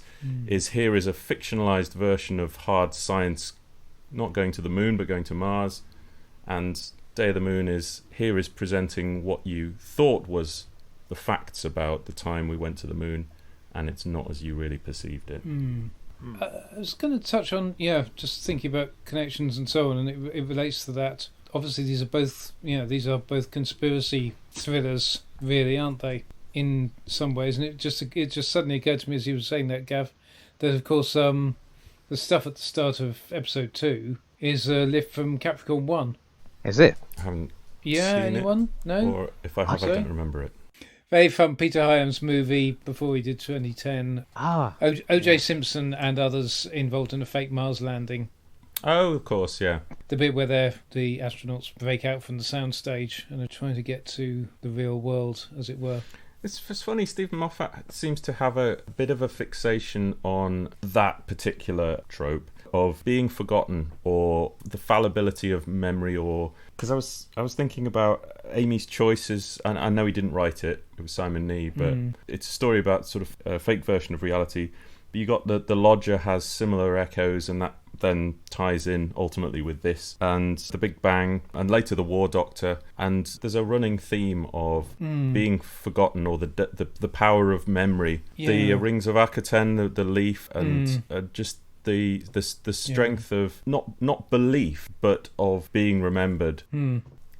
Speaker 4: here is a fictionalized version of hard science, not going to the moon but going to Mars, and Day of the Moon is presenting what you thought was the facts about the time we went to the moon, and it's not as you really perceived it.
Speaker 2: I was going to touch on just thinking about connections and so on, and it relates to that. Obviously, these are both conspiracy thrillers, really, aren't they? In some ways, and it just suddenly occurred to me as you were saying that, Gav, that of course the stuff at the start of episode 2 is a lift from Capricorn 1.
Speaker 1: Is it?
Speaker 4: I haven't seen
Speaker 2: anyone?
Speaker 4: it,
Speaker 2: No?
Speaker 4: or if I have, I don't remember it.
Speaker 2: Very fun Peter Hyams movie before he did 2010. O.J. Simpson and others involved in a fake Mars landing.
Speaker 4: Oh, of course, yeah.
Speaker 2: The bit where the astronauts break out from the soundstage and are trying to get to the real world, as it were.
Speaker 4: It's funny, Stephen Moffat seems to have a bit of a fixation on that particular trope. of being forgotten or the fallibility of memory, or because I was thinking about Amy's choices, and I know he didn't write it, it was Simon Nee, but it's a story about sort of a fake version of reality. But you got the Lodger has similar echoes, and that then ties in ultimately with this, and the Big Bang, and later the War Doctor, and there's a running theme of being forgotten, or the power of memory. The Rings of Akaten, the leaf, and just the strength of not belief, but of being remembered.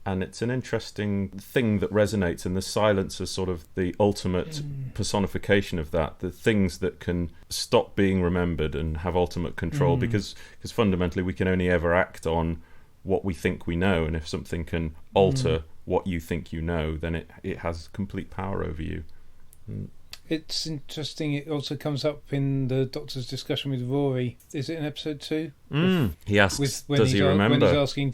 Speaker 4: And it's an interesting thing that resonates, and the silence is sort of the ultimate personification of that, the things that can stop being remembered and have ultimate control, because fundamentally we can only ever act on what we think we know, and if something can alter what you think you know, then it has complete power over you.
Speaker 2: It's interesting, it also comes up in the Doctor's discussion with Rory. Is it in episode 2?
Speaker 4: He asks, does he remember?
Speaker 2: When he's asking,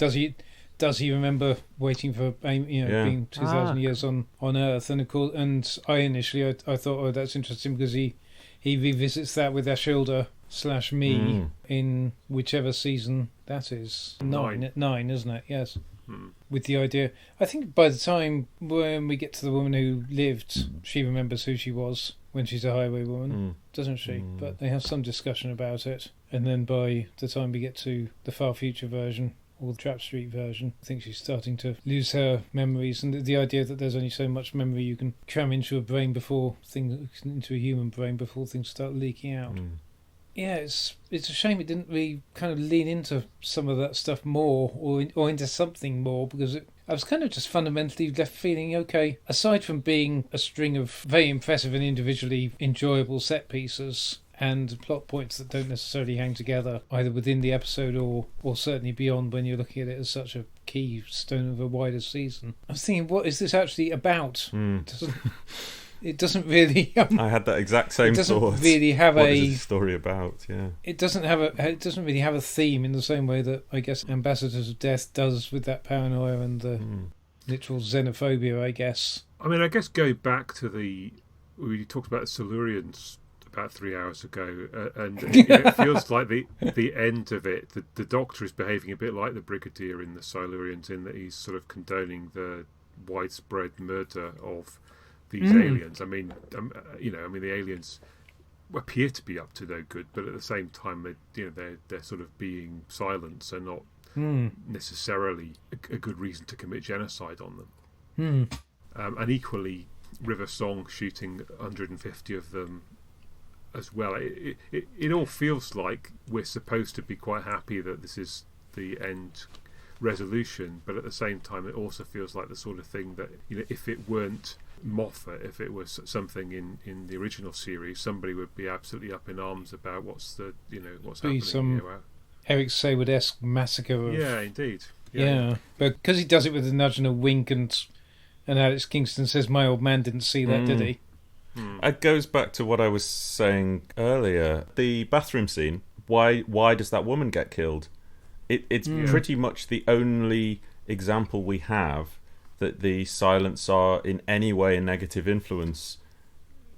Speaker 2: does he remember waiting for being 2,000 years on Earth? And of course, and I initially I thought, oh, that's interesting, because he revisits that with Ashilda / me in whichever season that is. 9, isn't it? Yes. With the idea, I think by the time when we get to the woman who lived, she remembers who she was when she's a highway woman, doesn't she? But they have some discussion about it, and then by the time we get to the far future version, or the Trap Street version, I think she's starting to lose her memories, and the idea that there's only so much memory you can cram into a human brain before things start leaking out. Yeah, it's a shame it didn't really kind of lean into some of that stuff more, or into something more, because I was kind of just fundamentally left feeling, okay, aside from being a string of very impressive and individually enjoyable set pieces and plot points that don't necessarily hang together either within the episode or certainly beyond when you're looking at it as such a keystone of a wider season, I was thinking, what is this actually about? It doesn't really.
Speaker 4: I had that exact same thought.
Speaker 2: It doesn't really have
Speaker 4: what is this story about? Yeah.
Speaker 2: It doesn't really have a theme in the same way that I guess Ambassadors of Death does, with that paranoia and the literal xenophobia, I guess.
Speaker 3: I mean, I guess going back to we talked about the Silurians about 3 hours ago, and it feels like the end of it. The Doctor is behaving a bit like the Brigadier in the Silurians, in that he's sort of condoning the widespread murder of these aliens. I mean, the aliens appear to be up to no good, but at the same time, they're sort of being silenced and not necessarily a good reason to commit genocide on them. And equally, River Song shooting 150 of them as well. It all feels like we're supposed to be quite happy that this is the end resolution, but at the same time, it also feels like the sort of thing that, if it weren't Moffat, if it was something in the original series, somebody would be absolutely up in arms about what's happening.
Speaker 2: Some Eric Sayward-esque massacre.
Speaker 3: Yeah, indeed.
Speaker 2: Yeah, but because he does it with a nudge and a wink, and Alex Kingston says, "My old man didn't see that, did he?"
Speaker 4: It goes back to what I was saying earlier. The bathroom scene. Why does that woman get killed? It's pretty much the only example we have that the silents are in any way a negative influence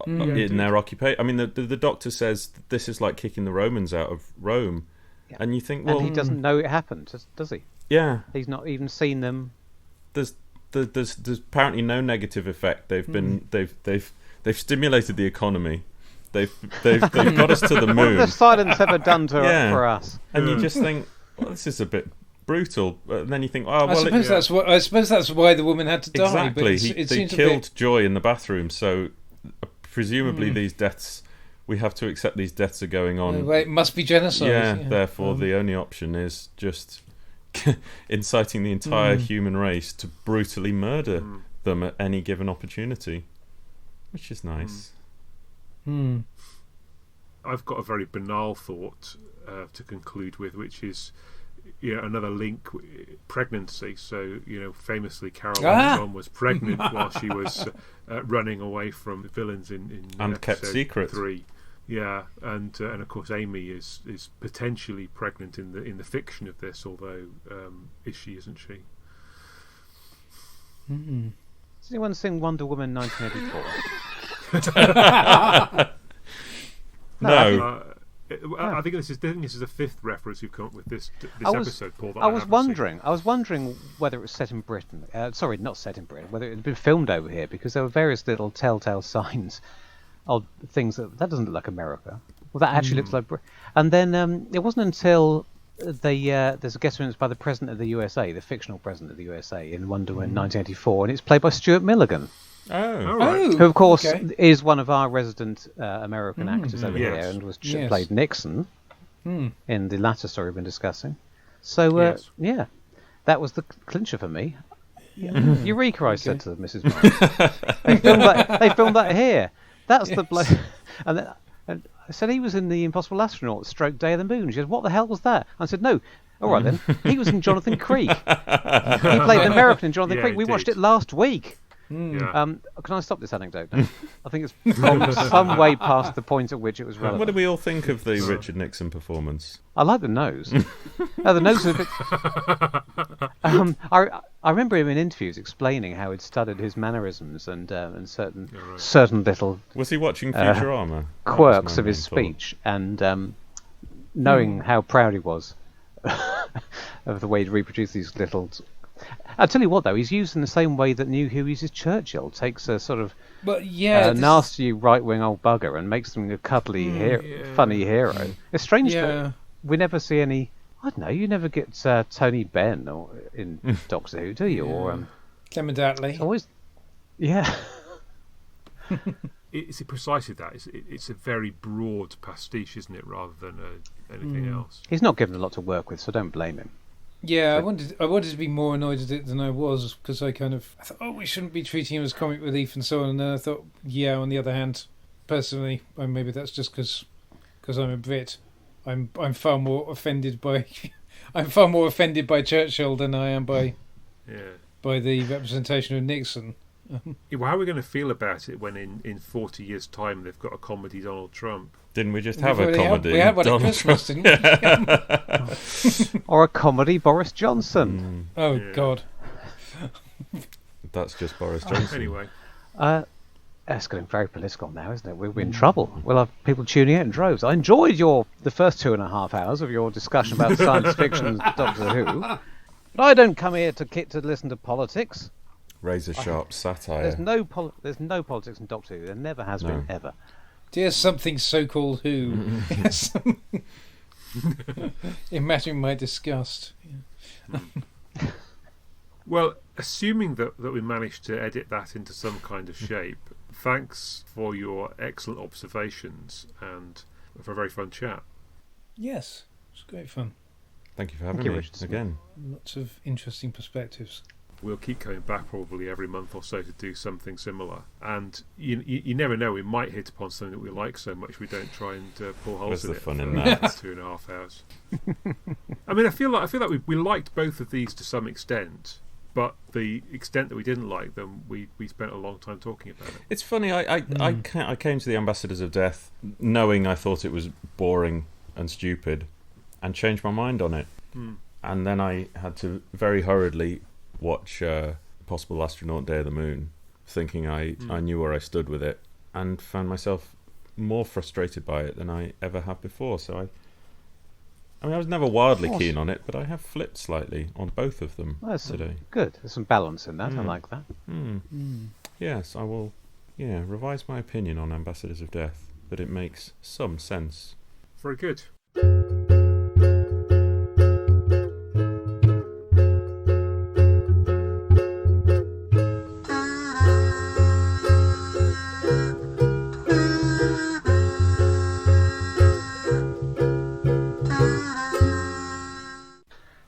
Speaker 4: in their occupation. I mean, the Doctor says this is like kicking the Romans out of Rome, and you think, well,
Speaker 1: and he doesn't know it happened, does he?
Speaker 4: Yeah,
Speaker 1: he's not even seen them.
Speaker 4: There's apparently no negative effect. They've stimulated the economy. They've got us to the moon.
Speaker 1: What has silence ever done for us?
Speaker 4: And you just think, well, this is a bit brutal. And then you think,
Speaker 2: I suppose that's why the woman had to die.
Speaker 4: Exactly. They killed Joy in the bathroom, so presumably these deaths, we have to accept these deaths are going on.
Speaker 2: It must be genocide.
Speaker 4: Yeah, therefore the only option is just inciting the entire human race to brutally murder them at any given opportunity, which is nice.
Speaker 3: I've got a very banal thought to conclude with, which is another link, pregnancy. So famously Carol John was pregnant while she was running away from the villains in
Speaker 4: and kept secret
Speaker 3: 3. Yeah, and of course Amy is potentially pregnant in the fiction of this, although is she? Isn't she?
Speaker 1: Has anyone seen Wonder Woman 1984?
Speaker 4: No.
Speaker 3: I think this is the fifth reference you've come up with this episode, Paul. That
Speaker 1: I was wondering whether it was set in Britain. Sorry, not set in Britain. Whether it had been filmed over here, because there were various little telltale signs of things that doesn't look like America. Well, that actually looks like Britain. And then it wasn't until there's a guest appearance by the President of the USA, the fictional President of the USA, in Wonder Woman 1984, and it's played by Stuart Milligan.
Speaker 3: Right.
Speaker 1: Who, of course, is one of our resident American actors over here, and played Nixon in the latter story we've been discussing. So, yeah, that was the clincher for me. Eureka, I said to Mrs. Marks. They filmed that here. That's the bloke. And I said he was in the Impossible Astronaut, Stroke Day of the Moon. She said, what the hell was that? I said, no. All right, then. He was in Jonathan Creek. He played an American in Jonathan Creek. We watched it last week. Can I stop this anecdote now? I think it's gone some way past the point at which it was relevant.
Speaker 4: What did we all think of the Richard Nixon performance?
Speaker 1: I like the nose. The nose was a bit... I remember him in interviews explaining how he'd studied his mannerisms and certain little...
Speaker 4: Was he watching Futurama?
Speaker 1: Quirks of his speech, and knowing how proud he was of the way he'd reproduced these little... I'll tell you what, though, he's used in the same way that New Who uses Churchill. Takes a sort of nasty right-wing old bugger and makes him a cuddly, funny hero. It's strange that we never see any... I don't know, you never get Tony Benn in Doctor Who, do you? Or
Speaker 2: Clement Attlee.
Speaker 1: Always... Yeah.
Speaker 3: It's precisely that. It's a very broad pastiche, isn't it, rather than anything else.
Speaker 1: He's not given a lot to work with, so don't blame him.
Speaker 2: Yeah, I wanted to be more annoyed at it than I was, because I thought, we shouldn't be treating him as comic relief and so on. And then I thought, on the other hand, personally, maybe that's just because I'm a Brit. I'm far more offended by Churchill than I am by the representation of Nixon.
Speaker 3: Well, how are we going to feel about it when in 40 years' time they've got a comedy Donald Trump?
Speaker 4: Didn't we just have a comedy?
Speaker 2: We had one at Christmas, didn't we?
Speaker 1: Or a comedy Boris Johnson.
Speaker 2: Oh, God.
Speaker 4: That's just Boris Johnson.
Speaker 3: Anyway.
Speaker 1: It's getting very political now, isn't it? We're in trouble. We'll have people tuning out in droves. I enjoyed the first 2.5 hours of your discussion about science fiction and Doctor Who. But I don't come here to listen to politics.
Speaker 4: Razor sharp satire.
Speaker 1: There's no politics in Doctor Who. There never has been, ever.
Speaker 2: Dear something so-called Who. Yes. Imagine my disgust.
Speaker 3: Well, assuming that we managed to edit that into some kind of shape, thanks for your excellent observations and for a very fun chat.
Speaker 2: Yes, it's great fun.
Speaker 4: Thank you for having me
Speaker 1: Richard.
Speaker 4: again.
Speaker 2: Lots of interesting perspectives.
Speaker 3: We'll keep coming back probably every month or so to do something similar. And you never know, we might hit upon something that we like so much we don't try and pull holes in it.
Speaker 4: Where's the fun in
Speaker 3: for
Speaker 4: that?
Speaker 3: 2.5 hours. I mean, I feel like we liked both of these to some extent, but the extent that we didn't like them, we spent a long time talking about it.
Speaker 4: It's funny, I came to the Ambassadors of Death knowing I thought it was boring and stupid and changed my mind on it. And then I had to very hurriedly watch Impossible Astronaut, Day of the Moon, thinking I knew where I stood with it, and found myself more frustrated by it than I ever have before. So I was never wildly keen on it, but I have flipped slightly on both of them today.
Speaker 1: Good. There's some balance in that. I like that.
Speaker 4: Yes, I will revise my opinion on Ambassadors of Death, but it makes some sense.
Speaker 3: Very good.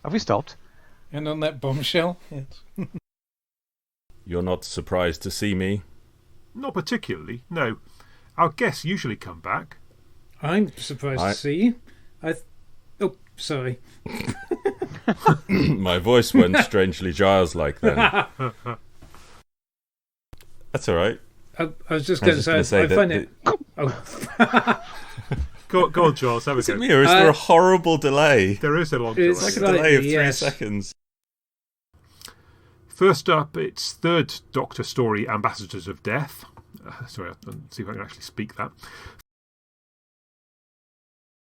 Speaker 1: Have we stopped?
Speaker 2: And on that bombshell, yes.
Speaker 4: You're not surprised to see me?
Speaker 3: Not particularly, no. Our guests usually come back.
Speaker 2: I'm surprised to see you. Oh, sorry.
Speaker 4: My voice went strangely Giles-like then. That's all right.
Speaker 2: I was just going to say, I find it... Oh.
Speaker 3: Go on, Charles, have a
Speaker 4: Is it
Speaker 3: go.
Speaker 4: me, or is there a horrible delay?
Speaker 3: There is a long delay.
Speaker 2: It's
Speaker 4: Like a delay of 3
Speaker 2: yes.
Speaker 4: seconds.
Speaker 3: First up, it's third Doctor story, Ambassadors of Death. Sorry, I'll see if I can actually speak that.